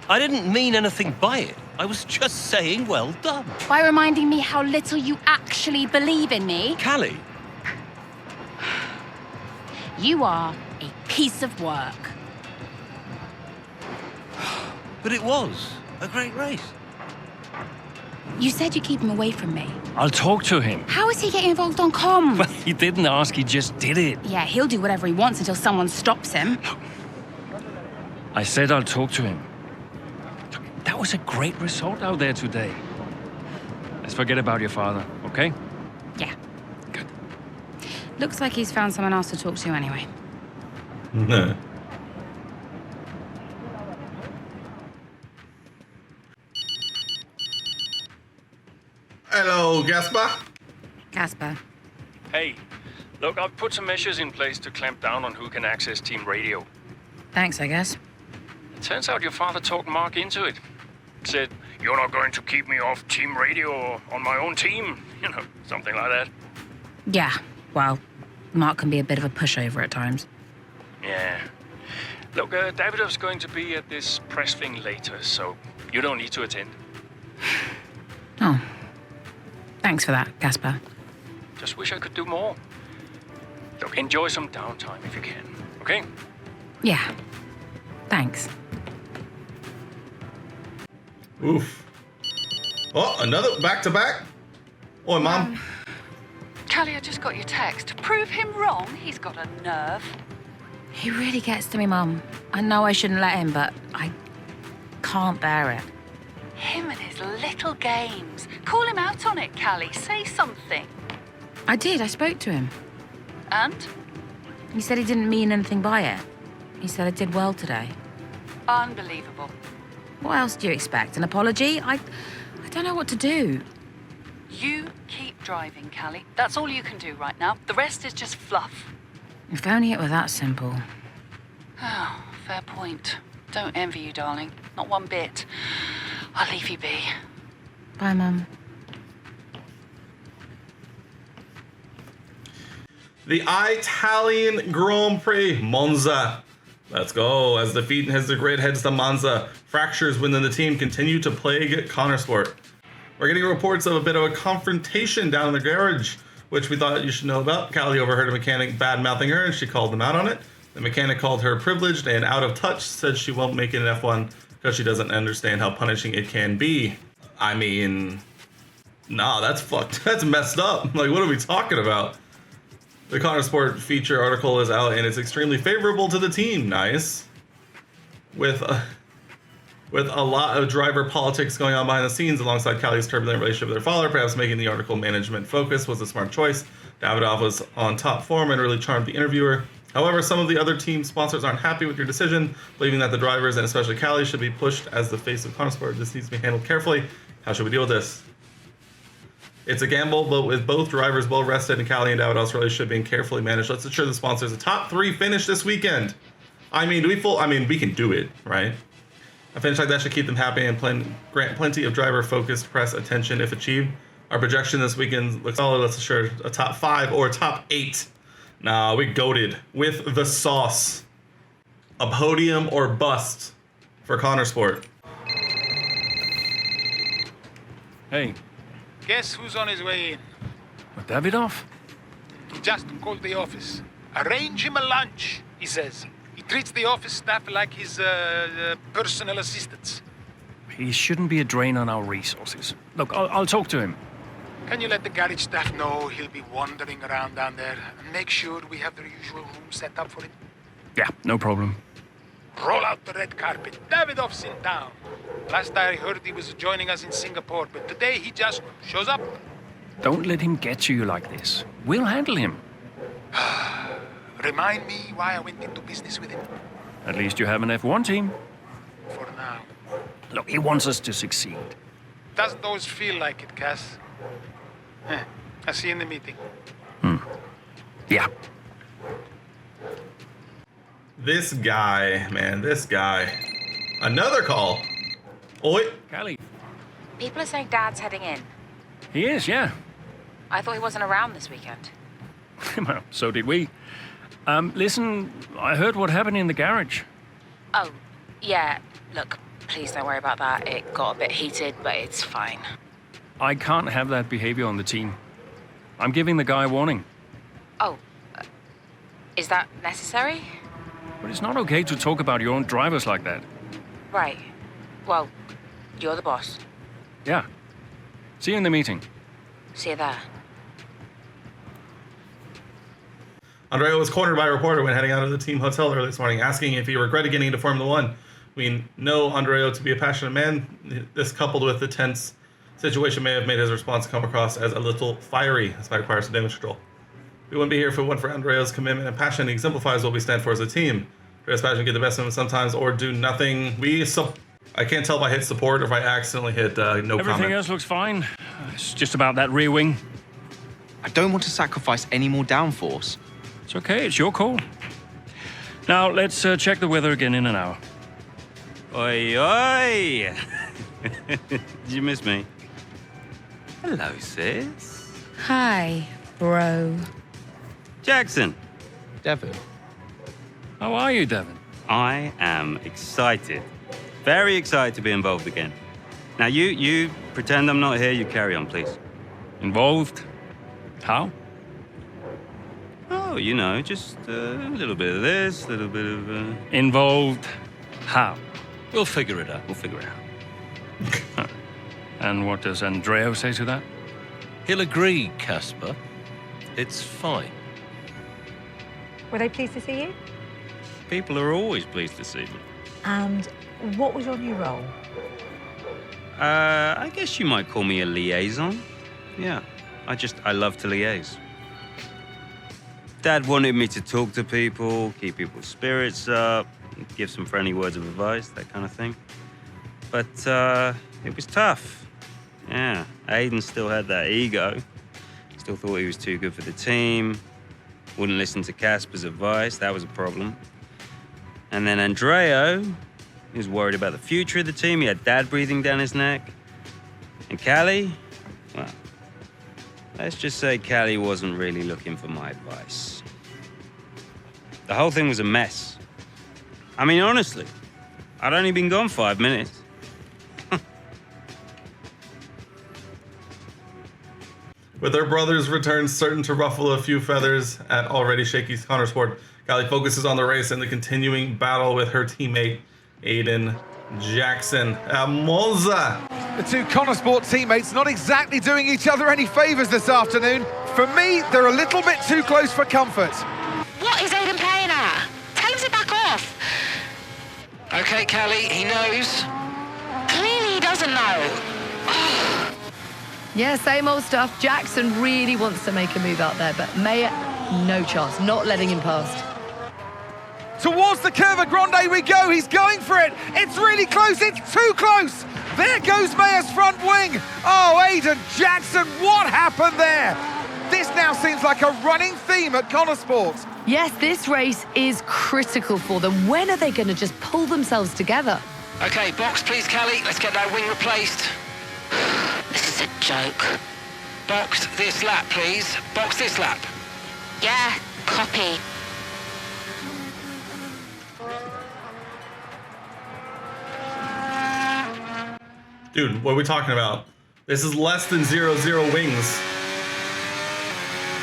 I didn't mean anything by it. I was just saying well done. By reminding me how little you actually believe in me? Callie. You are a piece of work. But it was a great race. You said you'd keep him away from me. I'll talk to him. How is he getting involved on comms? Well, he didn't ask, he just did it. Yeah, he'll do whatever he wants until someone stops him. I said I'll talk to him. That was a great result out there today. Let's forget about your father, okay? Yeah. Good. Looks like he's found someone else to talk to anyway. No. Hello, Gaspar. Casper. Hey, look, I've put some measures in place to clamp down on who can access team radio. Thanks, I guess. It turns out your father talked Mark into it. Said, "You're not going to keep me off team radio or on my own team." You know, something like that. Yeah, well, Mark can be a bit of a pushover at times. Yeah. Look, Davidov's going to be at this press thing later, so you don't need to attend. Oh. Thanks for that, Gaspar. Just wish I could do more. Look, enjoy some downtime if you can, okay? Yeah. Thanks. Oof. Oh, another back-to-back? Oi, Mom. Callie, I just got your text. Prove him wrong. He's got a nerve. He really gets to me, Mum. I know I shouldn't let him, but I can't bear it. Him and his little games. Call him out on it, Callie. Say something. I did. I spoke to him. And? He said he didn't mean anything by it. He said I did well today. Unbelievable. What else do you expect? An apology? I don't know what to do. You keep driving, Callie. That's all you can do right now. The rest is just fluff. If only it were that simple. Oh, fair point. Don't envy you, darling. Not one bit. I'll leave you be. Bye, Mum. The Italian Grand Prix, Monza. Let's go. As the grid heads to Monza, fractures within the team continue to plague Connorsport. We're getting reports of a bit of a confrontation down in the garage, which we thought you should know about. Callie overheard a mechanic bad-mouthing her, and she called them out on it. The mechanic called her privileged and out of touch, said she won't make it in F1 because she doesn't understand how punishing it can be. I mean, nah, that's fucked. That's messed up. Like, what are we talking about? The Connorsport feature article is out, and it's extremely favorable to the team. Nice. With a lot of driver politics going on behind the scenes alongside Callie's turbulent relationship with her father, perhaps making the article management focus was a smart choice. Davidoff was on top form and really charmed the interviewer. However, some of the other team sponsors aren't happy with your decision, believing that the drivers, and especially Callie, should be pushed as the face of Connorsport. This needs to be handled carefully. How should we deal with this? It's a gamble, but with both drivers well rested and Callie and Davidoff's relationship being carefully managed, let's ensure the sponsors a top 3 finish this weekend. I mean, we can do it, right? A finish like that should keep them happy and grant plenty of driver-focused press attention if achieved. Our projection this weekend looks solid. Let's ensure a top 5 or top 8. Nah, we goated with the sauce. A podium or bust for Connorsport. Hey. Guess who's on his way in? Davidoff? He just called the office. Arrange him a lunch, he says. He treats the office staff like his personal assistants. He shouldn't be a drain on our resources. Look, I'll talk to him. Can you let the garage staff know he'll be wandering around down there? And make sure we have the usual room set up for him. Yeah, no problem. Roll out the red carpet. Davidoff's in town. Last I heard he was joining us in Singapore, but today he just shows up. Don't let him get to you like this. We'll handle him. Remind me why I went into business with him. At least you have an F1 team. For now. Look, he wants us to succeed. Doesn't always feel like it, Cass. I'll see you in the meeting. Yeah. This guy, man, this guy. Another call. Oi. Callie. People are saying Dad's heading in. He is, yeah. I thought he wasn't around this weekend. Well, so did we. Listen, I heard what happened in the garage. Oh, yeah. Look, please don't worry about that. It got a bit heated, but it's fine. I can't have that behavior on the team. I'm giving the guy a warning. Oh, is that necessary? But it's not okay to talk about your own drivers like that. Right. Well, you're the boss. Yeah. See you in the meeting. See you there. Andrea was cornered by a reporter when heading out of the team hotel early this morning, asking if he regretted getting into Formula One. We know Andrea to be a passionate man. This, coupled with the tense situation, may have made his response come across as a little fiery. This might require some damage control. We wouldn't be here if it weren't for Andrea's commitment and passion. He exemplifies what we stand for as a team. Andrea's passion get the best of him sometimes or do nothing. I can't tell if I hit support or if I accidentally hit no comment. Everything else looks fine. It's just about that rear wing. I don't want to sacrifice any more downforce. It's okay, it's your call. Now, let's check the weather again in an hour. Oi, oi! Did you miss me? Hello, sis. Hi, bro. Jackson. Devon. How are you, Devon? I am excited. Very excited to be involved again. Now, you pretend I'm not here. You carry on, please. Involved? How? Oh, you know, just a little bit of this, a little bit of... Involved? How? We'll figure it out. We'll figure it out. And what does Andrea say to that? He'll agree, Casper. It's fine. Were they pleased to see you? People are always pleased to see me. And what was your new role? I guess you might call me a liaison. Yeah, I love to liaise. Dad wanted me to talk to people, keep people's spirits up, give some friendly words of advice, that kind of thing. But it was tough. Yeah, Aiden still had that ego. Still thought he was too good for the team. Wouldn't listen to Casper's advice. That was a problem. And then Andrea, he was worried about the future of the team. He had Dad breathing down his neck. And Callie, well, let's just say Callie wasn't really looking for my advice. The whole thing was a mess. I mean, honestly, I'd only been gone 5 minutes. With her brother's return certain to ruffle a few feathers at already shaky Connorsport, Callie focuses on the race and the continuing battle with her teammate, Aiden Jackson at Monza. The two Connorsport teammates not exactly doing each other any favours this afternoon. For me, they're a little bit too close for comfort. What is Aiden playing at? Tell him to back off. Okay, Callie, he knows. Clearly he doesn't know. Yeah, same old stuff. Jackson really wants to make a move out there, but Maya, no chance, not letting him past. Towards the Curva Grande we go. He's going for it. It's really close. It's too close. There goes Maya's front wing. Oh, Aiden Jackson, what happened there? This now seems like a running theme at Connorsport. Yes, this race is critical for them. When are they going to just pull themselves together? Okay, box please, Callie. Let's get that wing replaced. This is a joke. Box this lap, please. Box this lap. Yeah, copy. Dude, what are we talking about? This is less than 0-0 wings.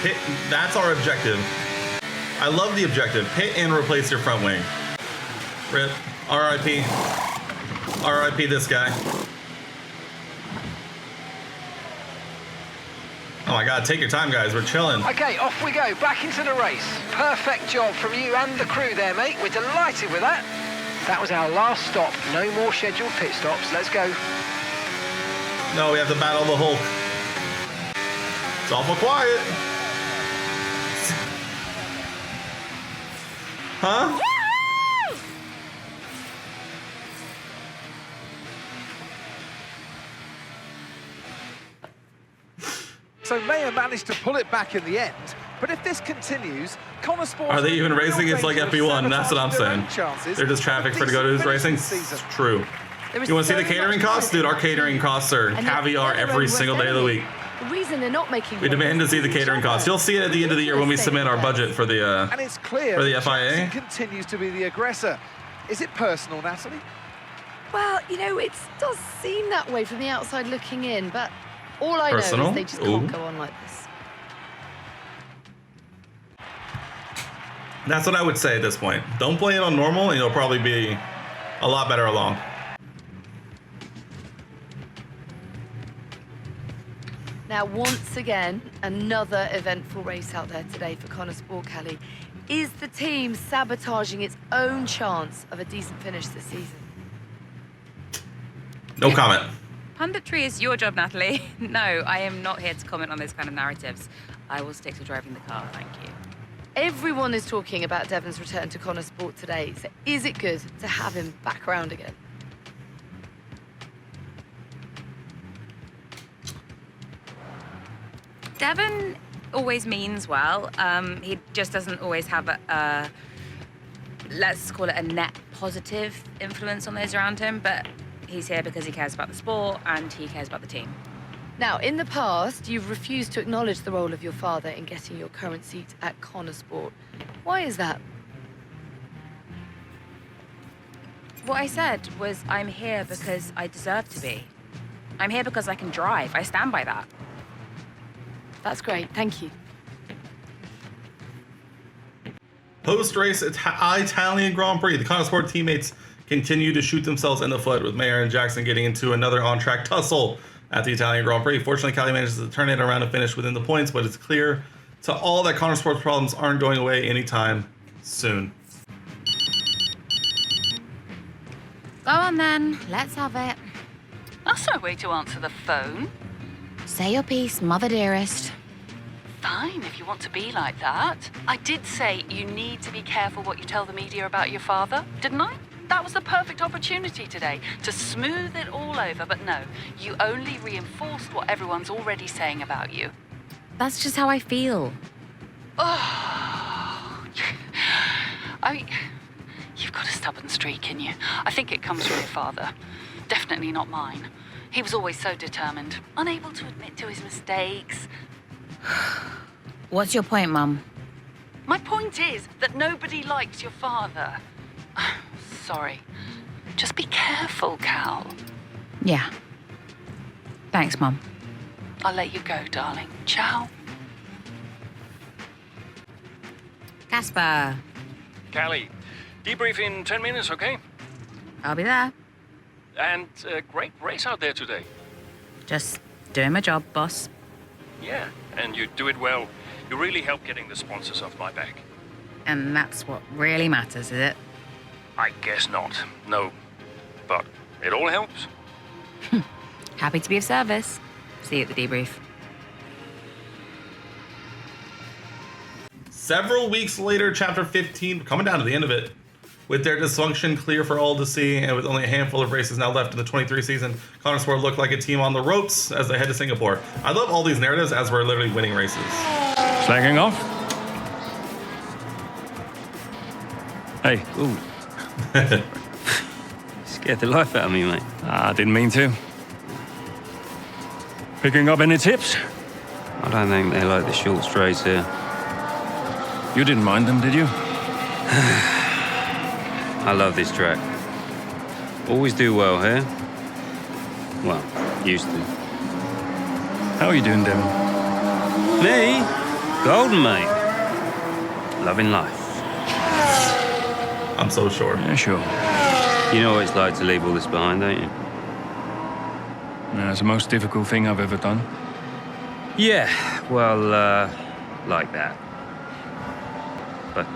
Hit, that's our objective. I love the objective. Hit and replace your front wing. RIP. R.I.P. R.I.P. this guy. Oh my god, take your time, guys. We're chilling. Okay, off we go. Back into the race. Perfect job from you and the crew there, mate. We're delighted with that. That was our last stop. No more scheduled pit stops. Let's go. No, we have to battle the Hulk. It's awful quiet. Huh? So Maya managed to pull it back in the end. But if this continues, Connorsport... Are they even racing? It's like FP1. That's what I'm saying. They're just traffic for to go to this racing. It's true. You want to see the catering costs? Dude, our catering costs are caviar every single day of the week. The reason they're not making... We demand to see the catering costs. You'll see it at the end of the year when we submit our budget for the and it's clear for the FIA. Jackson continues to be the aggressor. Is it personal, Natalie? Well, you know, it does seem that way from the outside looking in, but all I know is they just can't go on like this. That's what I would say at this point. Don't play it on normal and you'll probably be a lot better along. Now, once again, another eventful race out there today for Connorsport, Callie. Is the team sabotaging its own chance of a decent finish this season? No comment. Punditry is your job, Natalie. No, I am not here to comment on those kind of narratives. I will stick to driving the car, thank you. Everyone is talking about Devon's return to Connorsport today, so is it good to have him back around again? Devon always means well. He just doesn't always have a let's call it a net positive influence on those around him, but he's here because he cares about the sport and he cares about the team. Now, in the past, you've refused to acknowledge the role of your father in getting your current seat at Connosport. Why is that? What I said was I'm here because I deserve to be. I'm here because I can drive. I stand by that. That's great. Thank you. Post-race Italian Grand Prix, the Connosport teammates continue to shoot themselves in the foot, with Mayer and Jackson getting into another on-track tussle at the Italian Grand Prix. Fortunately, Callie manages to turn it around and finish within the points, but it's clear to all that Connosport's problems aren't going away anytime soon. Go on then, let's have it. That's no way to answer the phone. Say your piece, mother dearest. Fine, if you want to be like that. I did say you need to be careful what you tell the media about your father, didn't I? That was the perfect opportunity today to smooth it all over, but no, you only reinforced what everyone's already saying about you. That's just how I feel. Oh, I mean, you've got a stubborn streak in you. I think it comes from your father. Definitely not mine. He was always so determined, unable to admit to his mistakes. What's your point, Mum? My point is that nobody likes your father. Sorry. Just be careful, Cal. Yeah. Thanks, Mum. I'll let you go, darling. Ciao. Casper. Callie, debrief in 10 minutes, okay? I'll be there. And great race out there today. Just doing my job, boss. Yeah, and you do it well. You really help getting the sponsors off my back. And that's what really matters, is it? I guess not. No. But it all helps. Happy to be of service. See you at the debrief. Several weeks later, Chapter 15, coming down to the end of it, with their dysfunction clear for all to see, and with only a handful of races now left in the 23 season, Connosport looked like a team on the ropes as they head to Singapore. I love all these narratives as we're literally winning races. Slacking off? Hey. Ooh. Scared the life out of me, mate. I didn't mean to. Picking up any tips? I don't think they like the short straights here. You didn't mind them, did you? I love this track. Always do well here. Well, used to. How are you doing, Devin? Me? Golden, mate. Loving life. I'm so sure. Yeah, sure. You know what it's like to leave all this behind, don't you? Yeah, it's the most difficult thing I've ever done. Yeah, well, like that. But,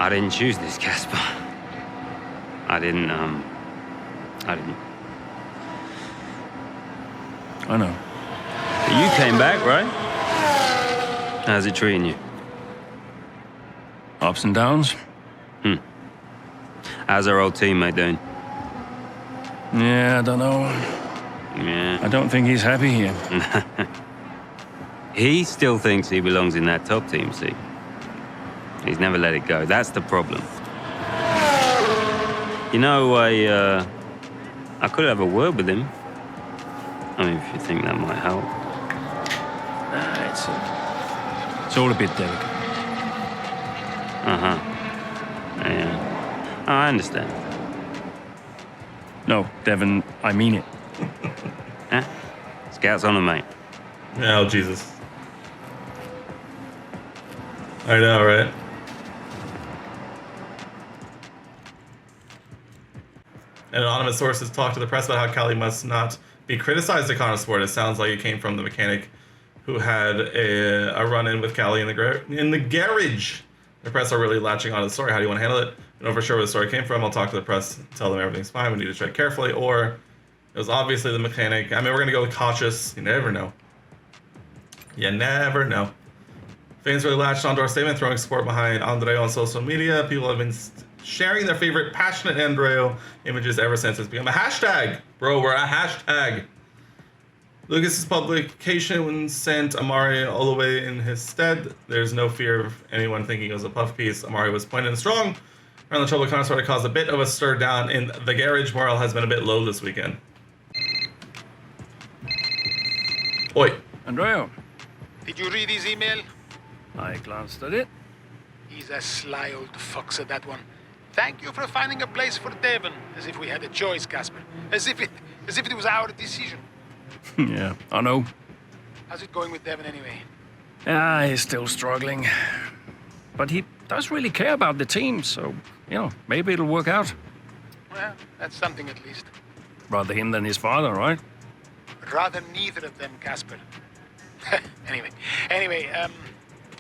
I didn't choose this, Casper. I didn't. I know. But you came back, right? How's it treating you? Ups and downs. How's our old teammate doing? Yeah, I don't know. Yeah. I don't think he's happy here. He still thinks he belongs in that top team, see? He's never let it go. That's the problem. You know, I could have a word with him. I mean, if you think that might help. It's all a bit delicate. Uh-huh. Yeah. Oh, I understand. No, Devin, I mean it. Huh? Scouts on him, mate. Oh, Jesus. I know, right? And anonymous sources talked to the press about how Callie must not be criticized at Connosport. It sounds like it came from the mechanic who had a run-in with Callie in the garage. The press are really latching on to the story. How do you want to handle it? I don't know for sure where the story came from. I'll talk to the press, tell them everything's fine. We need to tread carefully. Or it was obviously the mechanic. I mean, we're going to go with cautious. You never know. You never know. Fans really latched onto our statement, throwing support behind Andreo on social media. People have been sharing their favorite passionate Andreo images ever since it's become a hashtag. Bro, we're a hashtag. Lucas's publication sent Amari all the way in his stead. There's no fear of anyone thinking it was a puff piece. Amari was pointed and strong. Around the trouble Connosport caused a bit of a stir down in the garage. Morale has been a bit low this weekend. Andrea, Did you read his email? I glanced at it. He's a sly old fox at that one. Thank you for finding a place for Devon, as if we had a choice, Casper. As if it was our decision. Yeah, I know. How's it going with Devon anyway? Ah, he's still struggling. But he does really care about the team, so, maybe it'll work out. Well, that's something at least. Rather him than his father, right? Rather neither of them, Casper. Anyway,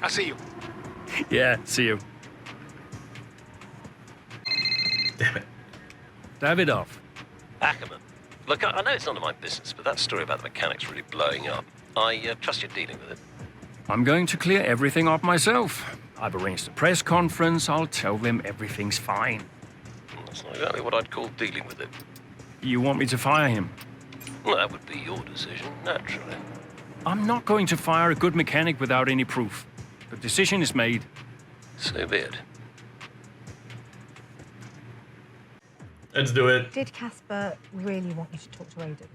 I'll see you. Yeah, see you. Damn it. Davidoff. Ackerman. Look, I know it's none of my business, but that story about the mechanics really blowing up. I trust you're dealing with it. I'm going to clear everything up myself. I've arranged a press conference. I'll tell them everything's fine. That's not exactly what I'd call dealing with it. You want me to fire him? Well, that would be your decision, naturally. I'm not going to fire a good mechanic without any proof. The decision is made. So be it. Let's do it. Did Casper really want you to talk to Aiden?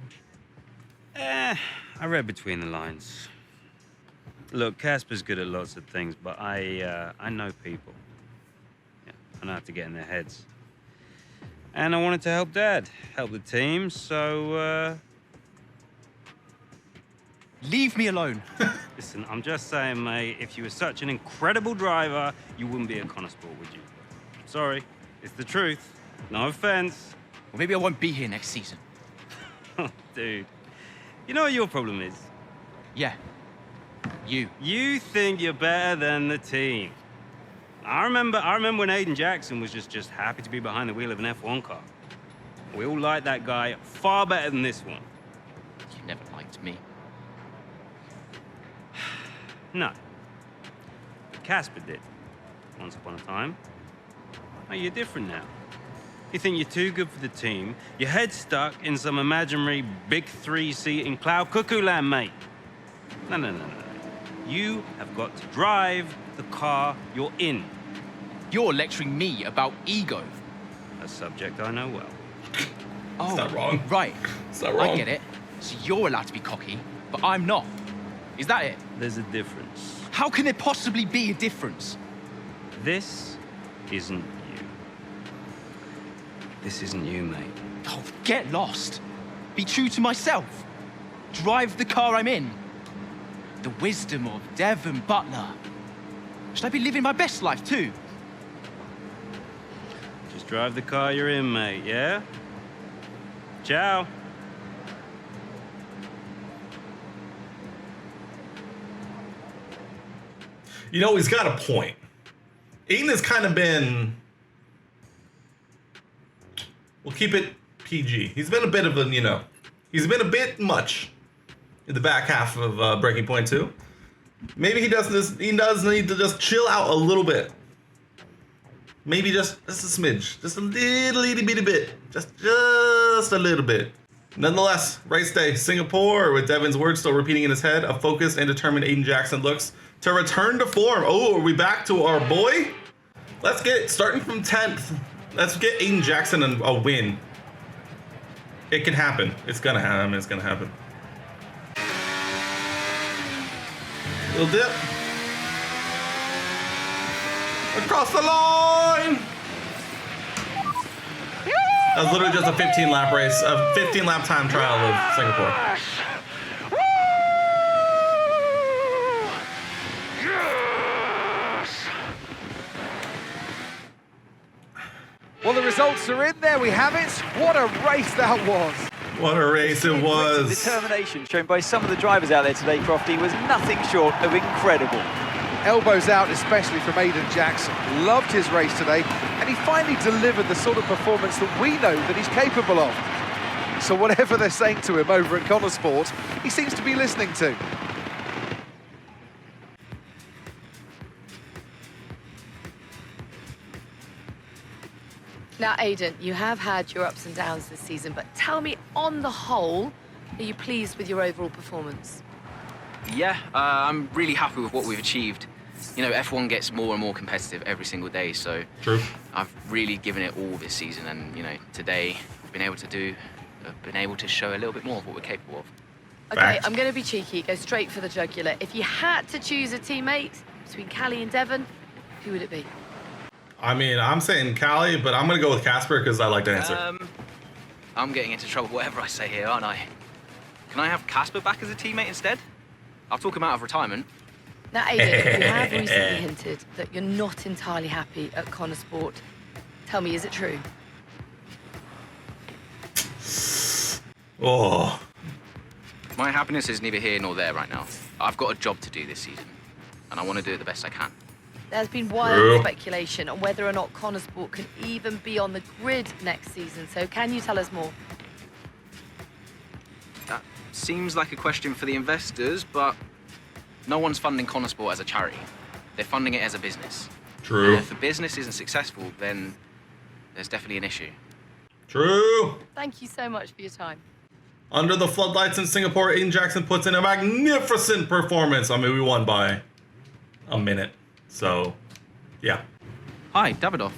I read between the lines. Look, Casper's good at lots of things, but I know people. Yeah, I know how to get in their heads. And I wanted to help Dad, help the team, so, Leave me alone. Listen, I'm just saying, mate, if you were such an incredible driver, you wouldn't be a Connor Sport, would you? Sorry, it's the truth. No offense. Well, maybe I won't be here next season. Dude, you know what your problem is? Yeah. You. You think you're better than the team. I remember when Aiden Jackson was just happy to be behind the wheel of an F1 car. We all liked that guy far better than this one. You never liked me. No. But Casper did. Once upon a time. Oh, you're different now. You think you're too good for the team. Your head's stuck in some imaginary big three-seat in cloud cuckoo land, mate. No. You have got to drive the car you're in. You're lecturing me about ego. A subject I know well. Oh, Is that wrong? Right. Is that wrong? I get it. So you're allowed to be cocky, but I'm not. Is that it? There's a difference. How can there possibly be a difference? This isn't you. This isn't you, mate. Oh, get lost. Be true to myself. Drive the car I'm in. The wisdom of Devon Butler. Should I be living my best life too? Just drive the car you're in, mate, yeah? Ciao. You know, he's got a point. Aiden has kind of been... We'll keep it PG. He's been a bit of a, he's been a bit much in the back half of Breaking Point 2. Maybe he does need to just chill out a little bit. Maybe just a smidge. Just a little itty bitty bit. Just a little bit. Nonetheless, race day, Singapore, with Devon's words still repeating in his head, a focused and determined Aiden Jackson looks to return to form. Oh, are we back to our boy? Let's get, starting from 10th, let's get Aiden Jackson a win. It can happen. It's gonna happen. It's gonna happen. Little dip. Across the line! That was literally just a 15 lap race, a 15 lap time trial of Singapore. Well, the results are in. There we have it. What a race that was. What a race it was. The determination shown by some of the drivers out there today, Crofty, was nothing short of incredible. Elbows out, especially from Aiden Jackson. Loved his race today, and he finally delivered the sort of performance that we know that he's capable of. So whatever they're saying to him over at Connor Sport, he seems to be listening to. Now, Aiden, you have had your ups and downs this season, but tell me, on the whole, are you pleased with your overall performance? Yeah, I'm really happy with what we've achieved. F1 gets more and more competitive every single day, so true. I've really given it all this season, and today I've been able to show a little bit more of what we're capable of. Okay, Fact. I'm going to be cheeky. Go straight for the jugular. If you had to choose a teammate between Callie and Devon, who would it be? I mean, I'm saying Callie, but I'm going to go with Casper because I like to answer. I'm getting into trouble whatever I say here, aren't I? Can I have Casper back as a teammate instead? I'll talk him out of retirement. Now, Aiden, you have recently hinted that you're not entirely happy at Connor Sport. Tell me, is it true? Oh. My happiness is neither here nor there right now. I've got a job to do this season, and I want to do it the best I can. There's been wild speculation on whether or not Connor Sport can even be on the grid next season, so can you tell us more? That seems like a question for the investors, but no one's funding Connor Sport as a charity. They're funding it as a business. True. And if the business isn't successful, then there's definitely an issue. True. Thank you so much for your time. Under the floodlights in Singapore, Aiden Jackson puts in a magnificent performance. I mean, we won by a minute. So, yeah. Hi, Davidoff.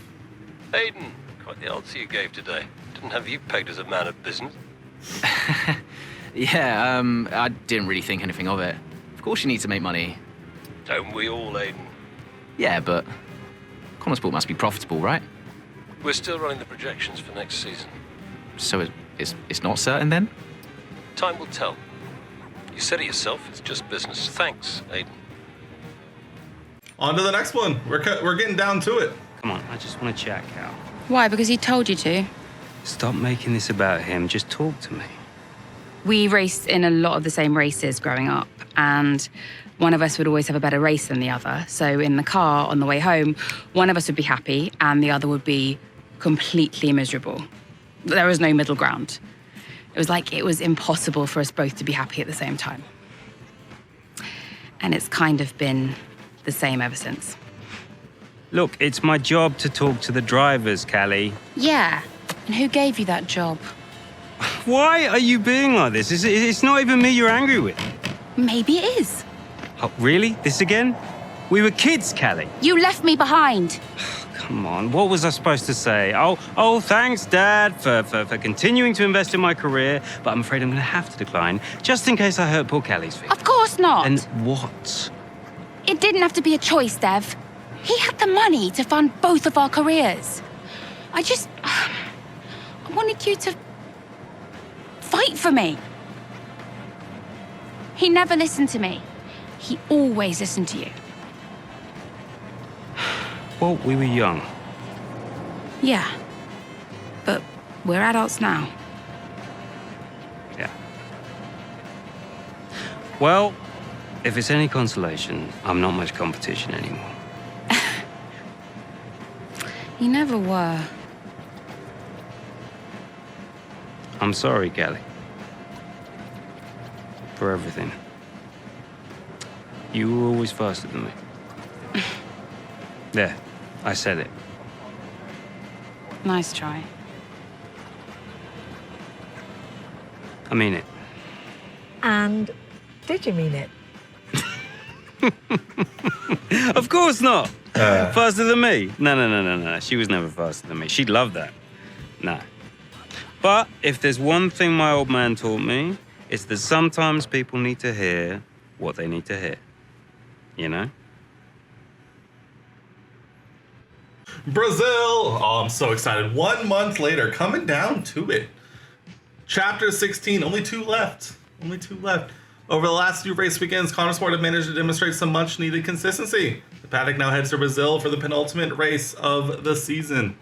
Aiden, quite the answer you gave today. Didn't have you pegged as a man of business. Yeah, I didn't really think anything of it. Of course you need to make money. Don't we all, Aiden? Yeah, but Connor Sport must be profitable, right? We're still running the projections for next season. So it's not certain then? Time will tell. You said it yourself, it's just business. Thanks, Aiden. On to the next one. We're getting down to it. Come on, I just want to chat, Cal. Why? Because he told you to? Stop making this about him. Just talk to me. We raced in a lot of the same races growing up, and one of us would always have a better race than the other. So in the car on the way home, one of us would be happy and the other would be completely miserable. There was no middle ground. It was like it was impossible for us both to be happy at the same time. And it's kind of been the same ever since. Look, it's my job to talk to the drivers, Callie. Yeah, and who gave you that job? Why are you being like this? It's not even me you're angry with. Maybe it is. Oh, really? This again? We were kids, Callie. You left me behind. Come on, what was I supposed to say? Oh, thanks, Dad, for continuing to invest in my career, but I'm afraid I'm going to have to decline, just in case I hurt poor Callie's feelings. Of course not. And what? It didn't have to be a choice, Dev. He had the money to fund both of our careers. I wanted you to fight for me. He never listened to me. He always listened to you. Well, we were young. Yeah. But we're adults now. Yeah. Well, if it's any consolation, I'm not much competition anymore. You never were. I'm sorry, Callie. For everything. You were always faster than me. There, I said it. Nice try. I mean it. And did you mean it? Of course not. Faster than me? No. She was never faster than me. She'd love that. No. But if there's one thing my old man taught me, it's that sometimes people need to hear what they need to hear. You know? Brazil! Oh, I'm so excited. 1 month later, coming down to it. Chapter 16, only 2 left. Only 2 left. Over the last few race weekends, Connor Sport have managed to demonstrate some much-needed consistency. The paddock now heads to Brazil for the penultimate race of the season.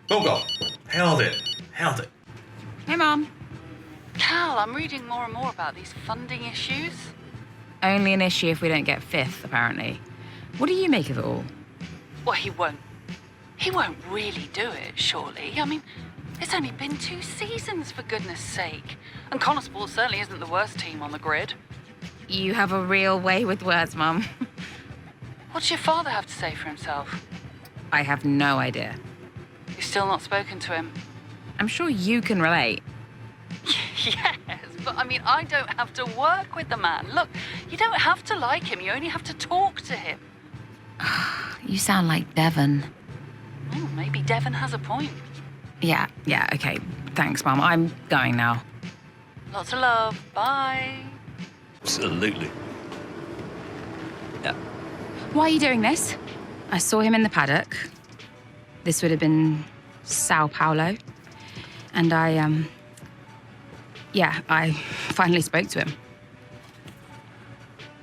Go. Held it. Hey, Mom. Cal, I'm reading more and more about these funding issues. Only an issue if we don't get 5th, apparently. What do you make of it all? Well, he won't really do it, surely. I mean, it's only been 2 seasons, for goodness sake. And Connor Sport certainly isn't the worst team on the grid. You have a real way with words, Mum. What's your father have to say for himself? I have no idea. You've still not spoken to him? I'm sure you can relate. Yes, but I mean, I don't have to work with the man. Look, you don't have to like him, you only have to talk to him. You sound like Devon. Oh, maybe Devon has a point. Yeah, okay. Thanks, Mum. I'm going now. Lots of love. Bye. Absolutely. Yeah. Why are you doing this? I saw him in the paddock. This would have been Sao Paulo. And I finally spoke to him.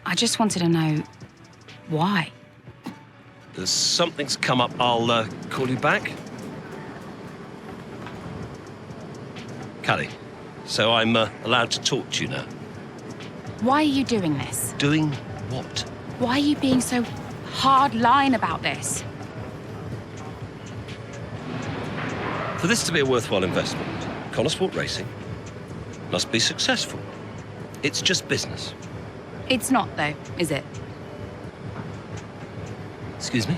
I just wanted to know why. Something's come up. I'll call you back. Callie, so I'm allowed to talk to you now. Why are you doing this? Doing what? Why are you being so hard line about this? For this to be a worthwhile investment, Connosport Racing must be successful. It's just business. It's not, though, is it? Excuse me?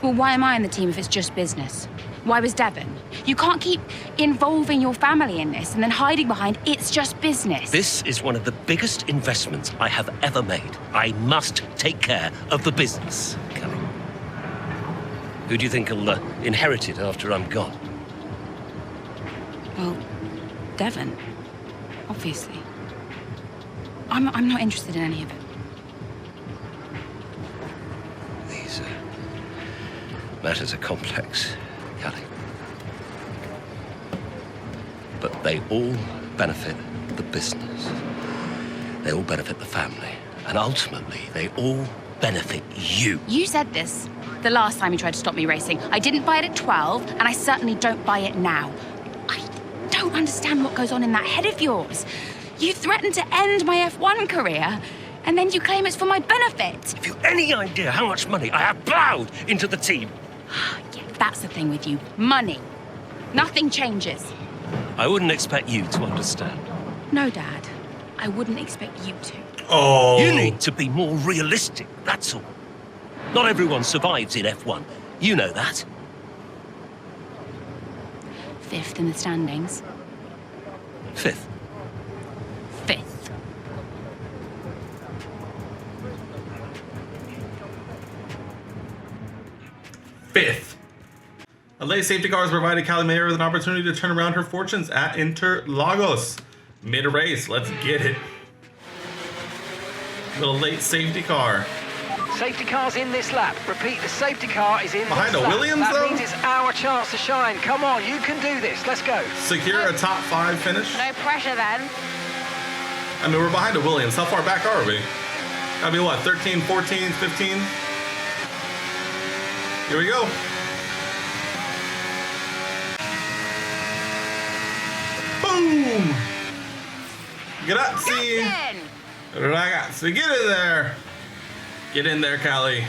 Well, why am I in the team if it's just business? Why was Devon? You can't keep involving your family in this and then hiding behind it's just business. This is one of the biggest investments I have ever made. I must take care of the business, Kelly. Who do you think will inherit it after I'm gone? Well, Devon, obviously. I'm not interested in any of it. These matters are complex, Kelly. But they all benefit the business. They all benefit the family. And ultimately, they all benefit you. You said this the last time you tried to stop me racing. I didn't buy it at 12, and I certainly don't buy it now. I don't understand what goes on in that head of yours. You threatened to end my F1 career, and then you claim it's for my benefit. Have you any idea how much money I have plowed into the team? Yeah, that's the thing with you. Money. Nothing changes. I wouldn't expect you to understand. No, Dad. I wouldn't expect you to. Oh. You need to be more realistic, that's all. Not everyone survives in F1. You know that. 5th in the standings. 5th. 5th. Fifth. A late safety car has provided Callie Mayer with an opportunity to turn around her fortunes at Interlagos. Mid-race, let's get it. Little late safety car. Safety car's in this lap. Repeat, the safety car is in Behind this a lap. Williams, that though? means it's our chance to shine. Come on, you can do this. Let's go. Secure a top 5 finish. No pressure then. I mean, we're behind a Williams. How far back are we? Gotta be what, 13, 14, 15? Here we go. Boom! Grazie. Ragazzi, get in there. Get in there, Callie.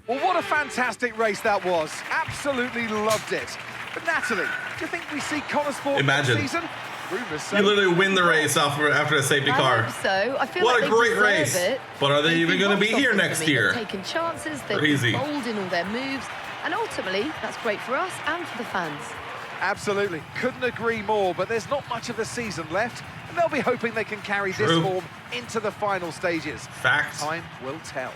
Well, what a fantastic race that was. Absolutely loved it. But Natalie, do you think we see Connosport Imagine. this season? Rumours say You literally win the race after a safety car. I hope so. I feel What like a great they deserve race. it. But are they even going to be here next They've year? taken chances, they've Crazy. been bold in all their moves, and ultimately, that's great for us and for the fans. Absolutely. Couldn't agree more, but there's not much of the season left, and they'll be hoping they can carry this True. form into the final stages. Fact. Time will tell.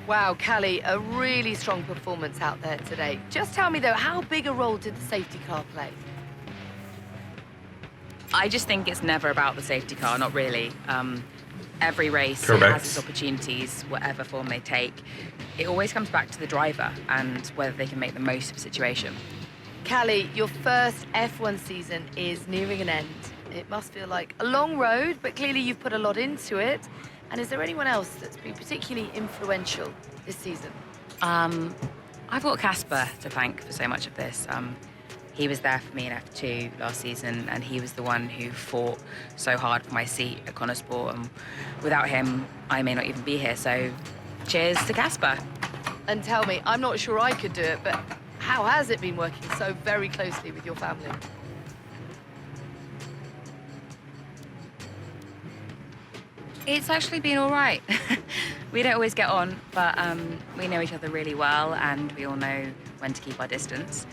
Wow, Callie, a really strong performance out there today. Just tell me, though, how big a role did the safety car play? I just think it's never about the safety car, not really. Every race Correct. has its opportunities, whatever form they take. It always comes back to the driver and whether they can make the most of a situation. Callie, your first F1 season is nearing an end. It must feel like a long road, but clearly you've put a lot into it. And is there anyone else that's been particularly influential this season? I've got Casper to thank for so much of this. He was there for me in F2 last season, and he was the one who fought so hard for my seat at Connosport. And without him, I may not even be here. So cheers to Casper. And tell me, I'm not sure I could do it, but how has it been working so very closely with your family? It's actually been all right. We don't always get on, but we know each other really well, and we all know when to keep our distance.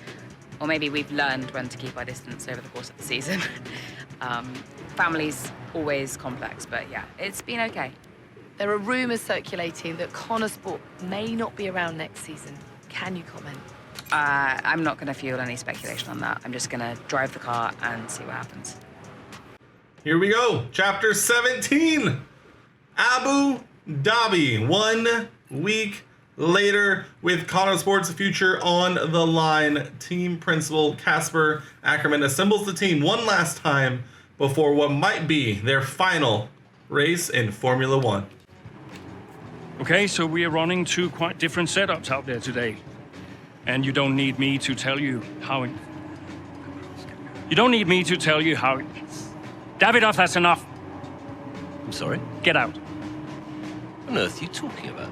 Or maybe we've learned when to keep our distance over the course of the season. Family's always complex, but yeah, it's been okay. There are rumours circulating that Connor Sport may not be around next season. Can you comment? I'm not going to fuel any speculation on that. I'm just going to drive the car and see what happens. Here we go. Chapter 17. Abu Dhabi. 1 week later, with Connor Sport's future on the line, team principal Casper Ackerman assembles the team one last time before what might be their final race in Formula One. Okay, so we are running two quite different setups out there today. And you don't need me to tell you how it... You don't need me to tell you how it... Davidoff, that's enough. I'm sorry? Get out. What on earth are you talking about?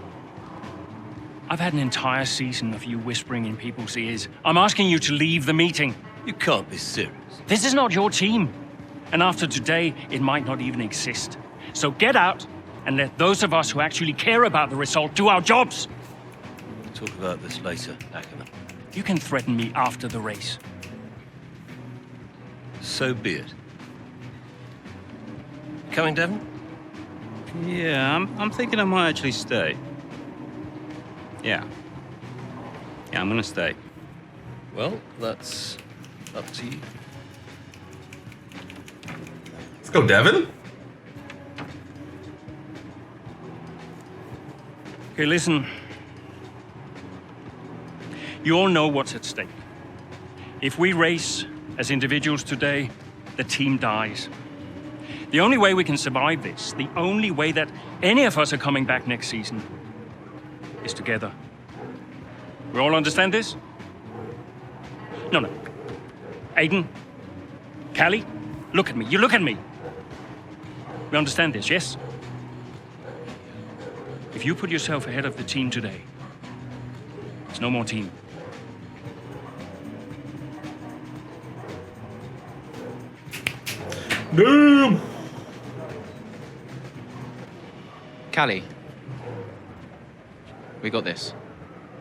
I've had an entire season of you whispering in people's ears. I'm asking you to leave the meeting. You can't be serious. This is not your team. And after today, it might not even exist. So get out and let those of us who actually care about the result do our jobs. We'll talk about this later, Ackerman. You can threaten me after the race. So be it. Coming, Devon? Yeah, I'm thinking I might actually stay. Yeah, I'm gonna stay. Well, that's up to you. Let's go, Devon. Okay, listen. You all know what's at stake. If we race as individuals today, the team dies. The only way we can survive this, the only way that any of us are coming back next season, is together. We all understand this? No. Aiden, Callie, look at me. You look at me. We understand this, yes? If you put yourself ahead of the team today, there's no more team. Damn! Callie, we got this.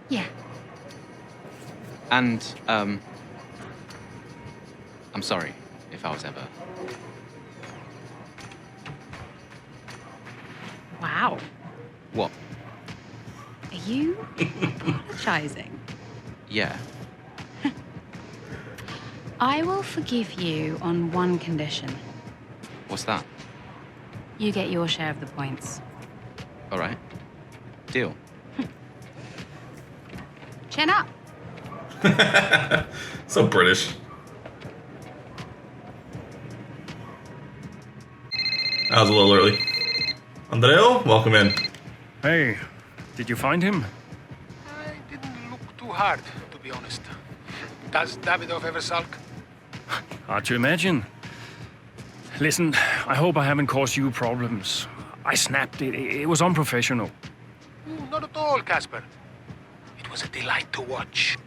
Yeah. And, I'm sorry if I was ever... Wow. What? Are you apologizing? Yeah. I will forgive you on one condition. What's that? You get your share of the points. All right. Deal. Chin up. So British. That was a little early. Andreo, welcome in. Hey, did you find him? I didn't look too hard, to be honest. Does Davidoff ever sulk? Hard to imagine. Listen, I hope I haven't caused you problems. I snapped it. It was unprofessional. Not at all, Casper. It was a delight to watch.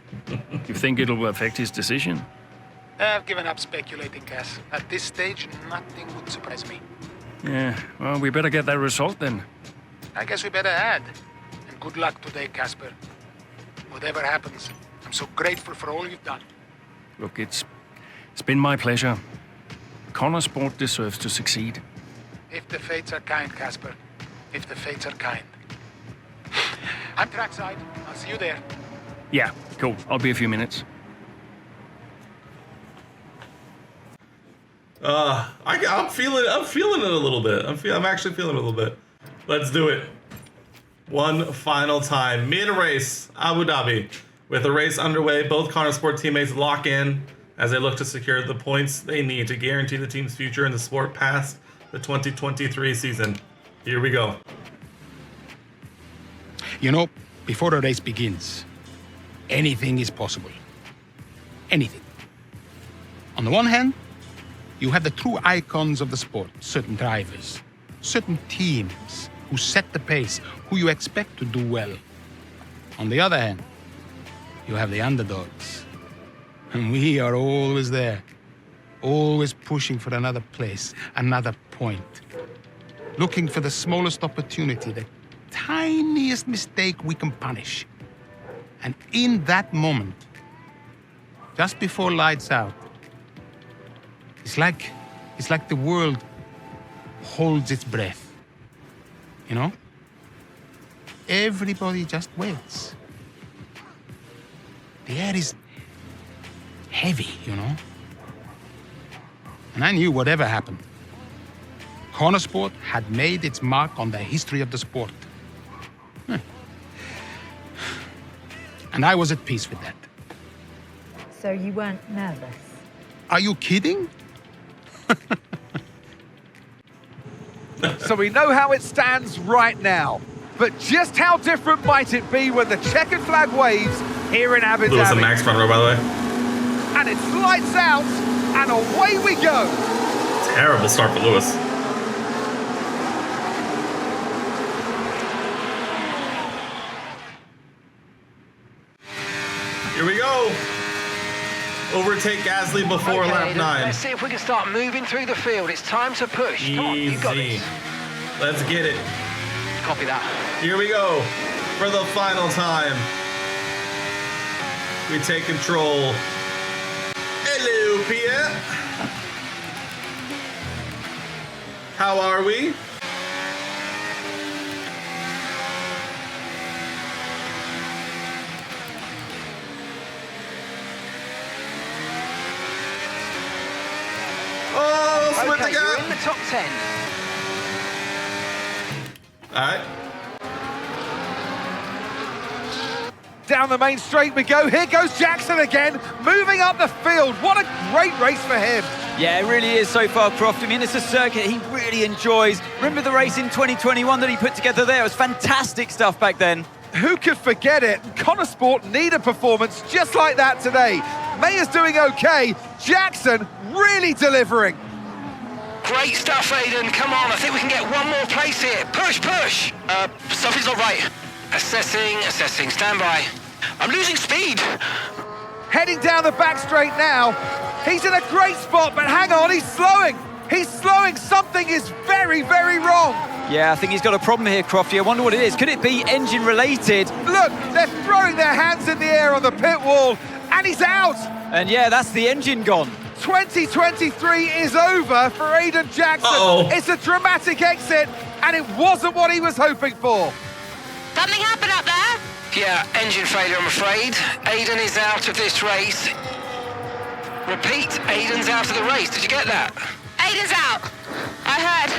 You think it'll affect his decision? I've given up speculating, Cass. At this stage, nothing would surprise me. Yeah, well, we better get that result then. I guess we better add. And good luck today, Casper. Whatever happens, I'm so grateful for all you've done. Look, it's been my pleasure. Connor Sport deserves to succeed. If the fates are kind, Casper. If the fates are kind. I'm trackside. I'll see you there. Yeah, cool. I'll be a few minutes. I'm feeling it a little bit. I'm actually feeling it a little bit. Let's do it. One final time. Mid-race, Abu Dhabi. With the race underway, both Connor Sport teammates lock in as they look to secure the points they need to guarantee the team's future in the sport past the 2023 season. Here we go. You know, before a race begins, anything is possible. Anything. On the one hand, you have the true icons of the sport, certain drivers, certain teams who set the pace, who you expect to do well. On the other hand, you have the underdogs. And we are always there, always pushing for another place, another point. Looking for the smallest opportunity, the tiniest mistake we can punish. And in that moment, just before lights out, it's like the world holds its breath. You know? everybody just waits. The air is heavy, you know? And I knew whatever happened, Connosport had made its mark on the history of the sport. And I was at peace with that. So you weren't nervous? Are you kidding? So we know how it stands right now. But just how different might it be when the checkered flag waves here in Abu Dhabi? Lewis and Max front row, by the way. And it's lights out, and away we go. Terrible start for Lewis. Here we go. Overtake Gasly before Okay, lap 9. Let's see if we can start moving through the field. It's time to push. Come on, you got Easy. this. Let's get it. Copy that. Here we go. For the final time. We take control. Hello, Pierre. How are we? Oh, split Okay, the you're gap. in the top 10. All right. Down the main straight we go. Here goes Jackson again, moving up the field. What a great race for him. Yeah, it really is so far, Croft. I mean, it's a circuit he really enjoys. Remember the race in 2021 that he put together there? It was fantastic stuff back then. Who could forget it? Connosport need a performance just like that today. Mayer's doing okay. Jackson really delivering. Great stuff, Aiden. Come on, I think we can get one more place here. Push, push. Something's not right. Assessing. Stand by. I'm losing speed. Heading down the back straight now. He's in a great spot, but hang on, he's slowing. He's slowing. Something is very, very wrong. Yeah, I think he's got a problem here, Crofty. I wonder what it is. Could it be engine related? Look, they're throwing their hands in the air on the pit wall, and he's out. And yeah, that's the engine gone. 2023 is over for Aiden Jackson. Uh-oh. It's a dramatic exit, and it wasn't what he was hoping for. Something happened up there? Yeah, engine failure, I'm afraid. Aiden is out of this race. Repeat, Aiden's out of the race. Did you get that? Aiden's out. I heard.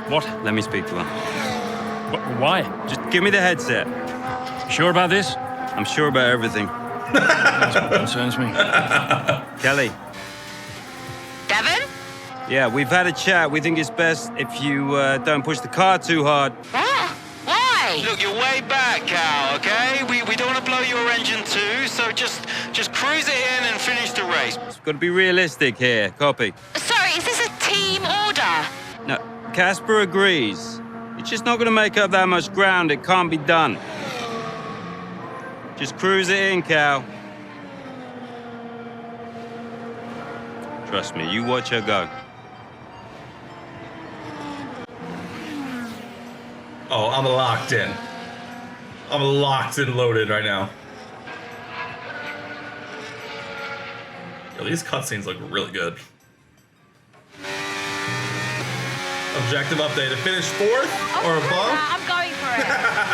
What? Let me speak to her. Why? Just give me the headset. Sure about this? I'm sure about everything. That's what concerns me. Kelly. Devon? Yeah, we've had a chat. We think it's best if you don't push the car too hard. What? Why? Look, you're way back, Cal, okay? We don't want to blow your engine too, so just cruise it in and finish the race. It's got to be realistic here. Copy. Sorry, is this a team order? No, Casper agrees. It's just not going to make up that much ground. It can't be done. Just cruise it in, Cal. Trust me, you watch her go. Oh, I'm locked in. I'm locked and loaded right now. Yo, these cutscenes look really good. Objective update. To finish 4th or above? I'm going for it.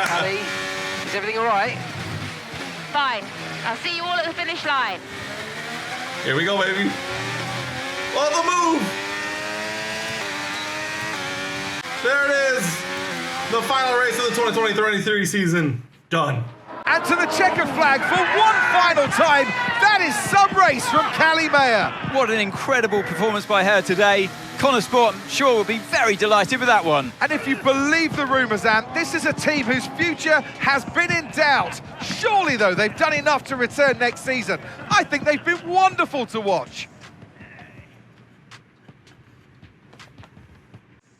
Callie, is everything all right? Fine. I'll see you all at the finish line. Here we go, baby. On the move! There it is! The final race of the 2023 season. Done. And to the checkered flag for one final time. That is some race from Callie Mayer. What an incredible performance by her today. Connosport, I'm sure, will be very delighted with that one. And if you believe the rumours, Ant, this is a team whose future has been in doubt. Surely, though, they've done enough to return next season. I think they've been wonderful to watch.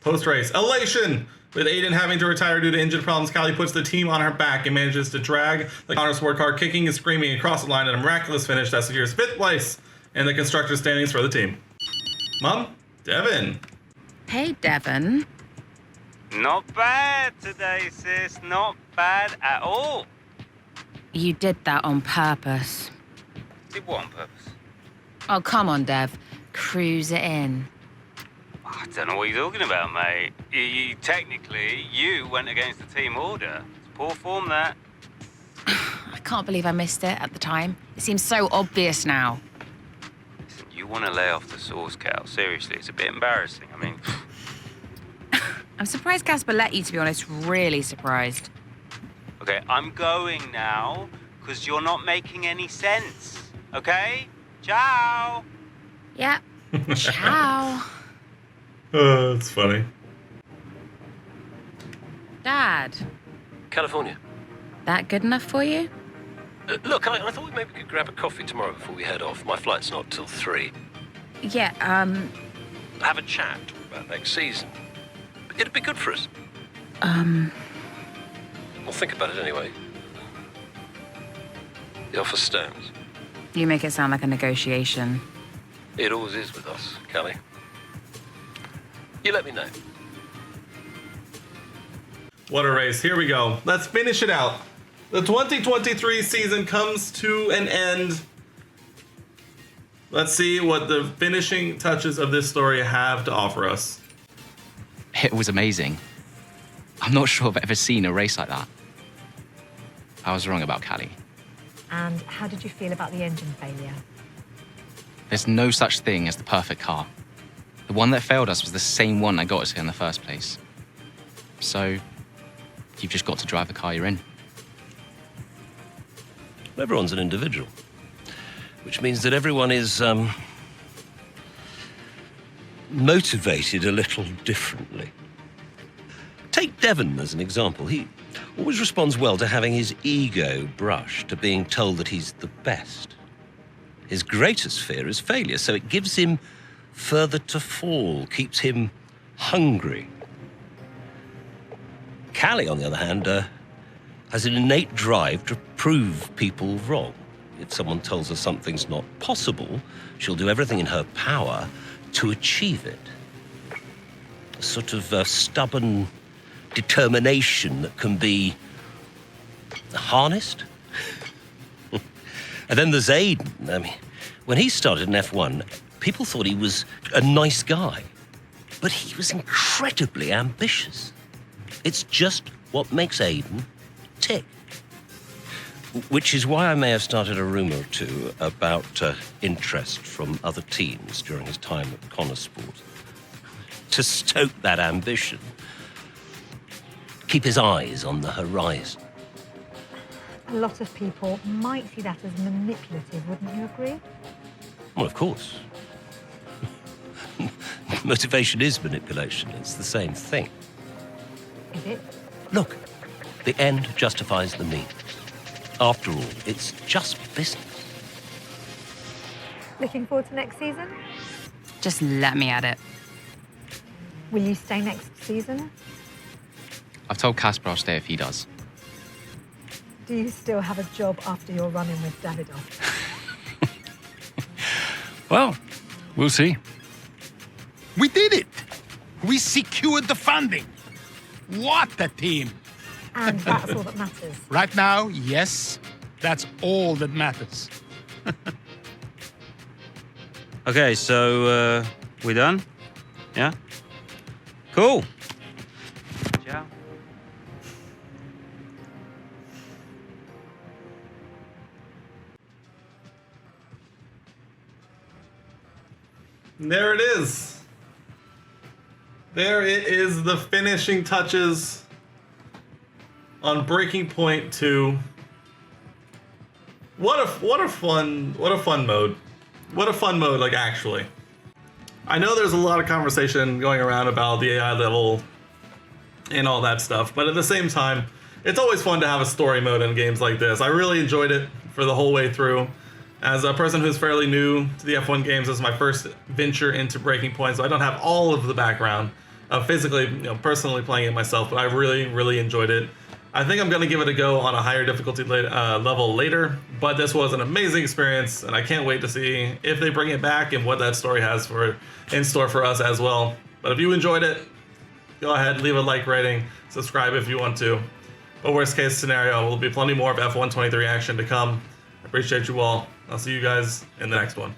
Post-race, elation! With Aiden having to retire due to engine problems, Callie puts the team on her back and manages to drag the Connosport car kicking and screaming across the line in a miraculous finish that secures 5th place in the constructor standings for the team. Mom? Devon. Hey, Devon. Not bad today, sis. Not bad at all. You did that on purpose. Did what on purpose? Oh, come on, Dev. Cruise it in. I don't know what you're talking about, mate. Technically, you went against the team order. It's poor form, that. I can't believe I missed it at the time. It seems so obvious now. Listen, you want to lay off the sauce, Cal. Seriously, it's a bit embarrassing. I mean... I'm surprised Casper let you, to be honest. Really surprised. Okay, I'm going now, because you're not making any sense. Okay? Ciao! Yeah. Ciao. It's funny. Dad. California. That good enough for you? Look, I thought maybe we could grab a coffee tomorrow before we head off. My flight's not till 3. Yeah, Have a chat about next season. It'd be good for us. We'll think about it anyway. The offer stands. You make it sound like a negotiation. It always is with us, Callie. You let me know. What a race. Here we go. Let's finish it out. The 2023 season comes to an end. Let's see what the finishing touches of this story have to offer us. It was amazing. I'm not sure I've ever seen a race like that. I was wrong about Callie. And how did you feel about the engine failure? There's no such thing as the perfect car. The one that failed us was the same one that got us here in the first place. So, you've just got to drive the car you're in. Everyone's an individual, which means that everyone is motivated a little differently. Take Devon as an example. He always responds well to having his ego brushed, to being told that he's the best. His greatest fear is failure, so it gives him further to fall, keeps him hungry. Callie, on the other hand, has an innate drive to prove people wrong. If someone tells her something's not possible, she'll do everything in her power to achieve it. A sort of stubborn determination that can be harnessed. And then there's Aiden. I mean, when he started in F1, people thought he was a nice guy, but he was incredibly ambitious. It's just what makes Aiden tick. Which is why I may have started a rumor or two about interest from other teams during his time at Connosport. To stoke that ambition. Keep his eyes on the horizon. A lot of people might see that as manipulative, wouldn't you agree? Well, of course. Motivation is manipulation. It's the same thing. Is it? Look, the end justifies the means. After all, it's just business. Looking forward to next season? Just let me at it. Will you stay next season? I've told Casper I'll stay if he does. Do you still have a job after your run-in with Davidoff? Well, we'll see. We did it! We secured the funding. What a team! And that's all that matters. Right now, yes, that's all that matters. Okay, so, we done? Yeah? Cool. Ciao. There it is. There it is, the finishing touches on Breaking Point 2. What a fun mode. What a fun mode, like, actually. I know there's a lot of conversation going around about the AI level and all that stuff, but at the same time, it's always fun to have a story mode in games like this. I really enjoyed it for the whole way through. As a person who's fairly new to the F1 games, this is my first venture into Breaking Point, so I don't have all of the background of physically, personally playing it myself, but I really, really enjoyed it. I think I'm going to give it a go on a higher difficulty level later, but this was an amazing experience, and I can't wait to see if they bring it back and what that story has in store for us as well. But if you enjoyed it, go ahead, leave a like rating, subscribe if you want to. But worst case scenario, will be plenty more of F1 23 action to come. I appreciate you all. I'll see you guys in the next one.